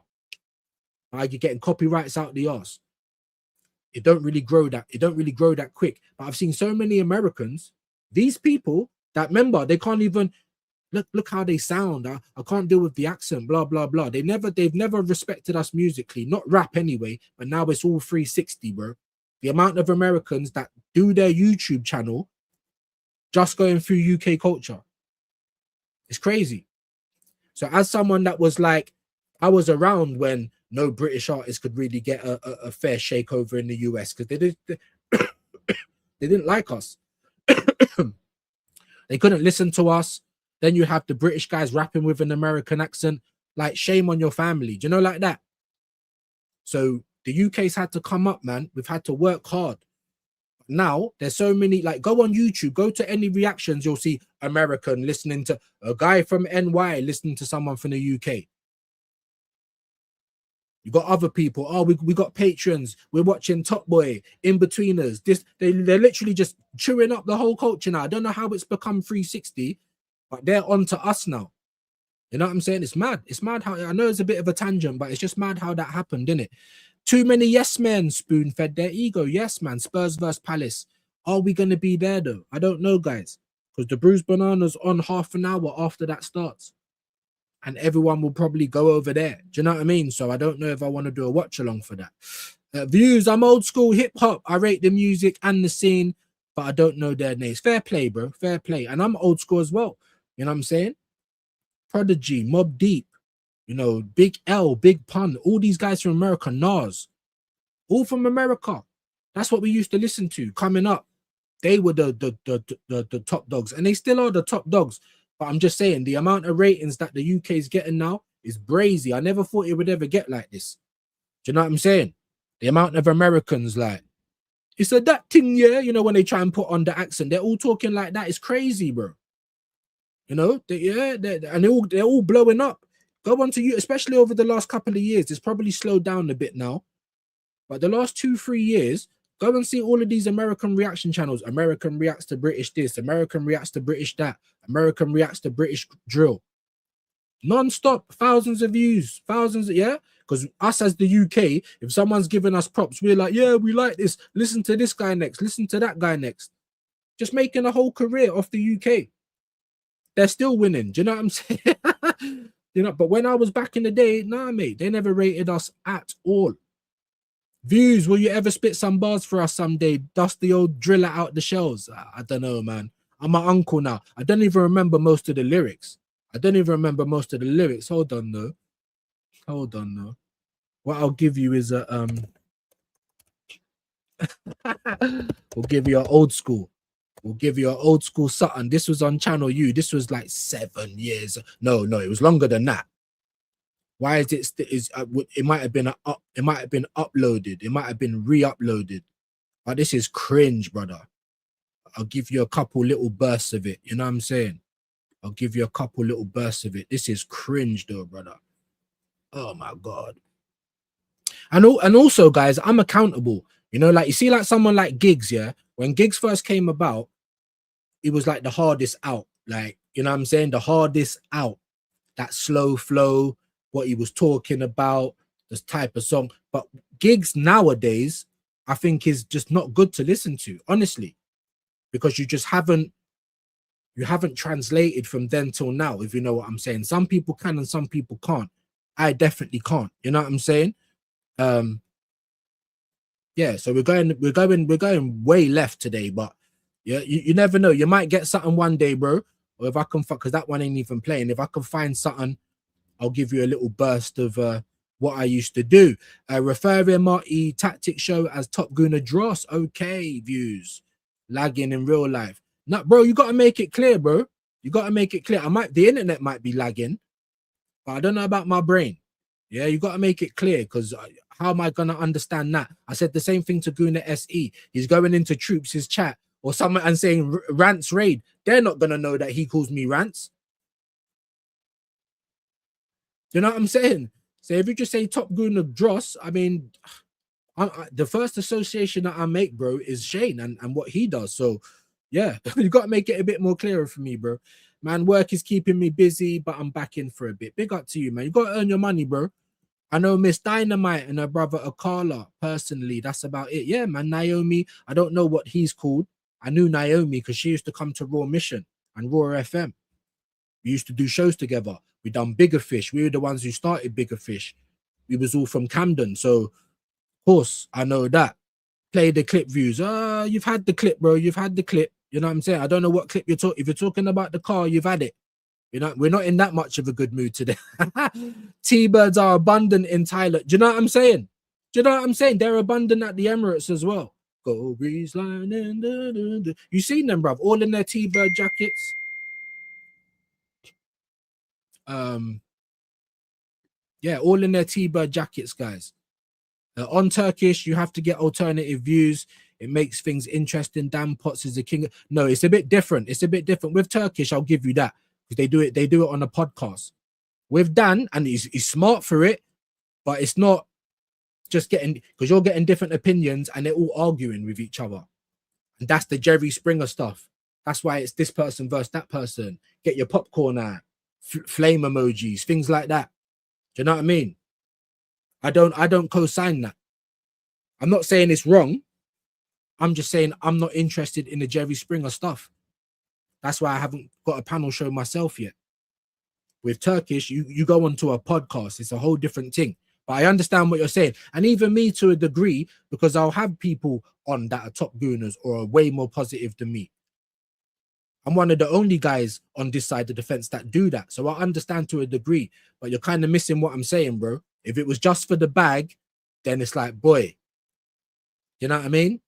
Like you're getting copyrights out the arse. It don't really grow that. It don't really grow that quick. But I've seen so many Americans. These people that remember they can't even look how they sound. I can't deal with the accent, blah blah blah. They've never respected us musically, not rap anyway. But now it's all 360, bro. The amount of Americans that do their YouTube channel just going through UK culture, it's crazy. So as someone that was like, I was around when no British artist could really get a fair shake over in the US because they didn't like us. They couldn't listen to us. Then you have the British guys rapping with an American accent. Like, shame on your family. Do you know, like that? So the UK's had to come up, man. We've had to work hard. Now there's so many, like, go on YouTube, go to any reactions, you'll see American listening to a guy from NY listening to someone from the UK. You got other people. Oh, we got patrons. We're watching Top Boy, In-Betweeners. They're literally just chewing up the whole culture now. I don't know how it's become 360, but they're on to us now. You know what I'm saying? It's mad. It's mad how, I know it's a bit of a tangent, but it's just mad how that happened, isn't it? Too many yes men spoon-fed their ego. Yes, man. Spurs versus Palace. Are we going to be there, though? I don't know, guys. because the Bruised Banana's on half an hour after that starts. And everyone will probably go over there. Do you know what I mean? So I don't know if I want to do a watch along for that. Views, I'm old school hip hop. I rate the music and the scene, but I don't know their names. Fair play, bro. Fair play. And I'm old school as well. You know what I'm saying? Prodigy, Mob Deep, you know, Big L, Big Pun, all these guys from America, Nas, all from America. That's what we used to listen to coming up. They were the top dogs, and they still are the top dogs. But I'm just saying, the amount of ratings that the UK is getting now is brazy. I never thought it would ever get like this. Do you know what I'm saying? The amount of Americans, like, it's a that thing, yeah. You know, when they try and put on the accent, they're all talking like that. It's crazy, bro. You know, they're all blowing up. Go on to you, especially over the last couple of years. It's probably slowed down a bit now. But the last 2-3 years, go and see all of these American reaction channels. American reacts to British this, American reacts to British that, American reacts to British drill. Non-stop, thousands of views, thousands, yeah? Because us as the UK, if someone's giving us props, we're like, yeah, we like this. Listen to this guy next, listen to that guy next. Just making a whole career off the UK. They're still winning. Do you know what I'm saying? You know, but when I was back in the day, nah, mate, they never rated us at all. Views, will you ever spit some bars for us someday? Dust the old driller out the shells. I don't know, man. I'm an uncle now. I don't even remember most of the lyrics. Hold on, though. What I'll give you is a we'll give you an old school. We'll give you an old school something. This was on Channel U. This was like 7 years. No, it was longer than that. Why is it? It might have been uploaded. It might have been re-uploaded. But this is cringe, brother. I'll give you a couple little bursts of it. You know what I'm saying? I'll give you a couple little bursts of it. This is cringe, though, brother. Oh my god. And also, guys, I'm accountable. You know, like you see, like someone like Giggs, yeah. When Giggs first came about, it was like the hardest out. Like, you know what I'm saying? The hardest out. That slow flow, what he was talking about, this type of song. But Giggs nowadays, I think, is just not good to listen to, honestly, because you haven't translated from then till now, if you know what I'm saying. Some people can and some people can't. I definitely can't. You know what I'm saying? Yeah, so we're going way left today, but yeah, you never know. You might get something one day, bro. Or if I can, because that one ain't even playing. If I can find something, I'll give you a little burst of what I used to do. Referring Marty Tactics Show as Top Gooner Dross. Okay, views. Lagging in real life. No, bro, you got to make it clear, bro. You got to make it clear. The internet might be lagging, but I don't know about my brain. Yeah, you got to make it clear, because how am I going to understand that? I said the same thing to Guna SE. He's going into Troops' chat or someone and saying Rants Raid. They're not going to know that he calls me Rants. You know what I'm saying? So if you just say Top Guna Dross, I mean, the first association that I make, bro, is Shane and what he does. So, yeah, you got to make it a bit more clearer for me, bro. Man, work is keeping me busy, but I'm back in for a bit. Big up to you, man. You got to earn your money, bro. I know Miss Dynamite and her brother Akala, personally. That's about it. Yeah, man, Naomi. I don't know what he's called. I knew Naomi because she used to come to Raw Mission and Raw FM. We used to do shows together. We done Bigger Fish. We were the ones who started Bigger Fish. We was all from Camden. So, of course, I know that. Play the clip views. You've had the clip, bro. You've had the clip. You know what I'm saying? I don't know what clip you're talking. If you're talking about the car, you've had it. You know, we're not in that much of a good mood today. T-birds are abundant in Thailand. Do you know what I'm saying? They're abundant at the Emirates as well. Go breeze line. You seen them, bruv? All in their T-bird jackets. Yeah, all in their T-bird jackets, guys. On Turkish, you have to get alternative views. It makes things interesting. Dan Potts is the king. No, it's a bit different. With Turkish, I'll give you that. Because they do it on a podcast. With Dan, and he's smart for it, but it's not just getting, because you're getting different opinions and they're all arguing with each other. And that's the Jerry Springer stuff. That's why it's this person versus that person. Get your popcorn out, flame emojis, things like that. Do you know what I mean? I don't co-sign that. I'm not saying it's wrong. I'm just saying I'm not interested in the Jerry Springer stuff. That's why I haven't got a panel show myself yet. With Turkish, you go onto a podcast. It's a whole different thing. But I understand what you're saying. And even me to a degree, because I'll have people on that are top gooners or are way more positive than me. I'm one of the only guys on this side of the fence that do that. So I understand to a degree, but you're kind of missing what I'm saying, bro. If it was just for the bag, then it's like, boy, you know what I mean?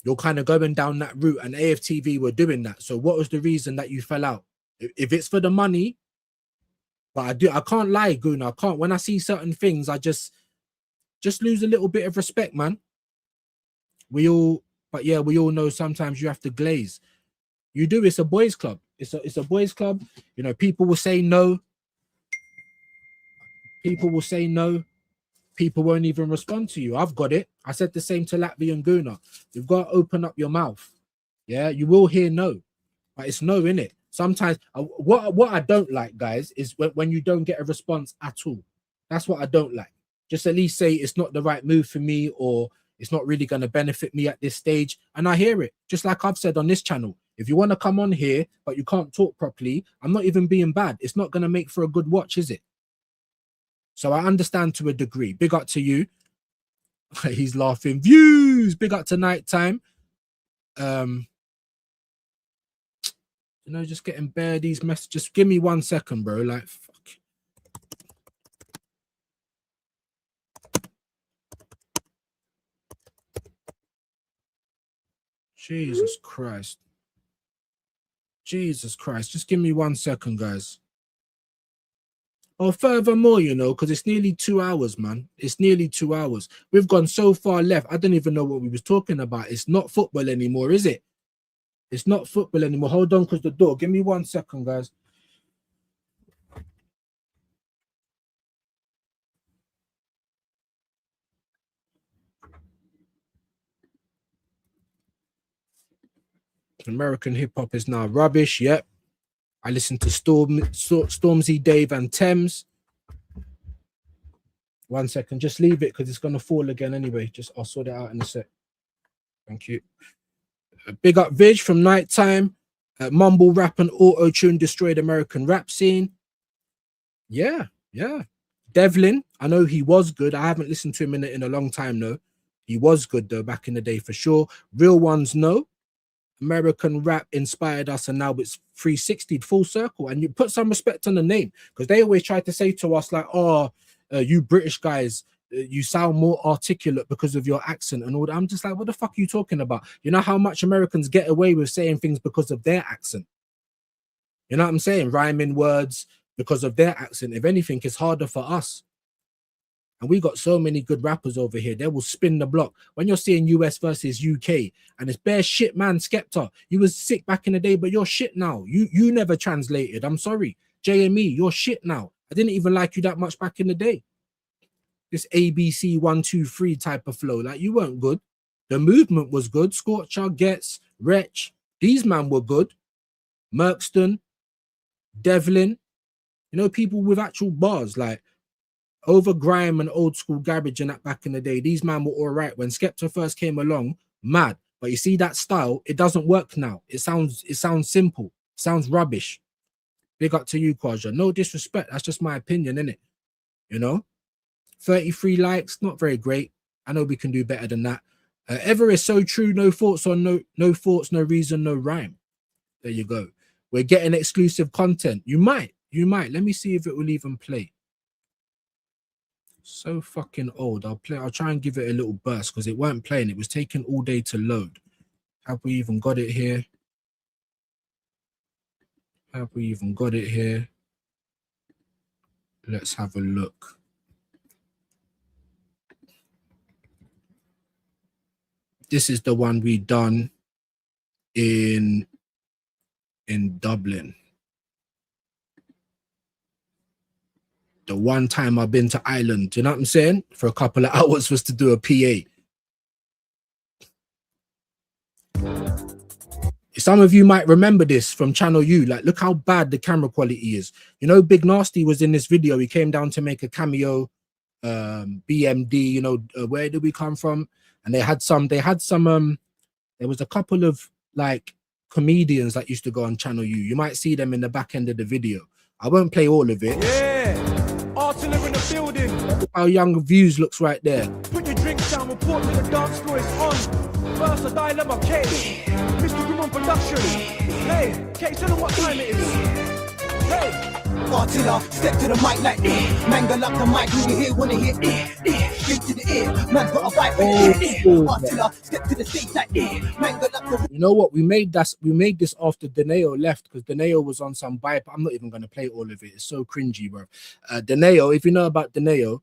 You're kind of going down that route, and AFTV were doing that. So what was the reason that you fell out? If it's for the money, but I can't lie, Goona. I can't. When I see certain things, I just lose a little bit of respect, man. We all know sometimes you have to glaze. You do. It's a boys' club. It's a boys' club. You know, people will say no. People will say no. People won't even respond to you. I've got it. I said the same to Latvian Goona. You've got to open up your mouth. Yeah, you will hear no, but it's no, innit? Sometimes what I don't like, guys, is when you don't get a response at all. That's what I don't like. Just at least say it's not the right move for me, or it's not really going to benefit me at this stage. And I hear it. Just like I've said on this channel, if you want to come on here, but you can't talk properly, I'm not even being bad. It's not going to make for a good watch, is it? So I understand to a degree. Big up to you. He's laughing. Views. Big up to Nighttime. You know, just getting bare these messages. Give me 1 second, bro. Like, fuck. Jesus Christ. Jesus Christ. Just give me 1 second, guys. Oh, furthermore, you know, because it's nearly 2 hours, man. It's nearly 2 hours. We've gone so far left. I don't even know what we was talking about. It's not football anymore, is it? It's not football anymore. Hold on, because the door. Give me 1 second, guys. American hip hop is now rubbish. Yep. I listen to Stormzy, Dave, and Thames. 1 second. Just leave it because it's going to fall again anyway. I'll sort it out in a sec. Thank you. Big up Vig from Nighttime. Mumble rap and auto-tune destroyed American rap scene. Yeah. Devlin, I know he was good. I haven't listened to him in a long time, though. He was good, though, back in the day for sure. Real ones, no. American rap inspired us, and now it's 360'd full circle. And you put some respect on the name, because they always try to say to us, like, oh, you British guys, you sound more articulate because of your accent and all that. I'm just like, what the fuck are you talking about? You know how much Americans get away with saying things because of their accent? You know what I'm saying? Rhyming words because of their accent. If anything, it's harder for us. And we got so many good rappers over here. They will spin the block. When you're seeing US versus UK, and it's bare shit, man. Skepta, you was sick back in the day, but you're shit now. You never translated. I'm sorry. JME, you're shit now. I didn't even like you that much back in the day. This ABC 1, 2, 3 type of flow. Like, you weren't good. The movement was good. Scorcher, Getz, Wretch. These man were good. Merkston, Devlin. You know, people with actual bars, like over grime and old school garbage and that back in the day. These man were all right. When Skepta first came along, mad. But you see that style, it doesn't work now. It sounds simple. It sounds rubbish. Big up to you, Kwaja. No disrespect. That's just my opinion, innit? You know? 33 likes, not very great. I know we can do better than that. Ever is so true. No thoughts on no thoughts, no reason, no rhyme. There you go. We're getting exclusive content. You might. Let me see if it will even play. So fucking old. I'll try and give it a little burst because it weren't playing. It was taking all day to load. Have we even got it here? Let's have a look. This is the one we done in Dublin. The one time I've been to Ireland, you know what I'm saying? For a couple of hours was to do a PA. Some of you might remember this from Channel U. Like, look how bad the camera quality is. You know, Big Nasty was in this video. He came down to make a cameo. BMD, you know, where did we come from? And there was a couple of like comedians that used to go on Channel U. You might see them in the back end of the video. I won't play all of it. Yeah, artillery in the building. How Young Views looks right there. Put your drinks down, report to the dance floor is on. First, a dilemma, K. Mr. Room on production. Hey, K, tell them what time it is. Hey. Artilla, step to the mic like mangle up the mic, you hear when they hear straight to the ear, man got a fight Artilla, step to the stage like mangle up the. You know what? We made this after Deneo left, because Deneo was on some vibe. I'm not even gonna play all of it. It's so cringy, bro. Deneo, if you know about Deneo,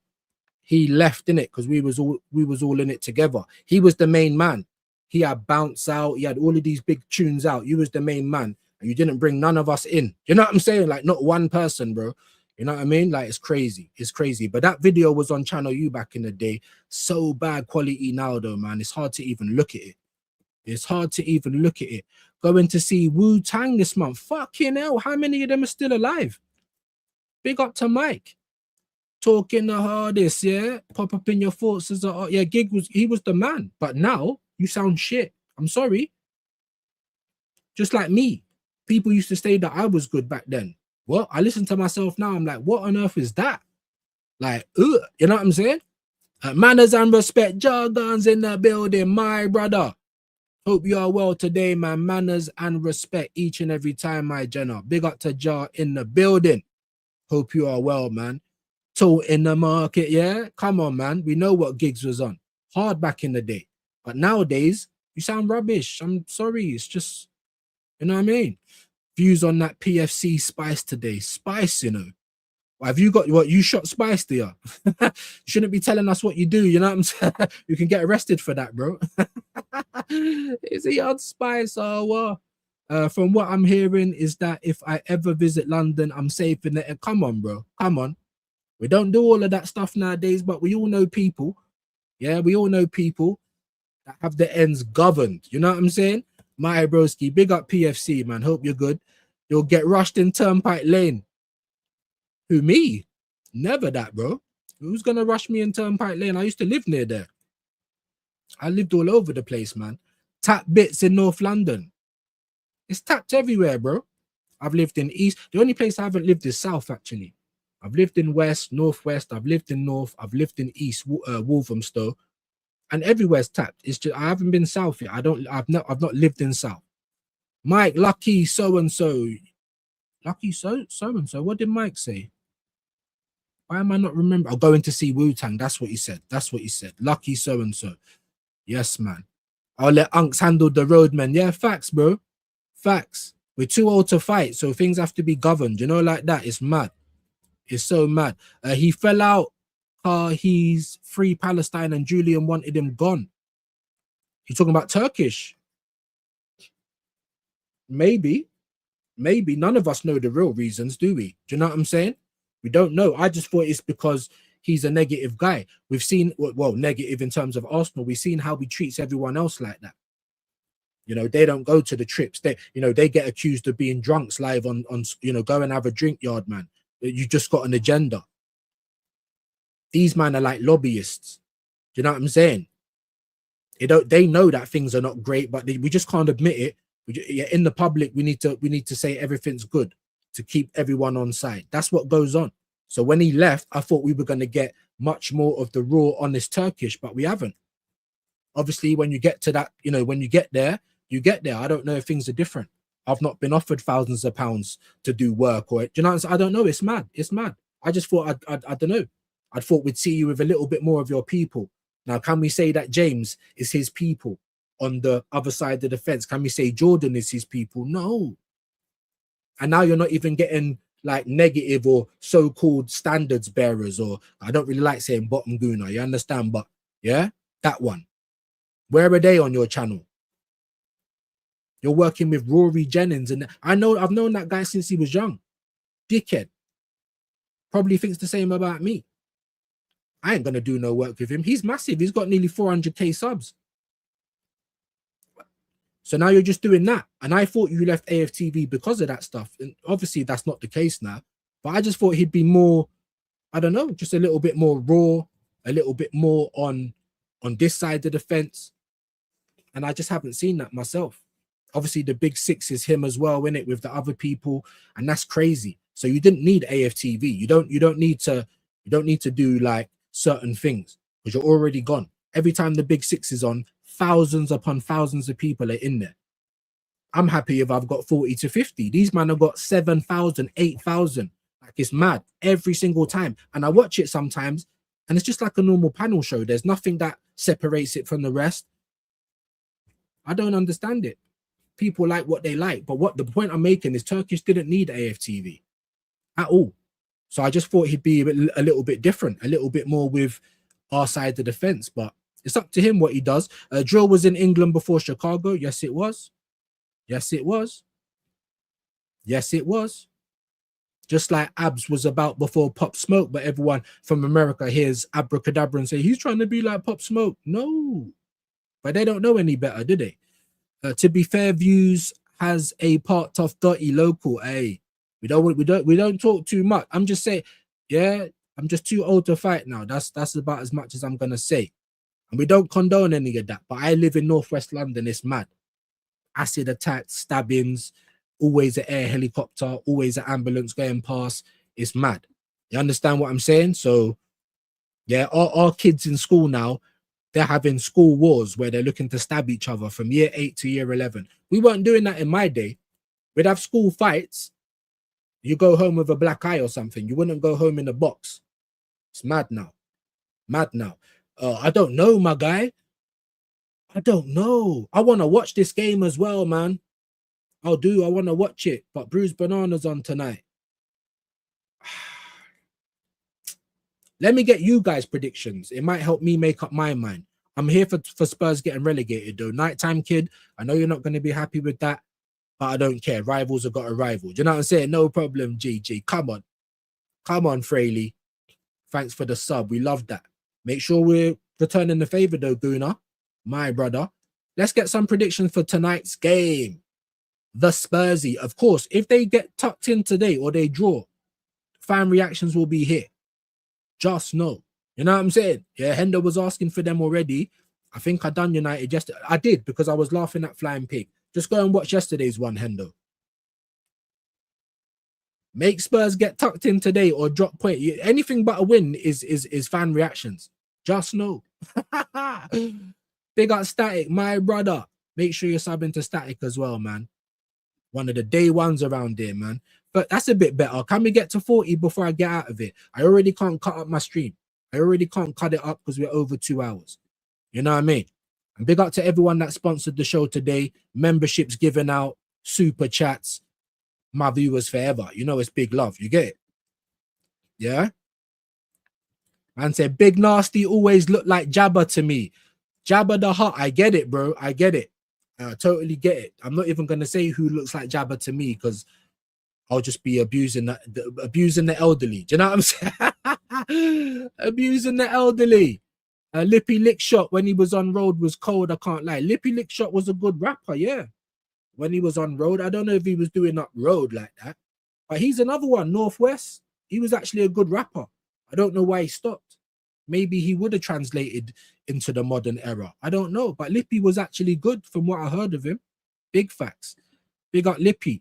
he left in it because we was all in it together. He was the main man. He had Bounce Out, he had all of these big tunes out. You was the main man. And you didn't bring none of us in. You know what I'm saying? Like, not one person, bro. You know what I mean? Like, it's crazy. It's crazy. But that video was on Channel U back in the day. So bad quality now, though, man. It's hard to even look at it. It's hard to even look at it. Going to see Wu-Tang this month. Fucking hell. How many of them are still alive? Big up to Mike. Talking the hardest, yeah? Pop up in your thoughts as a... Yeah, he was the man. But now, you sound shit. I'm sorry. Just like me. People used to say that I was good back then. Well, I listen to myself now. I'm like, what on earth is that? Like, you know what I'm saying? Manners and respect, jargons in the building, my brother. Hope you are well today, man. Manners and respect each and every time, my Jenna. Big up to Jar in the building. Hope you are well, man. So in the market, yeah? Come on, man. We know what gigs was on. Hard back in the day. But nowadays, you sound rubbish. I'm sorry. It's just, you know what I mean? Views on that PFC Spice today. Spice, you know. Have you got what you shot Spice, do you? Shouldn't be telling us what you do, you know what I'm saying? You can get arrested for that, bro. Is he on Spice or what? From what I'm hearing is that if I ever visit London, I'm safe in it. Come on, bro. Come on. We don't do all of that stuff nowadays, but we all know people. Yeah, we all know people that have the ends governed. You know what I'm saying? My broski, big up PFC, man. Hope you're good. You'll get rushed in Turnpike Lane. Who, me? Never that, bro. Who's gonna rush me in Turnpike Lane? I used to live near there. I lived all over the place, man. Tap bits in North London. It's tapped everywhere, bro. I've lived in East. The only place I haven't lived is South, actually. I've lived in West, Northwest. I've lived in North. I've lived in East, Walthamstow. And everywhere's tapped. It's just I haven't been South yet. I've not lived in South. Mike, lucky so and so. Lucky so and so. What did Mike say? Why am I not remembering? I'm going to see Wu-Tang. That's what he said. That's what he said. Lucky so and so. Yes, man. I'll let Unks handle the roadman. Yeah, facts, bro. Facts. We're too old to fight, so things have to be governed. You know, like that. It's mad. It's so mad. He fell out. He's free Palestine and Julian wanted him gone. He's talking about Turkish. Maybe none of us know the real reasons, do we? Do you know what I'm saying? We don't know. I just thought it's because he's a negative guy. We've seen, well, negative in terms of Arsenal. We've seen how he treats everyone else like that. You know, they don't go to the trips. They get accused of being drunks live on go and have a drink, yard man. You just got an agenda. These men are like lobbyists. Do you know what I'm saying? They know that things are not great, but we just can't admit it. In the public, we need to say everything's good to keep everyone on side. That's what goes on. So when he left, I thought we were going to get much more of the raw, honest Turkish, but we haven't. Obviously, when you get to that, when you get there, you get there. I don't know if things are different. I've not been offered thousands of pounds to do work, or I don't know. It's mad. It's mad. I just thought I don't know. I thought we'd see you with a little bit more of your people. Now, can we say that James is his people on the other side of the fence? Can we say Jordan is his people? No. And now you're not even getting like negative or so-called standards bearers, or I don't really like saying bottom gooner, you understand? But yeah, that one. Where are they on your channel? You're working with Rory Jennings, and I've known that guy since he was young. Dickhead. Probably thinks the same about me. I ain't gonna do no work with him. He's massive. He's got nearly 400k subs. So now you're just doing that. And I thought you left AFTV because of that stuff. And obviously that's not the case now. But I just thought he'd be more, I don't know, just a little bit more raw, a little bit more on this side of the fence. And I just haven't seen that myself. Obviously, the big six is him as well, in it with the other people, and that's crazy. So you didn't need AFTV. You don't need to do like certain things because you're already gone. Every time the big six is on, thousands upon thousands of people are in there. I'm happy if I've got 40 to 50. These men have got 7,000, 8,000. Like, it's mad every single time. And I watch it sometimes, and it's just like a normal panel show. There's nothing that separates it from the rest. I don't understand it. People like what they like. But what the point I'm making is Turkish didn't need AFTV at all. So I just thought he'd be a little bit different, a little bit more with our side of the fence. But it's up to him what he does. Drill was in England before Chicago. Yes, it was. Yes, it was. Yes, it was. Just like Abs was about before Pop Smoke, but everyone from America hears Abracadabra and say, he's trying to be like Pop Smoke. No. But they don't know any better, do they? To be fair, Views has a part of dirty local. Hey, we don't talk too much. I'm just saying, yeah, I'm just too old to fight now. That's about as much as I'm gonna say. And we don't condone any of that. But I live in Northwest London. It's mad. Acid attacks, stabbings, always an air helicopter, always an ambulance going past. It's mad. You understand what I'm saying? So, yeah, our kids in school now, they're having school wars where they're looking to stab each other from year 8 to year 11. We weren't doing that in my day. We'd have school fights. You go home with a black eye or something. You wouldn't go home in a box. It's mad now. Mad now. I don't know, my guy. I don't know. I want to watch this game as well, man. I want to watch it. But Bruised Banana's on tonight. Let me get you guys' predictions. It might help me make up my mind. I'm here for Spurs getting relegated, though. Nighttime kid, I know you're not going to be happy with that, but I don't care. Rivals have got a rival. Do you know what I'm saying? No problem, GG. Come on. Come on, Fraley. Thanks for the sub. We love that. Make sure we're returning the favor, though, Guna. My brother. Let's get some predictions for tonight's game. The Spursy. Of course, if they get tucked in today or they draw, fan reactions will be here. Just know. You know what I'm saying? Yeah, Hendo was asking for them already. I think I done United yesterday. I did because I was laughing at Flying Pig. Just go and watch yesterday's one, Hendo. Make Spurs get tucked in today or drop point. Anything but a win is fan reactions. Just know. Big up Static, my brother. Make sure you're subbing to Static as well, man. One of the day ones around here, man. But that's a bit better. Can we get to 40 before I get out of it? I already can't cut up my stream. I already can't cut it up because we're over 2 hours. You know what I mean? And big up to everyone that sponsored the show today. Memberships given out, super chats. My viewers forever. You know it's big love. You get it? Yeah? Man said, Big Nasty always looked like Jabba to me. Jabba the Hutt. I get it, bro. I get it. I totally get it. I'm not even going to say who looks like Jabba to me because I'll just be abusing the elderly. Do you know what I'm saying? Abusing the elderly. Lippy Lickshot when he was on road was cold. I can't lie. Lippy Lickshot was a good rapper, yeah. When he was on road, I don't know if he was doing up road like that, but he's another one. Northwest. He was actually a good rapper. I don't know why he stopped. Maybe he would have translated into the modern era. I don't know, but Lippy was actually good from what I heard of him. Big facts. Big up Lippy.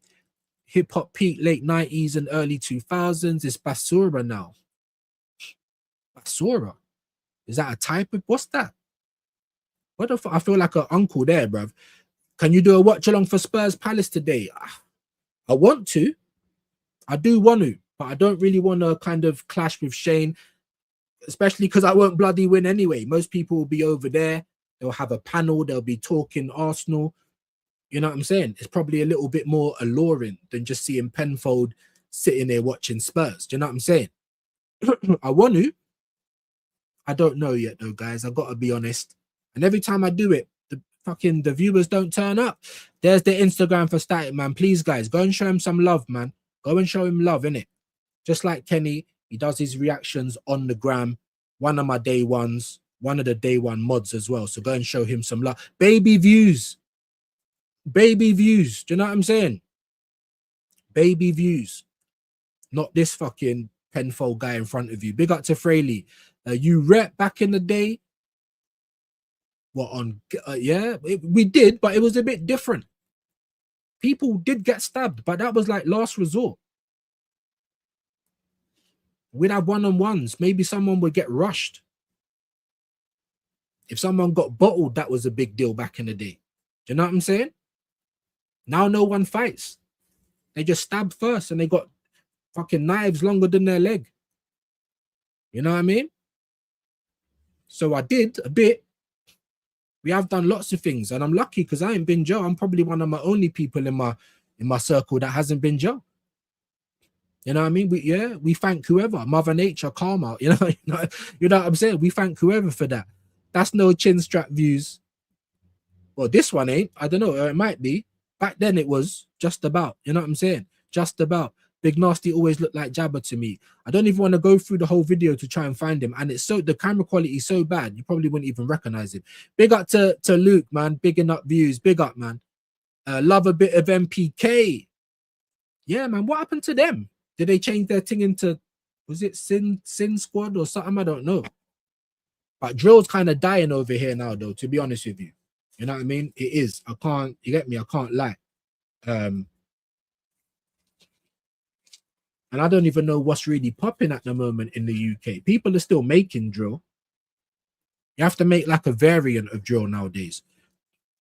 Hip hop peak late 90s and early 2000s. It's Basura now. Basura? Is that a type of, what's that? What the fuck? I feel like an uncle there, bruv. Can you do a watch along for Spurs Palace today? I want to. I do want to, but I don't really want to kind of clash with Shane, especially because I won't bloody win anyway. Most people will be over there. They'll have a panel. They'll be talking Arsenal. You know what I'm saying? It's probably a little bit more alluring than just seeing Penfold sitting there watching Spurs. Do you know what I'm saying? I want to. I don't know yet, though, guys. I've got to be honest. And every time I do it, the viewers don't turn up. There's the Instagram for Static, man. Please, guys, go and show him some love, man. Go and show him love, innit? Just like Kenny, he does his reactions on the gram. One of my day ones, one of the day one mods as well. So go and show him some love. Baby views. Baby views. Do you know what I'm saying? Baby views. Not this fucking Penfold guy in front of you. Big up to Fraley. You rep back in the day. What on? Yeah, we did, but it was a bit different. People did get stabbed, but that was like last resort. We'd have one-on-ones. Maybe someone would get rushed. If someone got bottled, that was a big deal back in the day. Do you know what I'm saying? Now no one fights. They just stab first and they got fucking knives longer than their leg. You know what I mean? So I did a bit. We have done lots of things, and I'm lucky because I ain't been Joe. I'm probably one of my only people in my circle that hasn't been Joe. You know what I mean? We thank whoever, Mother Nature, karma. You know what I'm saying? We thank whoever for that. That's no chin strap views. Well, this one ain't. I don't know. It might be. Back then it was just about. You know what I'm saying? Just about. Big Nasty always looked like Jabba to me. I don't even want to go through the whole video to try and find him. And it's so, the camera quality is so bad, you probably wouldn't even recognize him. Big up to Luke, man. Bigging up views. Big up, man. Love a bit of MPK. Yeah, man. What happened to them? Did they change their thing into, was it Sin Squad or something? I don't know. But Drill's kind of dying over here now, though, to be honest with you. You know what I mean? It is. I can't, you get me? I can't lie. And I don't even know what's really popping at the moment in the UK. People are still making drill. You have to make like a variant of drill nowadays.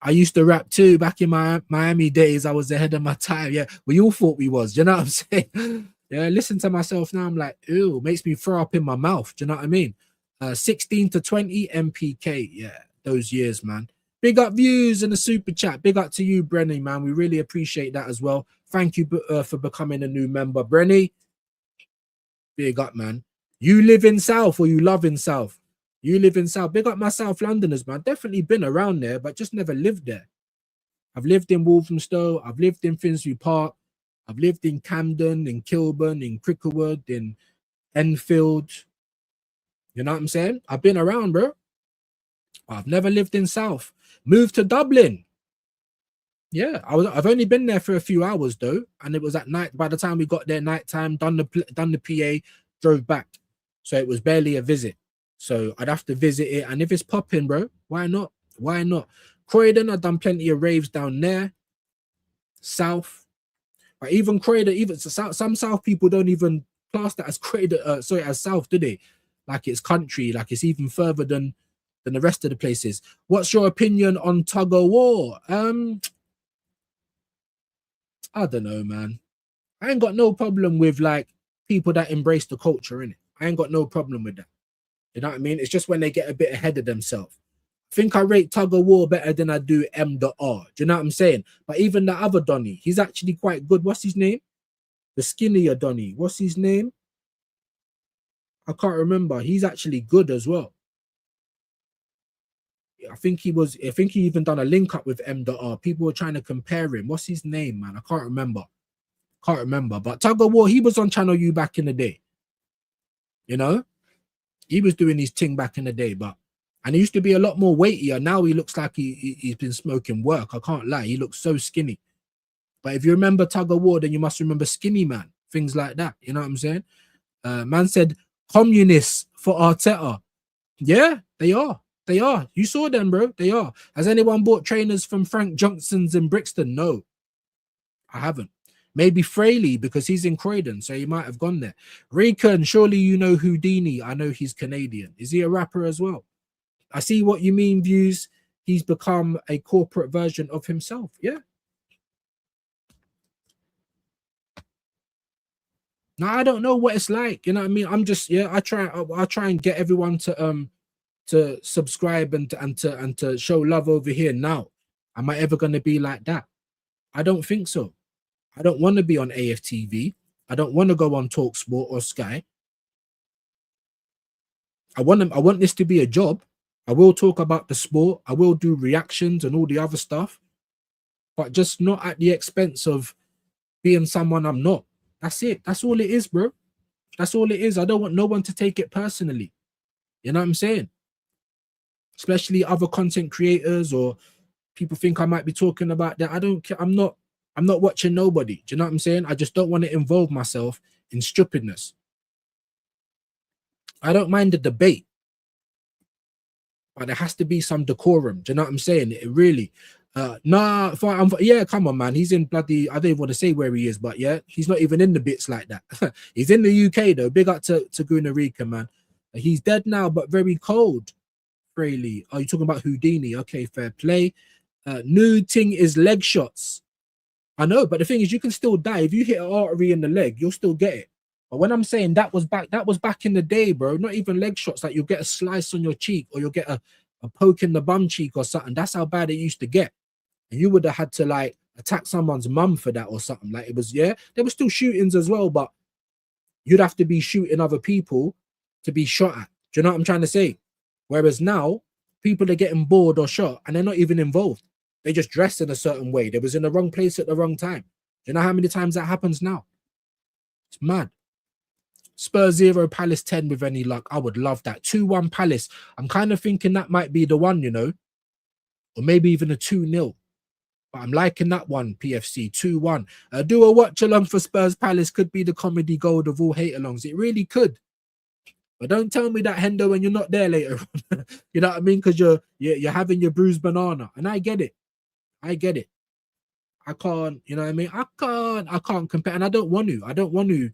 I used to rap too back in my Miami days. I was ahead of my time. Yeah, we all thought we was. You know what I'm saying? Yeah, listen to myself now. I'm like, ew, makes me throw up in my mouth. Do you know what I mean? 16 to 20 MPK. Yeah, those years, man. Big up views and the super chat. Big up to you, Brenny, man. We really appreciate that as well. Thank you for becoming a new member, Brenny. Big up, man. You live in South or you love in South? You live in South. Big up my South Londoners, man. Definitely been around there, but just never lived there. I've lived in Walthamstow. I've lived in Finsbury Park. I've lived in Camden, in Kilburn, in Cricklewood, in Enfield. You know what I'm saying? I've been around, bro. I've never lived in South. Moved to Dublin. Yeah, I've only been there for a few hours though, and it was at night. By the time we got there, nighttime, done the PA, drove back. So it was barely a visit. So I'd have to visit it, and if it's popping, bro, why not? Why not? Croydon, I've done plenty of raves down there. South, but even Croydon, even some South people don't even class that as Croydon. As South, do they? Like it's country, like it's even further than the rest of the places. What's your opinion on tug of war? I don't know, man. I ain't got no problem with like people that embrace the culture, innit? I ain't got no problem with that. You know what I mean? It's just when they get a bit ahead of themselves. I think I rate tug of war better than I do M.R. Do you know what I'm saying? But even the other Donny, he's actually quite good. What's his name? The skinnier Donny. What's his name? I can't remember. He's actually good as well. I think he even done a link up with M.R. People were trying to compare him. What's his name, man? I can't remember. But tug of war, he was on Channel U back in the day. You know? He was doing his thing back in the day, and he used to be a lot more weightier. Now he looks like he's been smoking work. I can't lie. He looks so skinny. But if you remember tug of war, then you must remember Skinny Man. Things like that. You know what I'm saying? Man said, communists for Arteta. Yeah, they are. They are. You saw them, bro. They are. Has anyone bought trainers from Frank Johnson's in Brixton? No, I haven't. Maybe Fraley, because he's in Croydon, so he might have gone there. Rican, surely you know Houdini. I know he's Canadian. Is he a rapper as well? I see what you mean, views. He's become a corporate version of himself. Yeah. Now I don't know what it's like. You know what I mean? I'm just, yeah, I try and get everyone to subscribe and to show love over here now. Am I ever going to be like that? I don't think so. I don't want to be on AFTV. I don't want to go on TalkSport or Sky. I want this to be a job. I will talk about the sport. I will do reactions and all the other stuff, but just not at the expense of being someone I'm not. That's it. That's all it is, bro. That's all it is. I don't want no one to take it personally. You know what I'm saying? Especially other content creators or people think I might be talking about that. I don't care. I'm not watching nobody. Do you know what I'm saying? I just don't want to involve myself in stupidness. I don't mind the debate, but there has to be some decorum. Do you know what I'm saying? It really. Nah, yeah, come on, man. He's in bloody. I don't even want to say where he is, but yeah, he's not even in the bits like that. He's in the UK though. Big up to Gunarica, man. He's dead now, but very cold. Fraley. Are you talking about Houdini? Okay, fair play. New thing is leg shots. I know, but the thing is, you can still die if you hit an artery in the leg. You'll still get it. But when I'm saying that was back in the day, bro. Not even leg shots. Like you'll get a slice on your cheek, or you'll get a poke in the bum cheek or something. That's how bad it used to get. And you would have had to like attack someone's mum for that or something. Like it was, yeah, there were still shootings as well, but you'd have to be shooting other people to be shot at. Do you know what I'm trying to say? Whereas now, people are getting bored or shot and they're not even involved. They just dress in a certain way. They was in the wrong place at the wrong time. Do you know how many times that happens now? It's mad. Spurs 0, Palace 10 with any luck. I would love that. 2-1 Palace. I'm kind of thinking that might be the one, you know, or maybe even a 2-0. But I'm liking that one, PFC. 2-1. Do a watch along for Spurs Palace. Could be the comedy gold of all hate alongs. It really could. But don't tell me that, Hendo, when you're not there later on. You know what I mean? Because you're having your bruised banana. And I get it. I get it. I can't, you know what I mean? I can't compare. And I don't want to.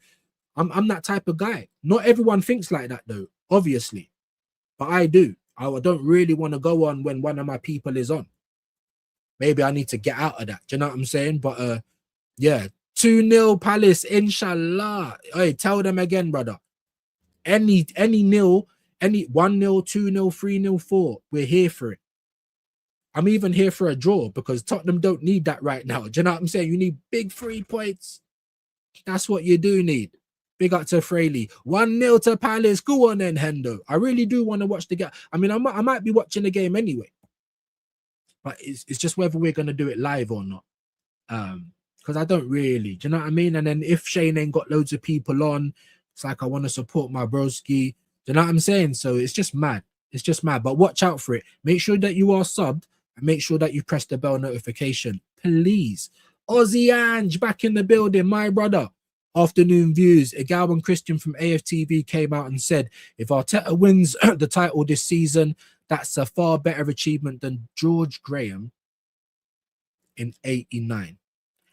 I'm that type of guy. Not everyone thinks like that though, obviously. But I do. I don't really want to go on when one of my people is on. Maybe I need to get out of that. Do you know what I'm saying? But yeah, 2-0 Palace, inshallah. Hey, tell them again, brother. Any nil, any 1-0, 2-0, 3-0, 4. We're here for it. I'm even here for a draw because Tottenham don't need that right now. Do you know what I'm saying? You need big 3 points. That's what you do need. Big up to Fraley. 1-0 to Palace. Go on then, Hendo. I really do want to watch the game. I mean, I might be watching the game anyway. But it's just whether we're going to do it live or not. Because I don't really. Do you know what I mean? And then if Shane ain't got loads of people on, it's like I want to support my broski. Do you know what I'm saying? So it's just mad. It's just mad. But watch out for it. Make sure that you are subbed. And make sure that you press the bell notification. Please. Aussie Ange back in the building, my brother. Afternoon views. Egal and Christian from AFTV came out and said, if Arteta wins the title this season, that's a far better achievement than George Graham in 89.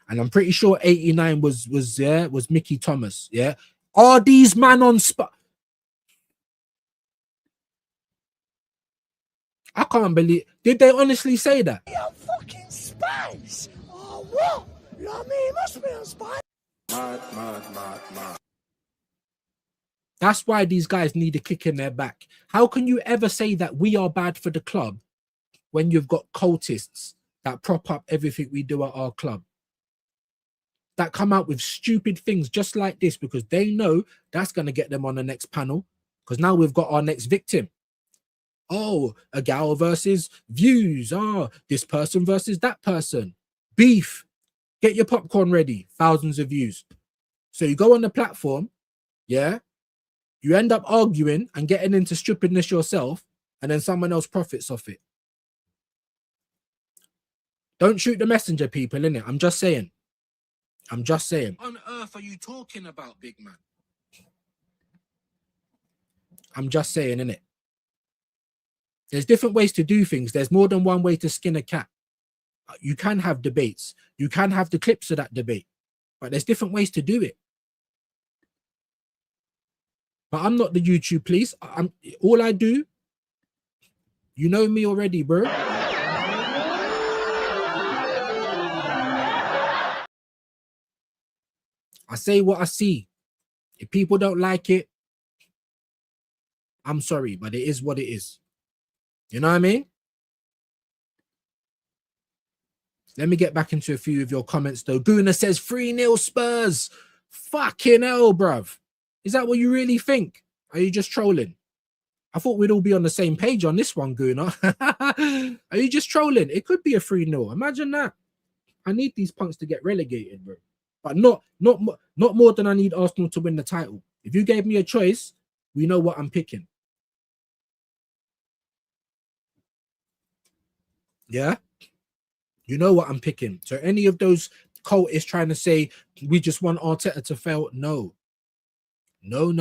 And I'm pretty sure 89 was Mickey Thomas. Yeah. Are these man on spot? I can't believe. Did they honestly say that? You're fucking space. Oh, what? You know what I mean? It must be on space. Mad. That's why these guys need a kick in their back. How can you ever say that we are bad for the club when you've got cultists that prop up everything we do at our club? That come out with stupid things just like this because they know that's going to get them on the next panel because now we've got our next victim. Oh, a gal versus views. Oh, this person versus that person. Beef. Get your popcorn ready. Thousands of views. So you go on the platform, yeah? You end up arguing and getting into stupidness yourself, and then someone else profits off it. Don't shoot the messenger, people, innit? I'm just saying. What on earth are you talking about, big man? I'm just saying, innit? There's different ways to do things. There's more than one way to skin a cat. You can have debates. You can have the clips of that debate. But there's different ways to do it. But I'm not the YouTube police. All I do, you know me already, bro. I say what I see. If people don't like it, I'm sorry, but it is what it is. You know what I mean? Let me get back into a few of your comments, though. Guna says 3-0 Spurs. Fucking hell, bruv. Is that what you really think? Are you just trolling? I thought we'd all be on the same page on this one, Guna. Are you just trolling? It could be a 3-0. Imagine that. I need these punks to get relegated, bro. But not more than I need Arsenal to win the title. If you gave me a choice, we know what I'm picking. Yeah? You know what I'm picking. So any of those cultists trying to say we just want Arteta to fail, no. No.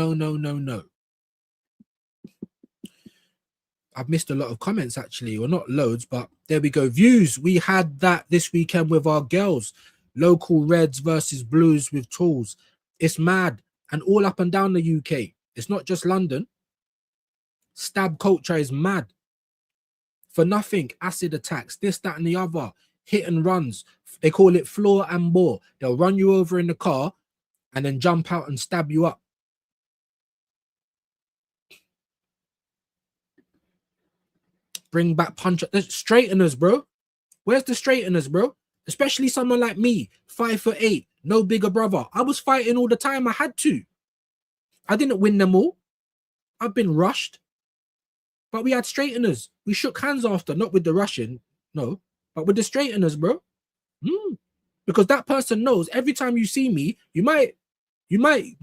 I've missed a lot of comments actually, or not loads, but there we go. Views. We had that this weekend with our girls. Local Reds versus Blues with tools. It's mad. And all up and down the UK. It's not just London. Stab culture is mad. For nothing. Acid attacks. This, that, and the other. Hit and runs. They call it floor and bore. They'll run you over in the car and then jump out and stab you up. Bring back punch. Straighteners, bro. Where's the straighteners, bro? Especially someone like me, 5'8", no bigger brother. I was fighting all the time. I had to. I didn't win them all. I've been rushed. But we had straighteners. We shook hands after, not with the Russian, no, but with the straighteners, bro. Because that person knows every time you see me, you might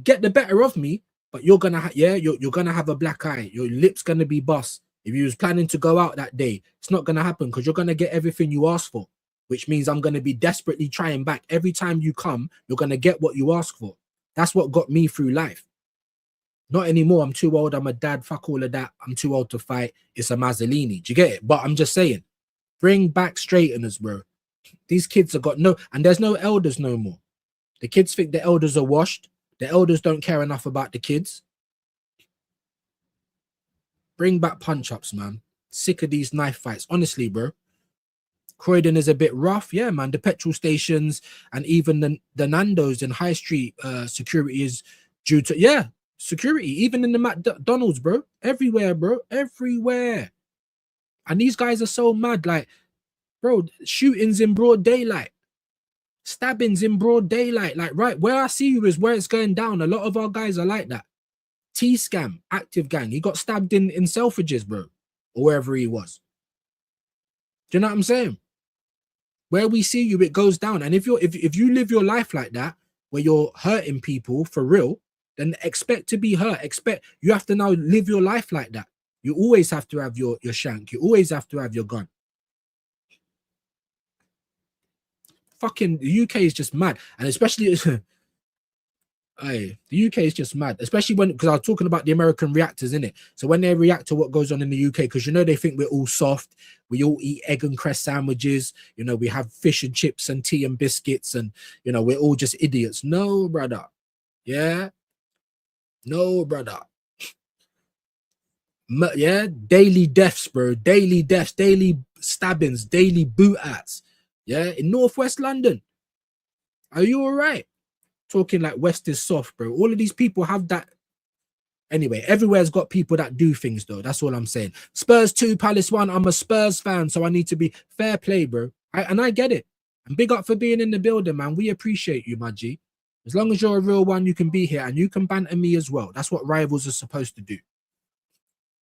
get the better of me, but you're gonna you're gonna have a black eye. Your lips gonna be bust. If you was planning to go out that day, it's not gonna happen because you're gonna get everything you asked for, which means I'm gonna be desperately trying back. Every time you come, you're gonna get what you ask for. That's what got me through life. Not anymore. I'm too old. I'm a dad. Fuck all of that. I'm too old to fight. It's a Mazzolini. Do you get it? But I'm just saying, bring back straighteners, bro. These kids have got no, and there's no elders no more. The kids think the elders are washed. The elders don't care enough about the kids. Bring back punch-ups, man. Sick of these knife fights. Honestly, bro. Croydon is a bit rough. Yeah, man. The petrol stations and even the Nando's and High Street security is due to, yeah, security. Even in the McDonald's, bro. Everywhere, bro. Everywhere. And these guys are so mad. Like, bro, shootings in broad daylight. Stabbings in broad daylight. Like, right, where I see you is where it's going down. A lot of our guys are like that. T-Scam, active gang. He got stabbed in Selfridges, bro. Or wherever he was. Do you know what I'm saying? Where we see you, it goes down. And if you live your life like that, where you're hurting people for real, then expect to be hurt. You have to now live your life like that. You always have to have your shank. You always have to have your gun. Fucking the UK is just mad. And especially hey, the UK is just mad, especially because I was talking about the American reactors, innit? So when they react to what goes on in the UK, because they think we're all soft, we all eat egg and cress sandwiches, we have fish and chips and tea and biscuits, and we're all just idiots. No, brother. Yeah, no, brother. Yeah, daily deaths, bro. Daily deaths, daily stabbings, daily boot outs. Yeah, in Northwest London. Are you all right? Talking like West is soft, bro. All of these people have that. Anyway, everywhere's got people that do things, though. That's all I'm saying. Spurs 2, Palace 1. I'm a Spurs fan, so I need to be fair play, bro. And I get it. And big up for being in the building, man. We appreciate you, my G. As long as you're a real one, you can be here and you can banter me as well. That's what rivals are supposed to do.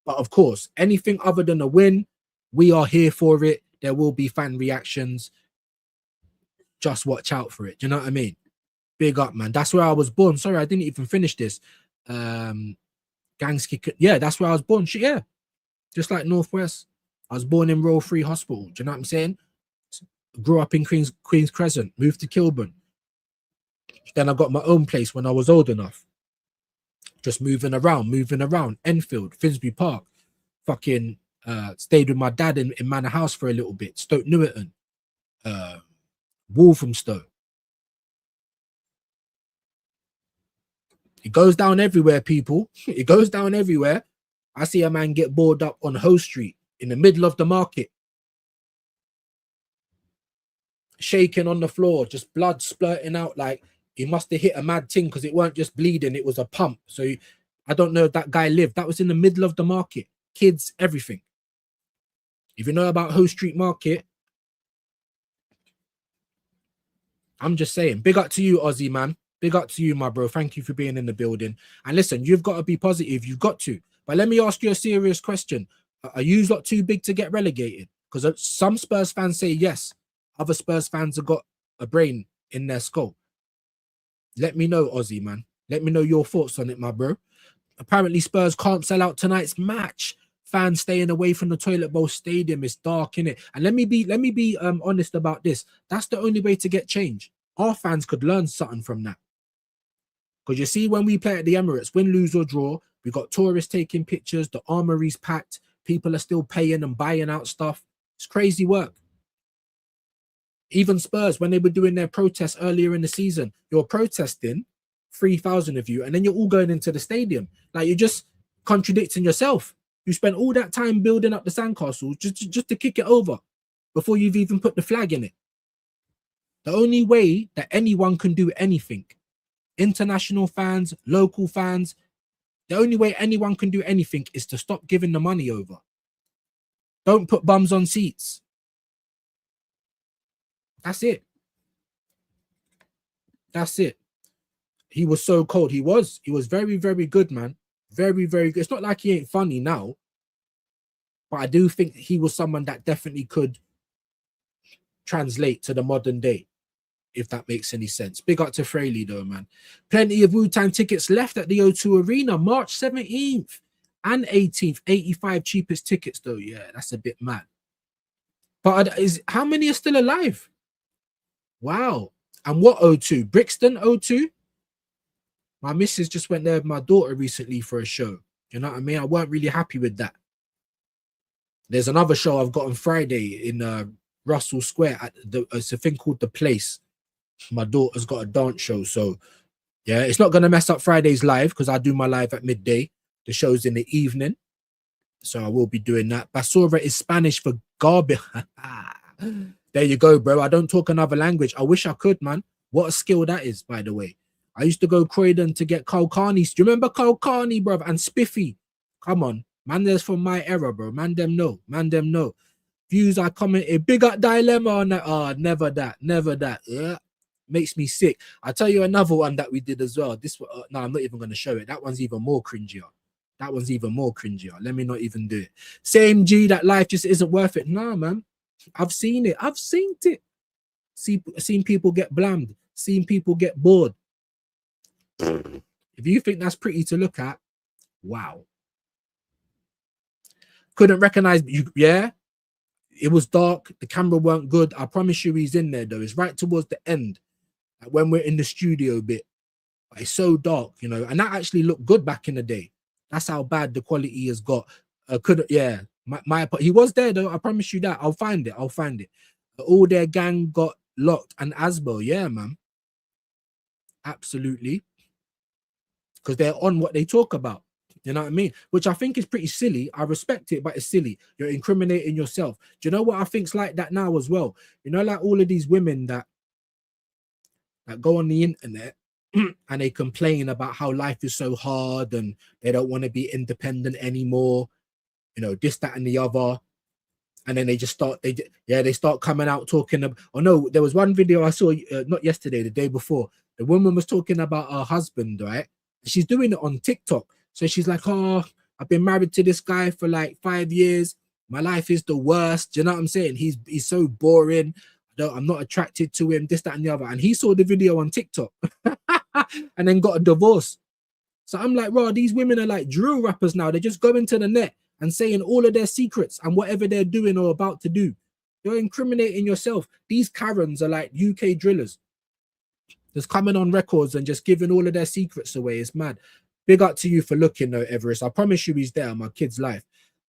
But of course, anything other than a win, we are here for it. There will be fan reactions. Just watch out for it. Do you know what I mean? Big up, man. That's where I was born. Sorry, I didn't even finish this. Gangsky. Yeah, that's where I was born. Yeah. Just like Northwest. I was born in Royal Free Hospital. Do you know what I'm saying? Grew up in Queen's Crescent. Moved to Kilburn. Then I got my own place when I was old enough. Just moving around. Enfield, Finsbury Park. Fucking stayed with my dad in Manor House for a little bit. Stoke Newington. Walthamstow. It goes down everywhere, people. It goes down everywhere. I see a man get bored up on Hoe Street in the middle of the market. Shaking on the floor, just blood splurting out like he must have hit a mad thing because it weren't just bleeding, it was a pump. So I don't know if that guy lived. That was in the middle of the market. Kids, everything. If you know about Hoe Street Market, I'm just saying, big up to you, Aussie, man. Big up to you, my bro. Thank you for being in the building. And listen, you've got to be positive. You've got to. But let me ask you a serious question. Are you lot too big to get relegated? Because some Spurs fans say yes. Other Spurs fans have got a brain in their skull. Let me know, Aussie, man. Let me know your thoughts on it, my bro. Apparently, Spurs can't sell out tonight's match. Fans staying away from the Toilet Bowl Stadium. It's dark, innit? And let me be honest about this. That's the only way to get change. Our fans could learn something from that. Because you see, when we play at the Emirates, win, lose or draw, we got tourists taking pictures, the armory's packed, People are still paying and buying out stuff. It's crazy work. Even Spurs, when they were doing their protests earlier in the season, you're protesting, 3,000 of you, and then you're all going into the stadium. Like, you're just contradicting yourself. You spent all that time building up the sandcastle just to kick it over before you've even put the flag in it. The only way that anyone can do anything, international fans, local fans, the only way anyone can do anything is to stop giving the money over. Don't put bums on seats. That's it. That's it. He was so cold. He was very, very good, man. Very, very good. It's not like he ain't funny now, but I do think he was someone that definitely could translate to the modern day, if that makes any sense. Big up to Fraley though, man. Plenty of Wu-Tang tickets left at the O2 Arena, March 17th and 18th. 85 cheapest tickets though. Yeah, that's a bit mad. But how many are still alive? Wow. And what O2? Brixton O2? My missus just went there with my daughter recently for a show. You know what I mean? I weren't really happy with that. There's another show I've got on Friday in Russell Square at it's a thing called The Place. My daughter's got a dance show, so yeah, it's not gonna mess up Friday's live because I do my live at midday. The show's in the evening, so I will be doing that. Basura is Spanish for garbage. There you go, bro. I don't talk another language. I wish I could, man. What a skill that is, by the way. I used to go Croydon to get Kalkani. Do you remember Kalkani, bro? And Spiffy. Come on, man. There's from my era, bro. Man, them know. Man, them know. Views I commented. Big up dilemma on that. Oh, never that. Never that. Yeah. Makes me sick. I'll tell you another one that we did as well. This no, I'm not even going to show it. That one's even more cringier. That one's even more cringier. Let me not even do it. Same G, that life just isn't worth it. Nah, man. I've seen it. I've seen it. Seen people get blamed. Seen people get bored. If you think that's pretty to look at, wow. Couldn't recognize you. Yeah. It was dark. The camera weren't good. I promise you he's in there though. It's right towards the end. Like when we're in the studio bit. But it's so dark, you know. And that actually looked good back in the day. That's how bad the quality has got. Yeah. He was there though. I promise you that. I'll find it. I'll find it. All their gang got locked and Asbo. Yeah, man. Absolutely. Because they're on what they talk about. You know what I mean? Which I think is pretty silly. I respect it, but it's silly. You're incriminating yourself. Do you know what I think's like that now as well? You know, like all of these women that go on the internet and they complain about how life is so hard and they don't want to be independent anymore. You know, this, that, and the other. And then they just start, they start coming out talking about, oh no, there was one video I saw, not yesterday, the day before. The woman was talking about her husband, right? She's doing it on TikTok. So she's like, oh, I've been married to this guy for like 5 years. My life is the worst. Do you know what I'm saying? He's so boring. I'm not attracted to him, this, that, and the other. And he saw the video on TikTok and then got a divorce. So I'm like, bro, these women are like drill rappers now. They just go into the net and saying all of their secrets and whatever they're doing or about to do. You're incriminating yourself. These Karens are like UK drillers. Just coming on records and just giving all of their secrets away. It's mad. Big up to you for looking though, Everest. I promise you he's there on my kid's life.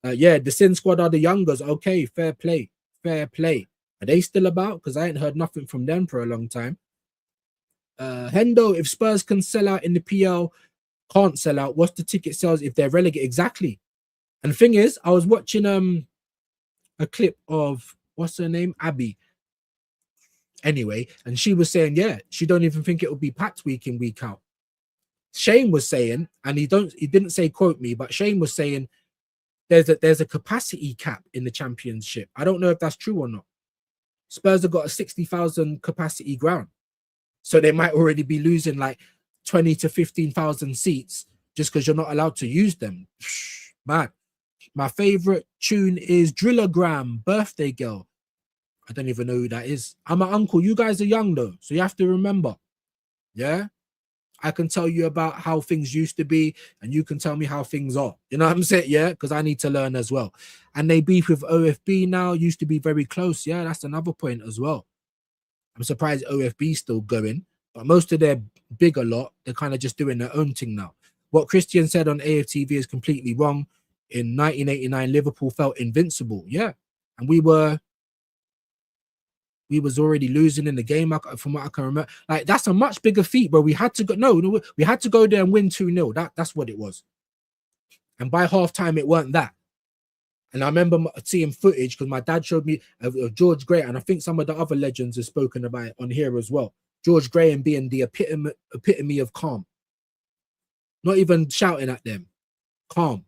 Yeah, the Sin Squad are the youngers. Okay, fair play. Fair play. Are they still about? Because I ain't heard nothing from them for a long time. Hendo, if Spurs can sell out in the PL, can't sell out, what's the ticket sales if they're relegated? Exactly. And the thing is, I was watching a clip of, what's her name? Abby. Anyway, and she was saying, yeah, she don't even think it will be packed week in, week out. Shane was saying, and he didn't say quote me, but Shane was saying there's a capacity cap in the championship. I don't know if that's true or not. Spurs have got a 60,000 capacity ground. So they might already be losing like 20 to 15,000 seats just because you're not allowed to use them. Man, my favorite tune is Drillagram, Birthday Girl. I don't even know who that is. I'm an uncle. You guys are young though, so you have to remember. Yeah? I can tell you about how things used to be and you can tell me how things are. You know what I'm saying? Yeah, because I need to learn as well. And they beef with OFB now, used to be very close. Yeah, that's another point as well. I'm surprised OFB's still going, but most of their bigger lot, they're kind of just doing their own thing now. What Christian said on AFTV is completely wrong. in 1989, Liverpool felt invincible. Yeah. And we was already losing in the game, from what I can remember. Like, that's a much bigger feat, bro. We had to go, no, we had to go there and win 2-0. That's what it was. And by halftime, it weren't that. And I remember seeing footage because my dad showed me of George Graham, and I think some of the other legends have spoken about it on here as well. George Graham being the epitome of calm. Not even shouting at them. Calm.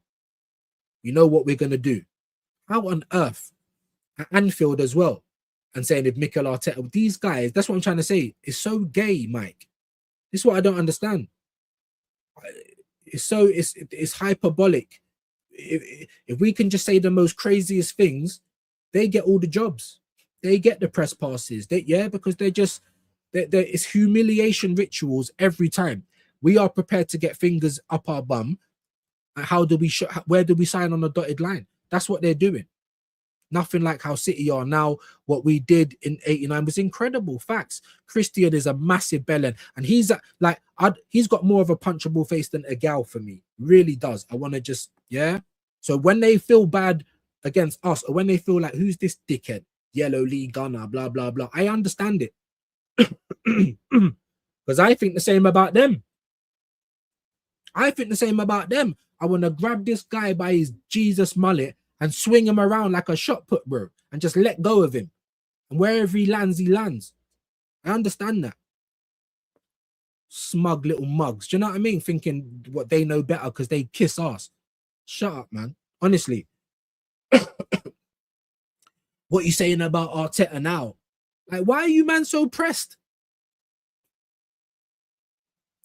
You know what we're going to do. How on earth? At Anfield as well. And saying if Mikel Arteta, these guys, that's what I'm trying to say. It's so gay, Mike. This is what I don't understand. It's hyperbolic. If we can just say the most craziest things, they get all the jobs. They get the press passes. Because it's humiliation rituals every time. We are prepared to get fingers up our bum. Where do we sign on the dotted line? That's what they're doing. Nothing like how City are now. What we did in 89 was incredible. Facts. Christian is a massive bellend, and he's got more of a punchable face than a gal for me. Really does. I want to just, yeah. So when they feel bad against us, or when they feel like, who's this dickhead? Yellow League Gunner, blah, blah, blah. I understand it. Because I think the same about them. I want to grab this guy by his Jesus mullet and swing him around like a shot put, bro, and just let go of him. And wherever he lands. I understand that. Smug little mugs. Do you know what I mean? Thinking what they know better because they kiss ass. Shut up, man. Honestly. What you saying about Arteta now? Like, why are you, man, so pressed?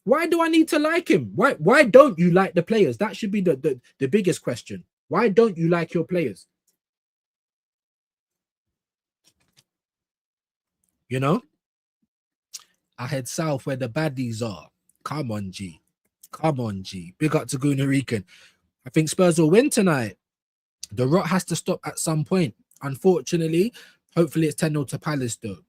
Why do I need to like him? Why don't you like the players? That should be the biggest question. Why don't you like your players? You know? I head south where the baddies are. Come on, G. Come on, G. Big up to Guna Rican. I think Spurs will win tonight. The rot has to stop at some point. Unfortunately, hopefully it's 10-0 to Palace, though.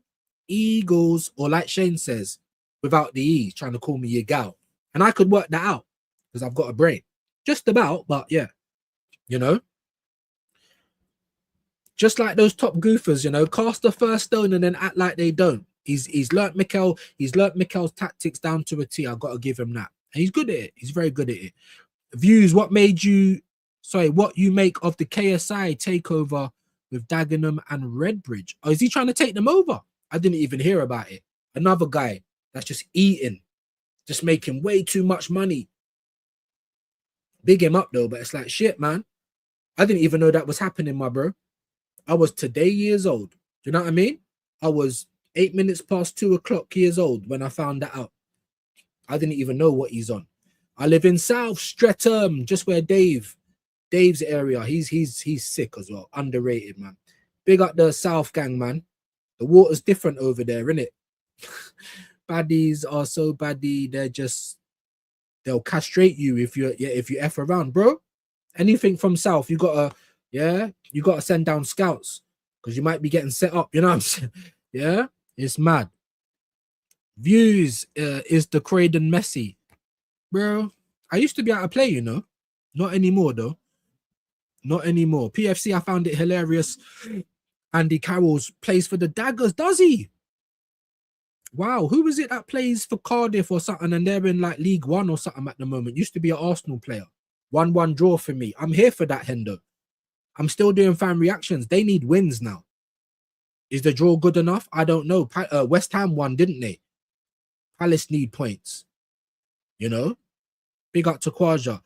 Eagles, or like Shane says, without the E, trying to call me your gal. And I could work that out because I've got a brain. Just about, but yeah. You know, just like those top goofers, you know, cast the first stone and then act like they don't. He's learnt Mikel's tactics down to a T. I've got to give him that. And he's good at it. He's very good at it. Views, what you make of the KSI takeover with Dagenham and Redbridge? Oh, is he trying to take them over? I didn't even hear about it. Another guy that's just eating, just making way too much money. Big him up though, but it's like, shit, man. I didn't even know that was happening, my bro. I was today years old. Do you know what I mean? I was 8 minutes past 2 o'clock years old when I found that out. I didn't even know what he's on. I live in South Streatham, just where Dave's area. He's sick as well. Underrated, man. Big up the South gang, man. The water's different over there, innit? Baddies are so baddie. They'll castrate you if you F around, bro. Anything from South, you gotta send down scouts because you might be getting set up, you know what I'm saying? Yeah, it's mad. Views is the Croydon Messi. Bro, I used to be able to play, you know. Not anymore, though. Not anymore. PFC, I found it hilarious. Andy Carroll's plays for the Daggers, does he? Wow, who is it that plays for Cardiff or something and they're in like League One or something at the moment? Used to be an Arsenal player. 1-1 draw for me. I'm here for that, Hendo. I'm still doing fan reactions. They need wins now. Is the draw good enough? I don't know. West Ham won, didn't they? Palace need points. You know? Big up to Kwaja.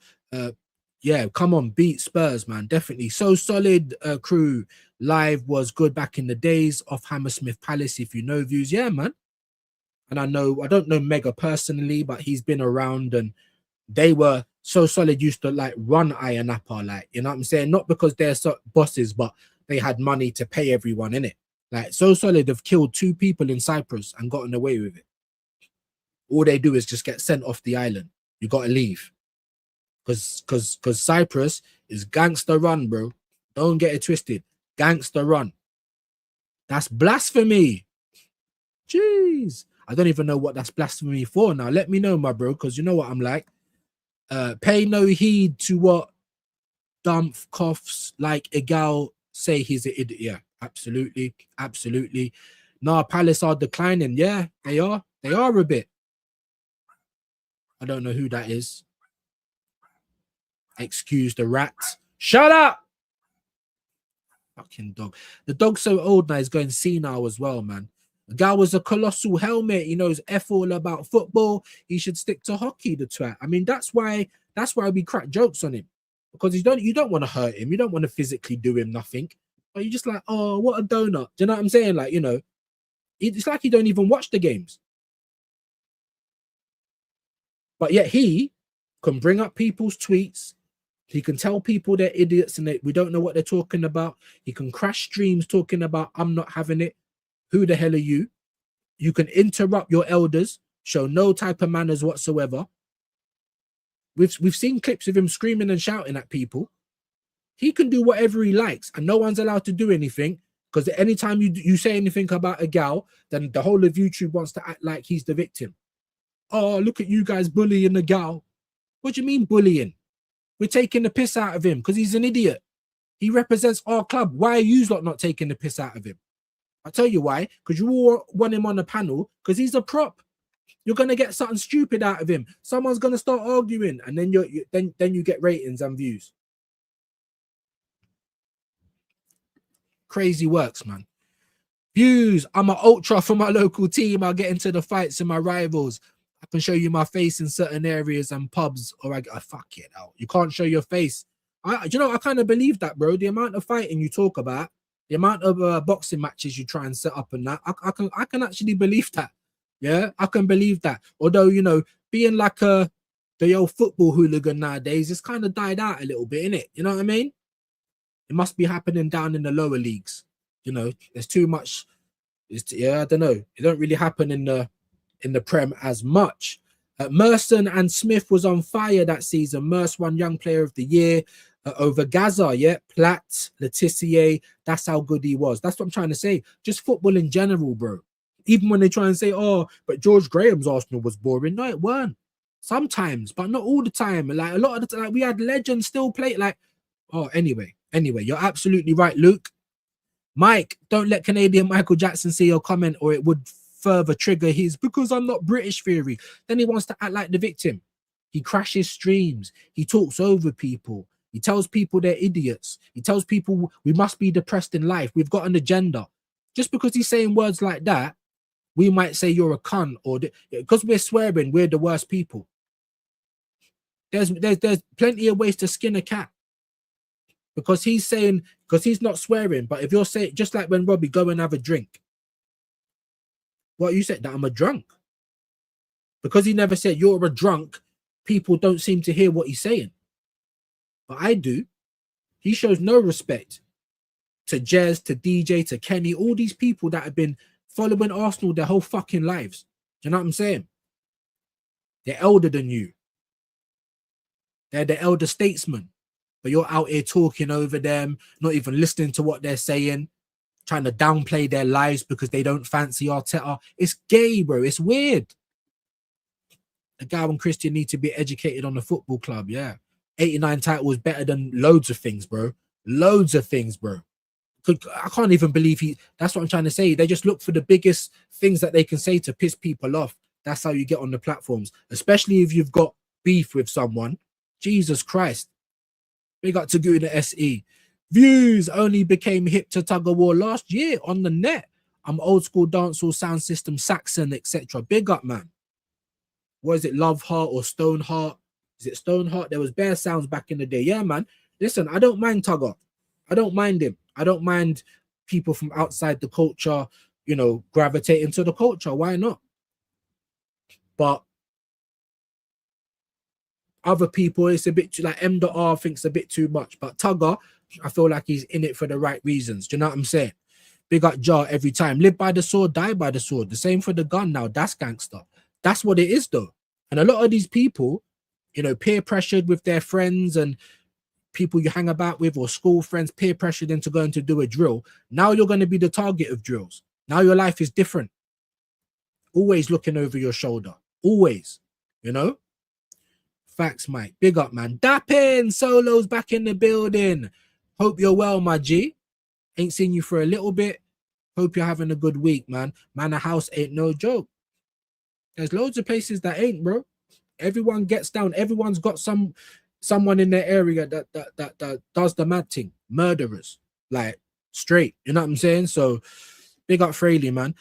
Yeah, come on, beat Spurs, man. Definitely. So solid, crew. Live was good back in the days of Hammersmith Palace, if you know Views. Yeah, man. And I don't know Mega personally, but he's been around and they were so solid, used to like run Iron Napa, like, you know what I'm saying? Not because they're bosses, but they had money to pay everyone in it. Like, so solid, have killed 2 people in Cyprus and gotten away with it. All they do is just get sent off the island. You got to leave. Because Cyprus is gangster run, bro. Don't get it twisted. Gangster run. That's blasphemy. Jeez. I don't even know what that's blasphemy for now. Let me know, my bro, because you know what I'm like. Pay no heed to what dump coughs like a gal say he's an idiot. Yeah, absolutely, absolutely. Nah, Palace are declining. Yeah, they are. They are a bit. I don't know who that is. Excuse the rat. Shut up! Fucking dog. The dog's so old now, he's going senile as well, man. The guy was a colossal helmet. He knows F all about football. He should stick to hockey, the twat. I mean, that's why we crack jokes on him. Because you don't want to hurt him. You don't want to physically do him nothing. But you're just like, oh, what a donut. Do you know what I'm saying? Like, you know, it's like you don't even watch the games. But yet he can bring up people's tweets. He can tell people they're idiots and that we don't know what they're talking about. He can crash streams talking about, I'm not having it. Who the hell are you? You can interrupt your elders, show no type of manners whatsoever. We've seen clips of him screaming and shouting at people. He can do whatever he likes and no one's allowed to do anything, because anytime you say anything about a gal, then the whole of YouTube wants to act like he's the victim. Oh, look at you guys bullying the gal. What do you mean bullying? We're taking the piss out of him because he's an idiot. He represents our club. Why are you lot not taking the piss out of him? I'll tell you why. Because you all want him on the panel because he's a prop. You're gonna get something stupid out of him. Someone's gonna start arguing, and then then you get ratings and views. Crazy works, man. Views. I'm an ultra for my local team. I'll get into the fights and my rivals. I can show you my face in certain areas and pubs, or I fuck it out. You can't show your face. I kind of believe that, bro. The amount of fighting you talk about, the amount of boxing matches you try and set up, and that, I can actually believe that. Yeah, I can believe that. Although, you know, being like the old football hooligan nowadays, it's kind of died out a little bit, innit? You know what I mean? It must be happening down in the lower leagues. You know, there's too much. I don't know. It don't really happen in the Prem as much. Merson and Smith was on fire that season. Merce won Young Player of the Year over Gaza. Yeah, Platt, Letitia. That's how good he was. That's what I'm trying to say. Just football in general, bro. Even when they try and say, oh, but George Graham's Arsenal was boring. No, it weren't. Sometimes, but not all the time. Like a lot of the time, like, we had legends still play. Like, oh, anyway, you're absolutely right, Luke. Mike, don't let Canadian Michael Jackson see your comment, or it would further trigger his because I'm not British theory. Then he wants to act like the victim. He crashes streams. He talks over people. He tells people they're idiots. He tells people we must be depressed in life. We've got an agenda. Just because he's saying words like that, we might say you're a cunt, or because we're swearing, we're the worst people. There's plenty of ways to skin a cat. Because he's not swearing, but if you're saying, just like when Robbie, go and have a drink. What you said, that I'm a drunk. Because he never said you're a drunk, people don't seem to hear what he's saying. But I do. He shows no respect to Jez, to DJ, to Kenny, all these people that have been following Arsenal their whole fucking lives. Do you know what I'm saying? They're elder than you. They're the elder statesman. But you're out here talking over them, not even listening to what they're saying, trying to downplay their lives because they don't fancy Arteta. It's gay, bro. It's weird. The guy and Christian need to be educated on the football club, yeah. 89 titles better than loads of things, bro. Loads of things, bro. I can't even believe that's what I'm trying to say. They just look for the biggest things that they can say to piss people off. That's how you get on the platforms, especially if you've got beef with someone. Jesus Christ. Big up to Guna SE. Views only became hip to tug of war last year on the net. I'm old school dancehall sound system, Saxon, etc. Big up, man. What is it, Love Heart or Stone Heart? Is it Stone Heart? There was bare sounds back in the day. Yeah, man. Listen, I don't mind Tugger. I don't mind him. I don't mind people from outside the culture, you know, gravitating to the culture. Why not? But other people, it's a bit too, like M.R. thinks a bit too much. But Tugger, I feel like he's in it for the right reasons. Do you know what I'm saying? Big up Jar every time. Live by the sword, die by the sword. The same for the gun now. That's gangster. That's what it is, though. And a lot of these people, you know, peer pressured with their friends and people you hang about with or school friends, peer pressured into going to do a drill. Now you're going to be the target of drills. Now your life is different. Always looking over your shoulder. Always, you know? Facts, Mike. Big up, man. Dappin Solo's back in the building. Hope you're well, my G. Ain't seen you for a little bit. Hope you're having a good week, man. Manor House ain't no joke. There's loads of places that ain't, bro. Everyone gets down. Everyone's got someone in their area that does the mad thing. Murderers, like straight. You know what I'm saying? So big up Fraley, man.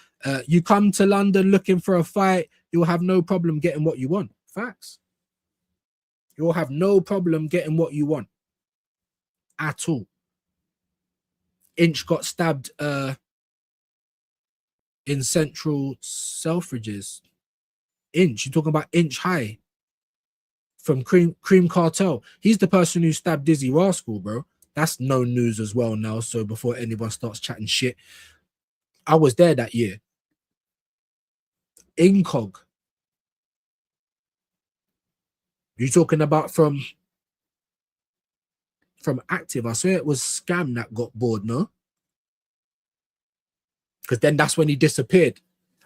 You come to London looking for a fight, you'll have no problem getting what you want. Facts. You'll have no problem getting what you want at all. Inch got stabbed in Central Selfridges. Inch, you're talking about Inch High from Cream Cartel. He's the person who stabbed Dizzy Rascal, bro. That's no news as well now. So before anyone starts chatting shit, I was there that year. Incog. You talking about from Active? I swear it was Scam that got bored, no? Because then that's when he disappeared.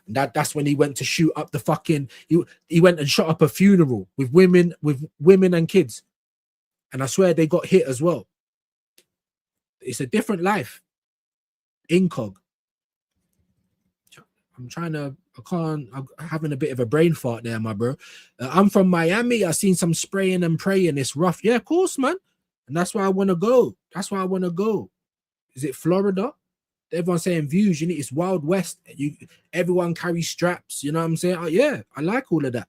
And that's when he went to shoot up the fucking. He went and shot up a funeral with women and kids, and I swear they got hit as well. It's a different life. Incog. I'm having a bit of a brain fart there, my bro. I'm from Miami. I seen some spraying and praying. It's rough. Yeah, of course, man. And that's why I want to go. That's why I want to go. Is it Florida? Everyone's saying views. You need it's Wild West. Everyone carries straps. You know what I'm saying? Oh, yeah, I like all of that.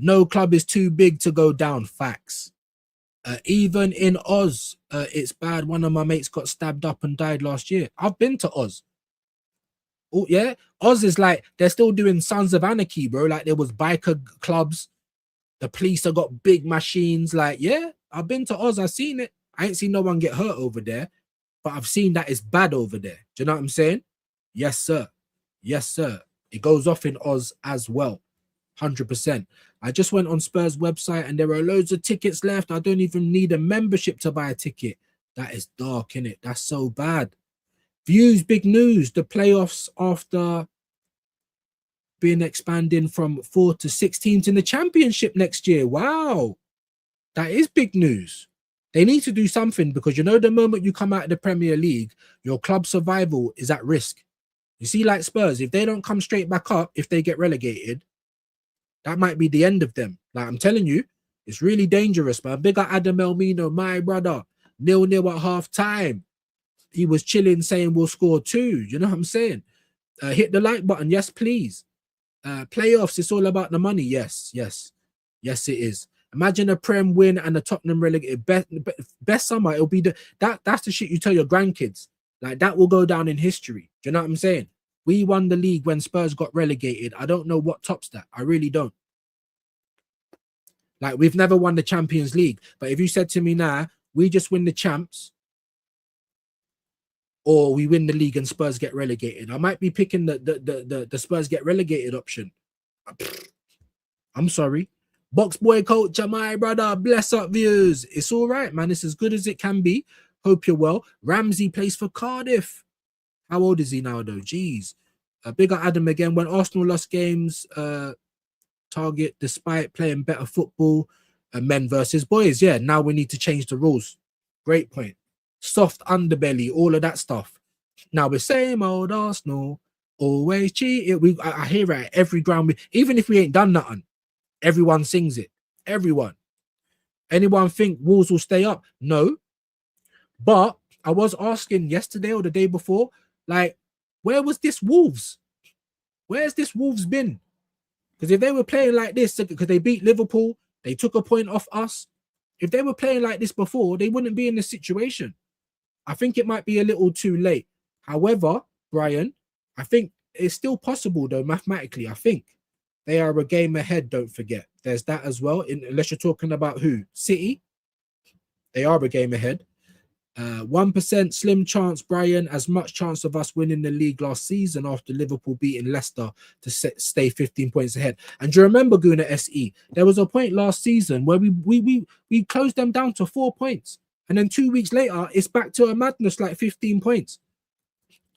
No club is too big to go down. Facts. Even in Oz, it's bad. One of my mates got stabbed up and died last year. I've been to Oz. Oh yeah, Oz is like they're still doing Sons of Anarchy, bro. Like there was biker clubs. The police have got big machines. Like yeah, I've been to Oz. I've seen it. I ain't seen no one get hurt over there, but I've seen that it's bad over there. Do you know what I'm saying? Yes, sir. Yes, sir. It goes off in Oz as well. 100%. I just went on Spurs website and there are loads of tickets left. I don't even need a membership to buy a ticket. That is dark, innit? That's so bad. Views, big news. The playoffs after being expanding from 4 to 6 teams in the championship next year. Wow. That is big news. They need to do something because you know the moment you come out of the Premier League, your club survival is at risk. You see, like Spurs, if they don't come straight back up, if they get relegated, that might be the end of them. Like I'm telling you, it's really dangerous, man. Big up Adam Elmino, my brother. 0-0 at half time. He was chilling saying we'll score 2. You know what I'm saying? Hit the like button. Yes, please. Playoffs, it's all about the money. Yes, yes. Yes, it is. Imagine a Prem win and a Tottenham relegated. Best summer, it'll be that's the shit you tell your grandkids. Like that will go down in history. Do you know what I'm saying? We won the league when Spurs got relegated. I don't know what tops that. I really don't. Like we've never won the Champions League. But if you said to me now, we just win the champs, or we win the league and Spurs get relegated, I might be picking the Spurs get relegated option. I'm sorry. Box boy culture, my brother. Bless up views. It's all right, man. It's as good as it can be. Hope you're well. Ramsey plays for Cardiff. How old is he now, though? Jeez. Big up Adam again. When Arsenal lost games, target despite playing better football, men versus boys. Yeah, now we need to change the rules. Great point. Soft underbelly, all of that stuff. Now we're same old Arsenal, always cheat. I hear it at every ground. Even if we ain't done nothing, everyone sings it. Everyone. Anyone think Wolves will stay up? No. But I was asking yesterday or the day before, like, where was this Wolves? Where's this Wolves been? Because if they were playing like this, because they beat Liverpool, they took a point off us. If they were playing like this before, they wouldn't be in this situation. I think it might be a little too late. However, Brian, I think it's still possible, though, mathematically. I think they are a game ahead, don't forget. There's that as well, unless you're talking about who? City. They are a game ahead. 1% slim chance, Brian, as much chance of us winning the league last season after Liverpool beating Leicester to stay 15 points ahead. And do you remember, Guna SE? There was a point last season where we closed them down to 4 points. And then 2 weeks later, it's back to a madness like 15 points.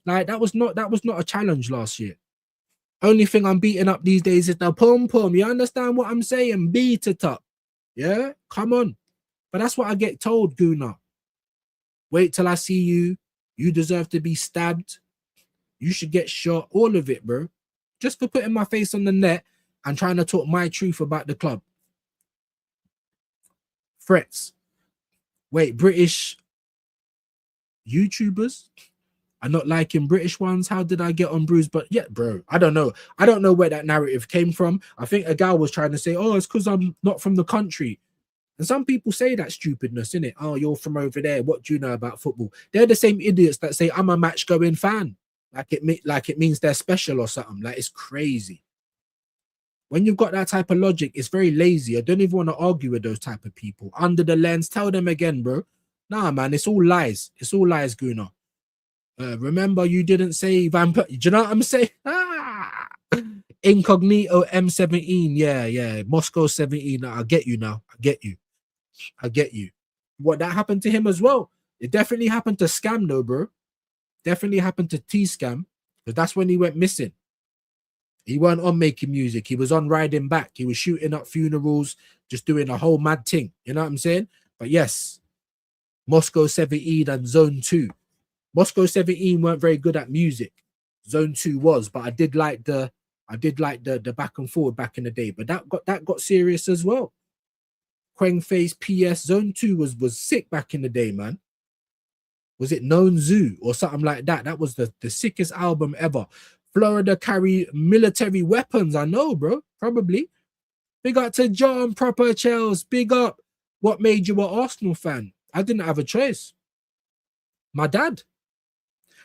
Like that was not a challenge last year. Only thing I'm beating up these days is the pom-pom. You understand what I'm saying? Beat it up. Yeah, come on. But that's what I get told, Guna. Wait till I see you. You deserve to be stabbed. You should get shot. All of it, bro. Just for putting my face on the net and trying to talk my truth about the club. Threats. Wait, British YouTubers are not liking British ones. How did I get on Bruce? But yeah, bro, I don't know. I don't know where that narrative came from. I think a gal was trying to say, oh, it's because I'm not from the country. And some people say that stupidness, innit? Oh, you're from over there. What do you know about football? They're the same idiots that say I'm a match-going fan. Like it means they're special or something. Like, it's crazy. When you've got that type of logic, it's very lazy. I don't even want to argue with those type of people. Under the lens, tell them again, bro. Nah, man, it's all lies. It's all lies, Guna. Remember, you didn't say vampire. Do you know what I'm saying? Ah! Incognito M17. Yeah. Moscow 17. I get you now. I get you. What, that happened to him as well? It definitely happened to Scam, though, bro. Definitely happened to T-Scam. Because that's when he went missing. He weren't on making music. He was on riding back. He was shooting up funerals, just doing a whole mad thing. You know what I'm saying? But yes, Moscow 17 and Zone 2. Moscow 17 weren't very good at music. Zone 2 was, but I did like the back and forward back in the day. But that got serious as well. Quang Face PS Zone 2 was sick back in the day, man. Was it Known Zoo or something like that? That was the sickest album ever. Florida carry military weapons. I know, bro. Probably. Big up to John Proper Chels. Big up. What made you an Arsenal fan? I didn't have a choice. My dad.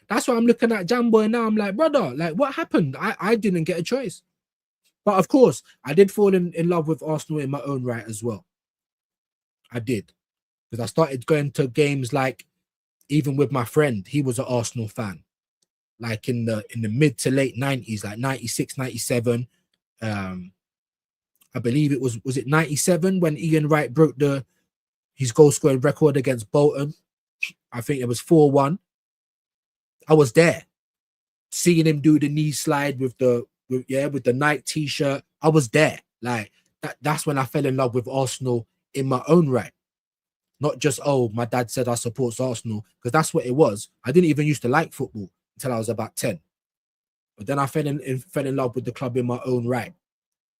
That's why I'm looking at Jamboy now. I'm like, brother, like, what happened? I didn't get a choice. But of course, I did fall in love with Arsenal in my own right as well. I did. Because I started going to games like, even with my friend, he was an Arsenal fan. Like in the mid to late 90s, like 96, 97. I believe it was it 97 when Ian Wright broke his goal scoring record against Bolton. I think it was 4-1. I was there, seeing him do the knee slide with the Nike t-shirt. I was there. Like that's when I fell in love with Arsenal in my own right. Not just, oh, my dad said I support Arsenal, because that's what it was. I didn't even used to like football until I was about 10. But then I fell in love with the club in my own right.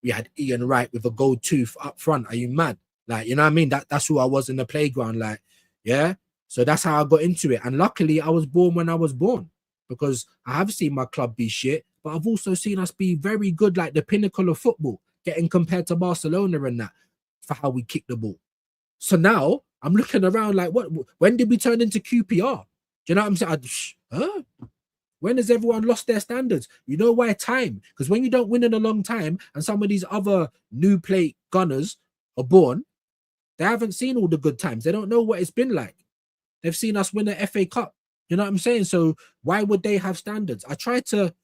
We had Ian Wright with a gold tooth up front. Are you mad? Like, you know what I mean? That's who I was in the playground. Like, yeah. So that's how I got into it. And luckily, I was born when I was born, because I have seen my club be shit, but I've also seen us be very good, like the pinnacle of football, getting compared to Barcelona and that for how we kick the ball. So now I'm looking around like, what? When did we turn into QPR? Do you know what I'm saying? When has everyone lost their standards? You know why? Time. Because when you don't win in a long time and some of these other new plate gunners are born, they haven't seen all the good times. They don't know what it's been like. They've seen us win the FA Cup. You know what I'm saying? So why would they have standards? I try to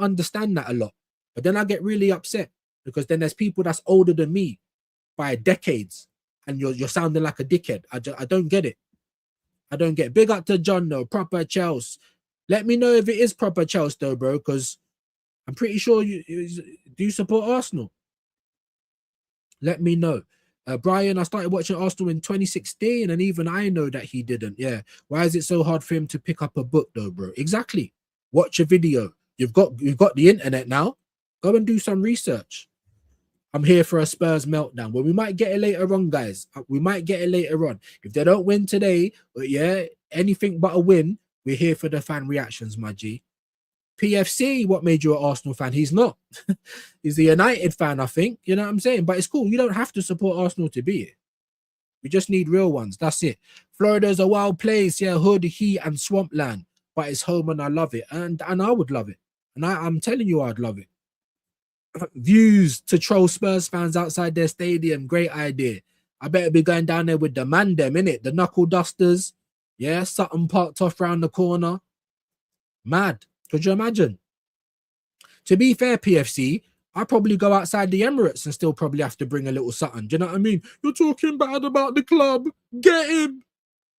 understand that a lot, but then I get really upset because then there's people that's older than me by decades, and you're sounding like a dickhead. I don't get it. I don't get it. Big up to John though, Proper Chelsea. Let me know if it is Proper Chelsea though, bro, because I'm pretty sure do you support Arsenal? Let me know. Brian, I started watching Arsenal in 2016, and even I know that he didn't. Yeah. Why is it so hard for him to pick up a book though, bro? Exactly. Watch a video. You've got the internet now. Go and do some research. I'm here for a Spurs meltdown. Well, we might get it later on, guys. We might get it later on. If they don't win today, but yeah, anything but a win, we're here for the fan reactions, my G. PFC, what made you an Arsenal fan? He's not. He's a United fan, I think. You know what I'm saying? But it's cool. You don't have to support Arsenal to be it. We just need real ones. That's it. Florida's a wild place. Yeah, hood, heat, and swampland. But it's home and I love it. And I would love it. And I'm telling you I'd love it. Views to troll Spurs fans outside their stadium. Great idea. I better be going down there with the man them, innit? The knuckle dusters. Yeah, Sutton parked off round the corner. Mad. Could you imagine? To be fair, PFC, I probably go outside the Emirates and still probably have to bring a little something. Do you know what I mean? You're talking bad about the club. Get him.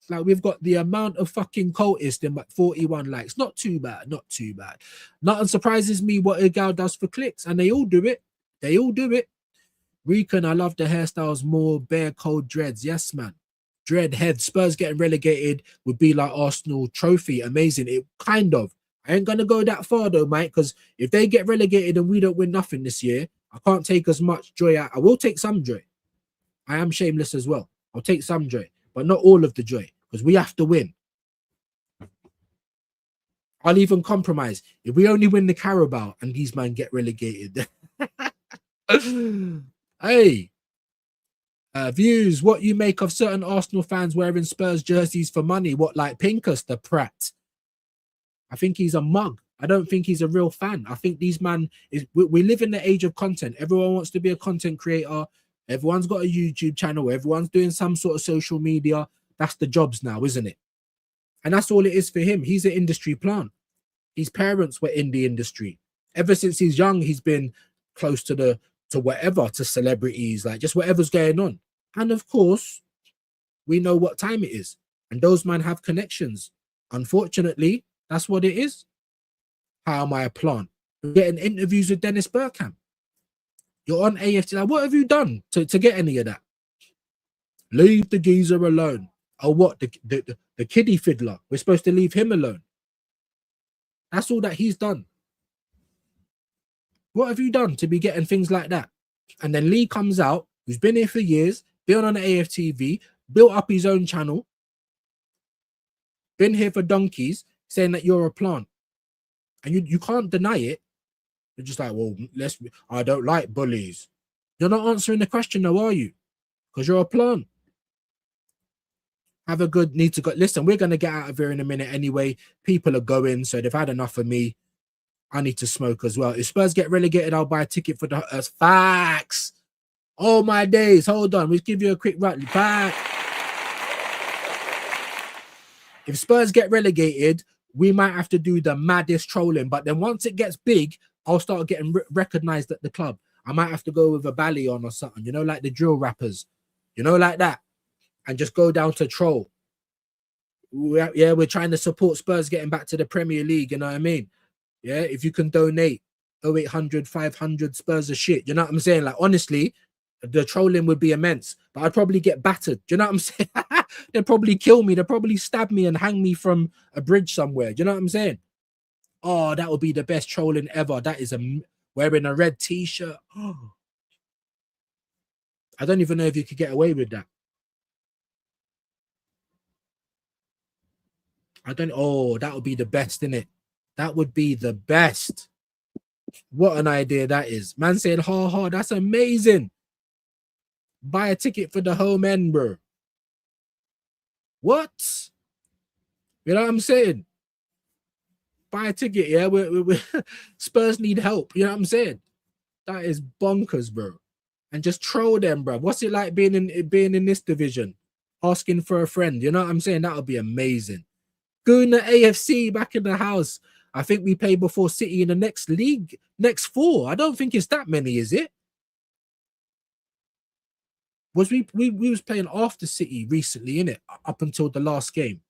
Like, we've got the amount of fucking cultists in, like 41 likes. Not too bad. Not too bad. Nothing surprises me what a gal does for clicks. And they all do it. They all do it. Recon, I love the hairstyles more. Bare cold dreads. Yes, man. Dread head. Spurs getting relegated would be like Arsenal trophy. Amazing. It kind of. I ain't gonna go that far though, Mike, because if they get relegated and we don't win nothing this year, I can't take as much joy out. I will take some joy. I am shameless as well. I'll take some joy, but not all of the joy, because we have to win. I'll even compromise. If we only win the Carabao and these men get relegated. Hey. Views, what you make of certain Arsenal fans wearing Spurs jerseys for money? What, like Pinkus, the prat? I think he's a mug. I don't think he's a real fan. I think these man is. We live in the age of content. Everyone wants to be a content creator. Everyone's got a YouTube channel. Everyone's doing some sort of social media. That's the jobs now, isn't it? And that's all it is for him. He's an industry plant. His parents were in the industry. Ever since he's young, he's been close to whatever, to celebrities, like just whatever's going on. And of course, we know what time it is. And those men have connections. Unfortunately, that's what it is. How am I a plant? You're getting interviews with Dennis Bergkamp. You're on AFT. Like, what have you done to get any of that? Leave the geezer alone. Oh, what? The kiddie fiddler. We're supposed to leave him alone. That's all that he's done. What have you done to be getting things like that? And then Lee comes out, who's been here for years, been on the AFTV, built up his own channel, been here for donkeys, saying that you're a plant. And you can't deny it. You're just like, well, I don't like bullies. You're not answering the question, though, are you? Because you're a plant. Have a good need to go. Listen, we're going to get out of here in a minute anyway. People are going, so they've had enough of me. I need to smoke as well. If Spurs get relegated, I'll buy a ticket for the facts. Oh my days. Hold on. We'll give you a quick run back. If Spurs get relegated, we might have to do the maddest trolling. But then once it gets big, I'll start getting recognized at the club. I might have to go with a bally on or something, you know, like the drill rappers, you know, like that. And just go down to troll. We're trying to support Spurs getting back to the Premier League, you know what I mean? Yeah, if you can donate 0800 500 Spurs are shit, you know what I'm saying? Like, honestly, the trolling would be immense, but I'd probably get battered. Do you know what I'm saying? They'd probably kill me. They'd probably stab me and hang me from a bridge somewhere. Do you know what I'm saying? Oh, that would be the best trolling ever. That is wearing a red t-shirt. Oh. I don't even know if you could get away with that. Oh, that would be the best, innit? That would be the best. What an idea that is. Man said, ha ha, that's amazing. Buy a ticket for the home end, bro. What? You know what I'm saying? Buy a ticket, yeah? Spurs need help. You know what I'm saying? That is bonkers, bro. And just troll them, bro. What's it like being in this division? Asking for a friend. You know what I'm saying? That would be amazing. Guna AFC back in the house. I think we play before City in the next league, next 4. I don't think it's that many, is it? Was we was playing after City recently, innit? Up until the last game.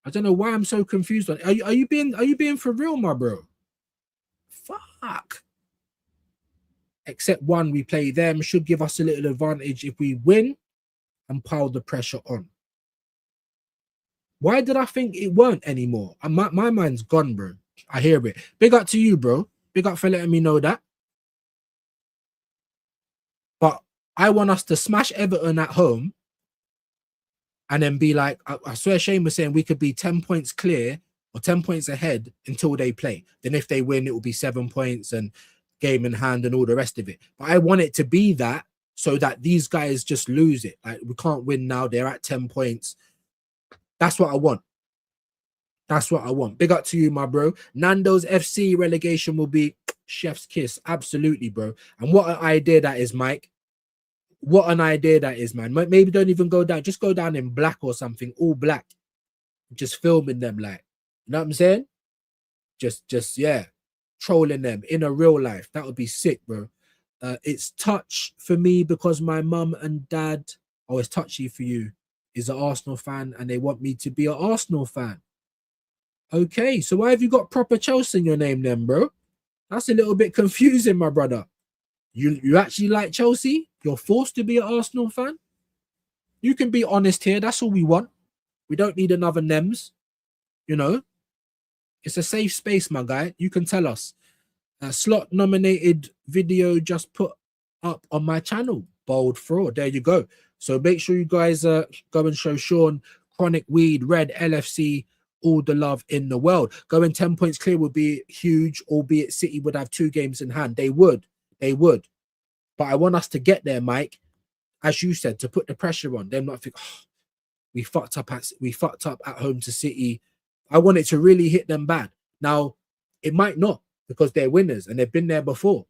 I don't know why I'm so confused. Are you being for real, my bro? Fuck. Except one, we play them, should give us a little advantage if we win and pile the pressure on. Why did I think it weren't anymore? My mind's gone, bro. I hear it. Big up to you, bro. Big up for letting me know that. But I want us to smash Everton at home and then be like, I swear Shane was saying we could be 10 points clear or 10 points ahead until they play. Then if they win, it will be 7 points and game in hand and all the rest of it. But I want it to be that so that these guys just lose it. Like, we can't win now. They're at 10 points. That's what I want. That's what I want. Big up to you, my bro. Nando's FC relegation will be chef's kiss. Absolutely, bro. And what an idea that is, Mike. What an idea that is, man. Maybe don't even go down. Just go down in black or something. All black. Just filming them, like. You know what I'm saying? Just yeah. Trolling them in a real life. That would be sick, bro. It's touch for me because my mum and dad, oh, it's touchy for you, is an Arsenal fan and they want me to be an Arsenal fan. Okay, so why have you got proper Chelsea in your name then, bro? That's a little bit confusing, my brother. You actually like Chelsea? You're forced to be an Arsenal fan? You can be honest here. That's all we want. We don't need another Nems. You know, it's a safe space, my guy. You can tell us. Slot nominated video just put up on my channel. Bold fraud. There you go. So make sure you guys go and show Sean Chronic Weed, Red, LFC, all the love in the world. Going 10 points clear would be huge, albeit City would have 2 games in hand. They would. But I want us to get there, Mike, as you said, to put the pressure on them, not think, oh, we fucked up at home to City. I want it to really hit them bad. Now, it might not, because they're winners and they've been there before.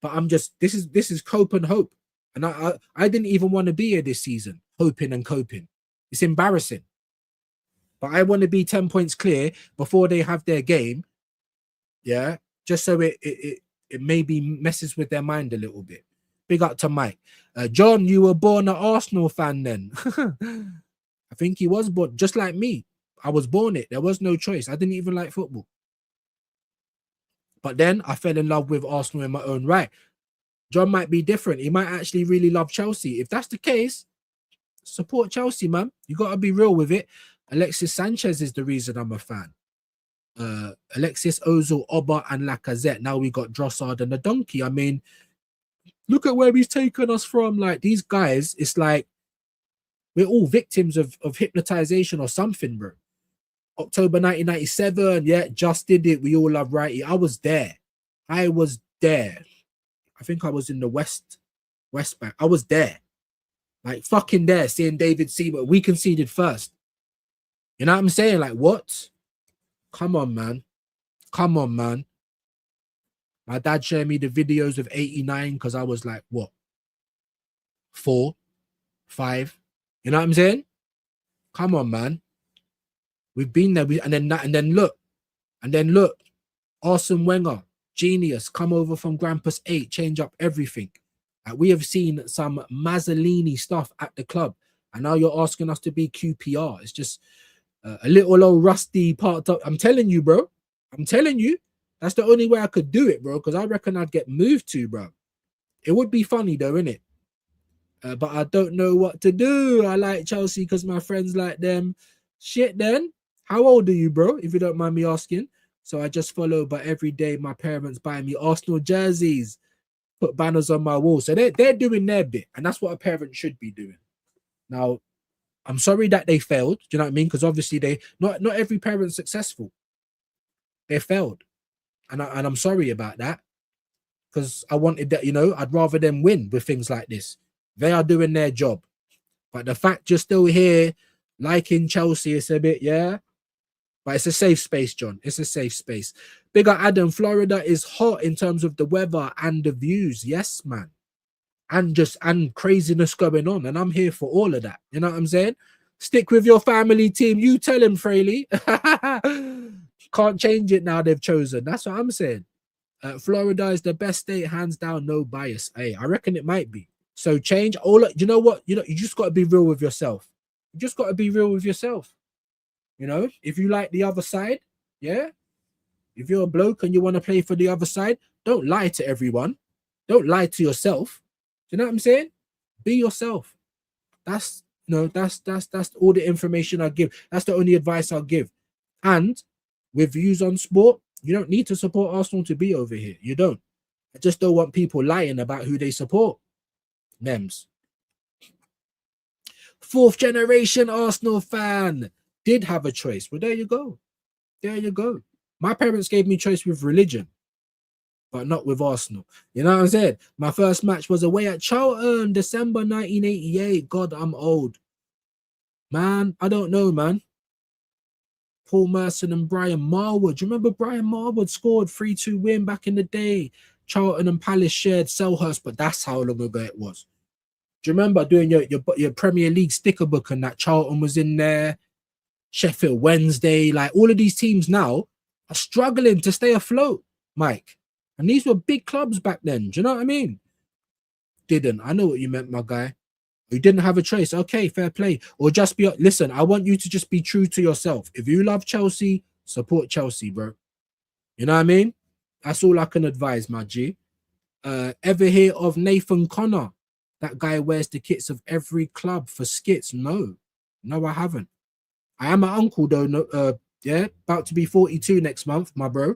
But I'm just, this is cope and hope. And I didn't even want to be here this season, hoping and coping. It's embarrassing. But I want to be 10 points clear before they have their game. Yeah. Just so it maybe messes with their mind a little bit. Big up to Mike. John, you were born an Arsenal fan then. I think he was born, just like me. I was born it. There was no choice. I didn't even like football. But then I fell in love with Arsenal in my own right. John might be different. He might actually really love Chelsea. If that's the case, support Chelsea, man. You got to be real with it. Alexis Sanchez is the reason I'm a fan. Alexis, Ozil, Oba, and Lacazette. Now we got Drossard and the donkey. I mean, look at where he's taken us from. Like, these guys, it's like we're all victims of hypnotization or something, bro. October 1997, yeah, just did it. We all love righty. I was there. I think I was in the West Bank. I was there. Like, fucking there, seeing David Seaman. We conceded first. You know what I'm saying? Like, what? Come on, man. My dad showed me the videos of 89 because I was like, what? 4, 5. You know what I'm saying? Come on, man. We've been there. And then look. Arsene Wenger, genius, come over from Grampus 8, change up everything. We have seen some Mazzolini stuff at the club. And now you're asking us to be QPR. It's just a little old rusty part up. I'm telling you, bro. That's the only way I could do it, bro, because I reckon I'd get moved to, bro. It would be funny, though, innit? But I don't know what to do. I like Chelsea because my friends like them. Shit, then. How old are you, bro, if you don't mind me asking? So I just follow, but every day my parents buy me Arsenal jerseys, put banners on my wall. So they're doing their bit, and that's what a parent should be doing. Now, I'm sorry that they failed. Do you know what I mean? Because obviously not every parent's successful. They failed. And I'm sorry about that, because I wanted that, you know, I'd rather them win with things like this. They are doing their job. But the fact you're still here liking Chelsea, it's a bit, yeah. But it's a safe space, John. It's a safe space. Bigger Adam, Florida is hot in terms of the weather and the views. Yes, man. And craziness going on. And I'm here for all of that. You know what I'm saying? Stick with your family team. You tell him, Fraley. Can't change it now they've chosen. That's what I'm saying. Florida is the best state, hands down, no bias. Hey, I reckon it might be. So change all. You know what? You just got to be real with yourself. You just got to be real with yourself. You know, if you like the other side, yeah. If you're a bloke and you want to play for the other side, don't lie to everyone. Don't lie to yourself. Do you know what I'm saying? Be yourself. That's all the information I give. That's the only advice I'll give. And with views on sport, you don't need to support Arsenal to be over here. You don't. I just don't want people lying about who they support. Mems. 4th generation Arsenal fan. Did have a choice. Well, there you go. My parents gave me choice with religion, but not with Arsenal. You know what I'm saying? My first match was away at Charlton, December 1988. God, I'm old. Man, I don't know, man. Paul Merson and Brian Marwood. Do you remember Brian Marwood scored 3-2 win back in the day? Charlton and Palace shared Selhurst, but that's how long ago it was. Do you remember doing your Premier League sticker book and that Charlton was in there? Sheffield Wednesday, like all of these teams now are struggling to stay afloat, Mike. And these were big clubs back then. Do you know what I mean? I know what you meant, my guy. You didn't have a choice. Okay, fair play. Or just be, listen, I want you to just be true to yourself. If you love Chelsea, support Chelsea, bro. You know what I mean? That's all I can advise, my G. Ever hear of Nathan Connor? That guy wears the kits of every club for skits. No, I haven't. I am an uncle though. No, yeah, about to be 42 next month, my bro.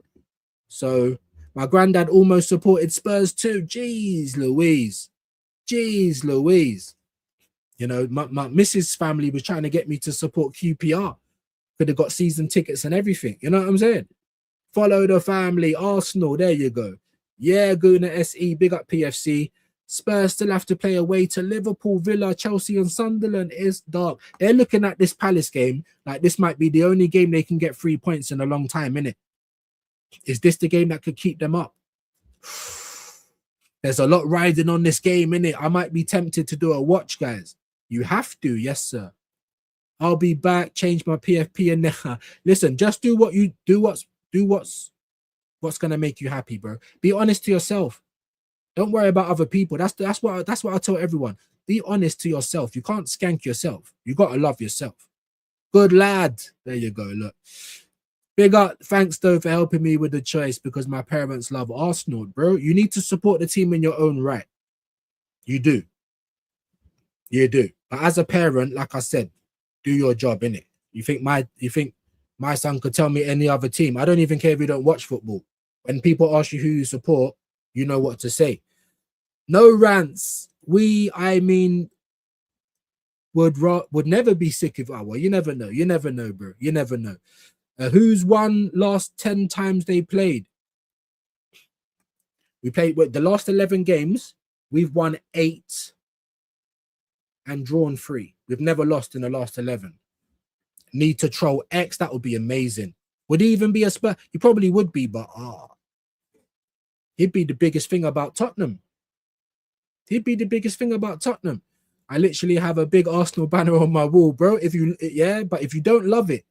So my granddad almost supported Spurs too. Jeez Louise. You know, my missus family was trying to get me to support QPR. Could have got season tickets and everything. You know what I'm saying? Follow the family. Arsenal. There you go. Yeah, Guna SE. Big up PFC. Spurs still have to play away to Liverpool, Villa, Chelsea, and Sunderland. It's dark. They're looking at this Palace game like this might be the only game they can get 3 points in a long time, innit? Is this the game that could keep them up? There's a lot riding on this game, innit? I might be tempted to do a watch, guys. You have to, yes, sir. I'll be back. Change my PFP and then listen. Just do what you do. What's gonna make you happy, bro. Be honest to yourself. Don't worry about other people. That's what I tell everyone. Be honest to yourself. You can't skank yourself. You gotta love yourself. Good lad. There you go. Look. Big up. Thanks though for helping me with the choice because my parents love Arsenal, bro. You need to support the team in your own right. You do. You do. But as a parent, like I said, do your job, innit? You think my son could tell me any other team? I don't even care if you don't watch football. When people ask you who you support, you know what to say. No rants. Would never be sick of well, you never know. You never know, bro. You never know. Who's won last 10 times they played? We played with the last 11 games. We've won 8 and drawn 3. We've never lost in the last 11. Need to troll X. That would be amazing. Would he even be a Spurs? He probably would be, but he'd be the biggest thing about Tottenham. He'd be the biggest thing about Tottenham. I literally have a big Arsenal banner on my wall, bro. But if you don't love it,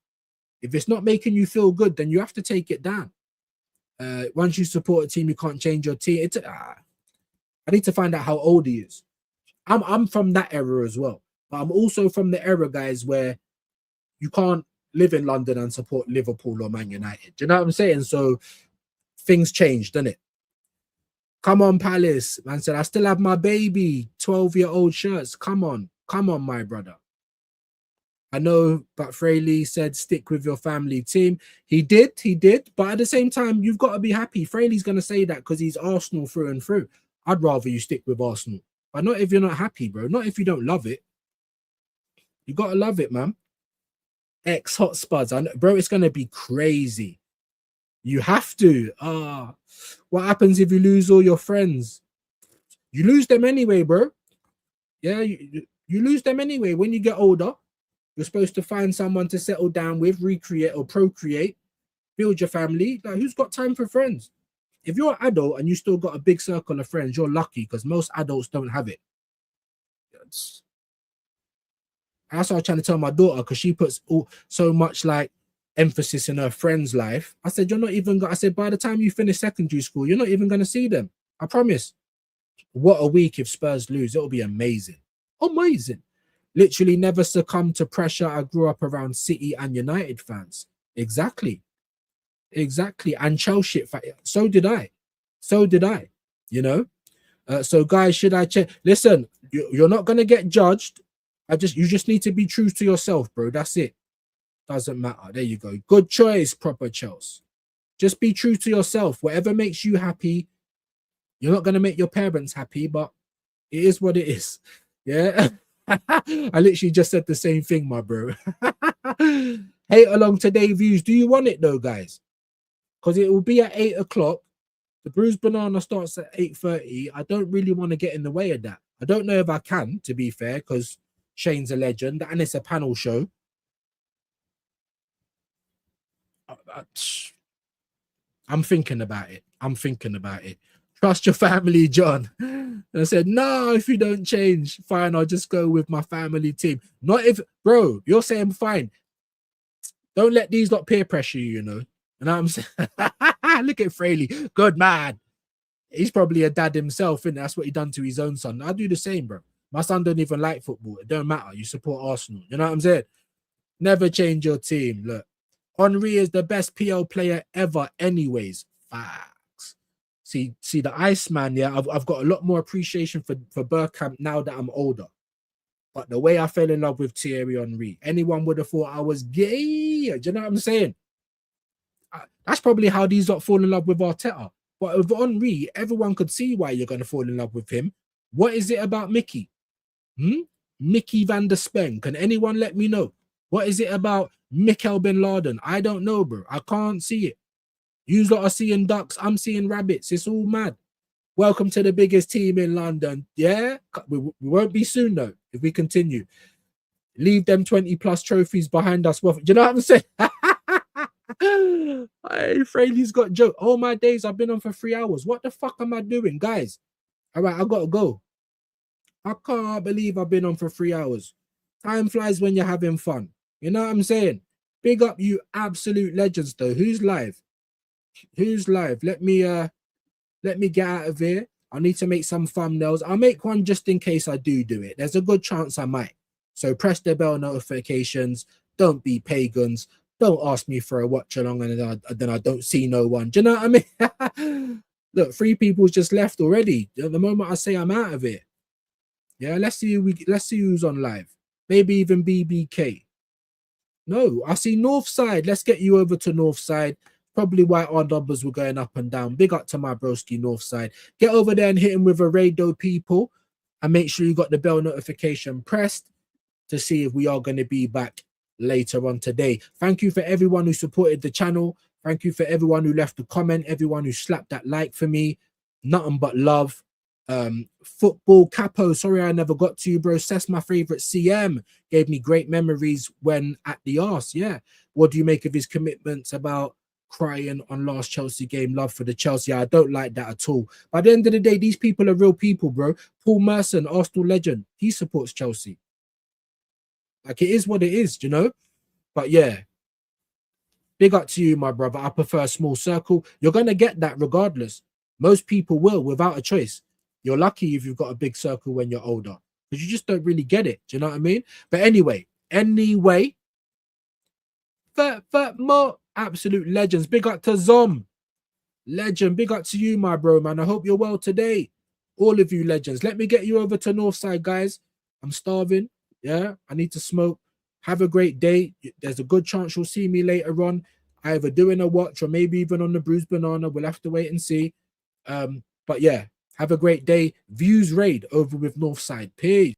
if it's not making you feel good, then you have to take it down. Once you support a team, you can't change your team. I need to find out how old he is. I'm from that era as well, but I'm also from the era, guys, where you can't live in London and support Liverpool or Man United. Do you know what I'm saying? So things changed, didn't it? Come on, Palace. Man said, I still have my baby 12-year-old shirts. Come on, my brother. I know, but Fraley said stick with your family team. He did. But at the same time, you've got to be happy. Fraley's going to say that because he's Arsenal through and through. I'd rather you stick with Arsenal. But not if you're not happy, bro. Not if you don't love it. You got to love it, man. X hot spuds. Bro, it's going to be crazy. You have to. What happens if you lose all your friends? You lose them anyway, bro. Yeah, you lose them anyway. When you get older, you're supposed to find someone to settle down with, recreate or procreate, build your family. Like, who's got time for friends? If you're an adult and you still got a big circle of friends, you're lucky because most adults don't have it. That's what I was trying to tell my daughter because she puts so much like emphasis in her friend's life. I said, I said, by the time you finish secondary school, you're not even going to see them. I promise. What a week if Spurs lose. It'll be amazing. Amazing. Literally never succumb to pressure. I grew up around City and United fans. Exactly. And Chelsea. So did I. You know. So guys, should I check? Listen, you're not going to get judged. You just need to be true to yourself, bro. That's it. Doesn't matter. There you go. Good choice, proper Chelsea. Just be true to yourself. Whatever makes you happy. You're not going to make your parents happy, but it is what it is. Yeah. I literally just said the same thing, my bro. Hate along today views. Do you want it though, guys? Because it will be at 8 o'clock. The Bruised Banana starts at 8:30. I don't really want to get in the way of that. I don't know if I can, to be fair, because Shane's a legend and it's a panel show. I'm thinking about it. Trust your family, John. And I said, no, if you don't change, fine, I'll just go with my family team. Not if, bro, you're saying fine. Don't let these lot peer pressure you, you know. You know what I'm saying? Look at Fraley. Good man. He's probably a dad himself, and that's what he done to his own son. I do the same, bro. My son don't even like football. It don't matter. You support Arsenal. You know what I'm saying? Never change your team. Look, Henry is the best PL player ever anyways. Facts. See the Iceman, yeah, I've got a lot more appreciation for Bergkamp now that I'm older. But the way I fell in love with Thierry Henry, anyone would have thought I was gay. Do you know what I'm saying? That's probably how these lot fall in love with Arteta. But with Henry, everyone could see why you're going to fall in love with him. What is it about Mickey? Mickey van der Spen. Can anyone let me know? What is it about Mikel bin Laden? I don't know, bro. I can't see it. You lot are seeing ducks. I'm seeing rabbits. It's all mad. Welcome to the biggest team in London. Yeah? We won't be soon, though, if we continue. Leave them 20+ trophies behind us. Do you know what I'm saying? Hey, Fraley's got joke. All my days I've been on for 3 hours. What the fuck am I doing, guys? All right, I gotta go. I can't believe I've been on for 3 hours. Time flies when you're having fun. You know what I'm saying? Big up you absolute legends, though. Who's live? Who's live? Let me get out of here. I need to make some thumbnails. I'll make one just in case I do it. There's a good chance I might. So press the bell notifications. Don't be pagans. Don't ask me for a watch along and then I don't see no one. Do you know what I mean? Look, 3 people's just left already. The moment I say I'm out of it. Yeah, let's see who's on live. Maybe even BBK. No, I see Northside. Let's get you over to Northside. Probably why our numbers were going up and down. Big up to my broski Northside. Get over there and hit him with a raid, though, people. And make sure you got the bell notification pressed to see if we are going to be back later on today. Thank you for everyone who supported the channel. Thank you for everyone who left a comment, everyone who slapped that like for me. Nothing but love. Football Capo, sorry I never got to you, bro. That's my favorite CM. Gave me great memories when at the arse. Yeah. What do you make of his commitments about crying on last Chelsea game? Love for the Chelsea. I don't like that at all. By the end of the day, these people are real people, bro. Paul Merson, Arsenal legend, he supports Chelsea. Like, it is what it is, you know? But yeah, big up to you, my brother. I prefer a small circle. You're going to get that regardless. Most people will without a choice. You're lucky if you've got a big circle when you're older, because you just don't really get it. Do you know what I mean? But anyway, for more absolute legends, big up to Zom. Legend, big up to you, my bro, man. I hope you're well today. All of you legends. Let me get you over to Northside, guys. I'm starving. Yeah, I need to smoke. Have a great day. There's a good chance you'll see me later on, either doing a watch or maybe even on the Bruised Banana. We'll have to wait and see. But yeah, have a great day. Views raid over with Northside. Peace.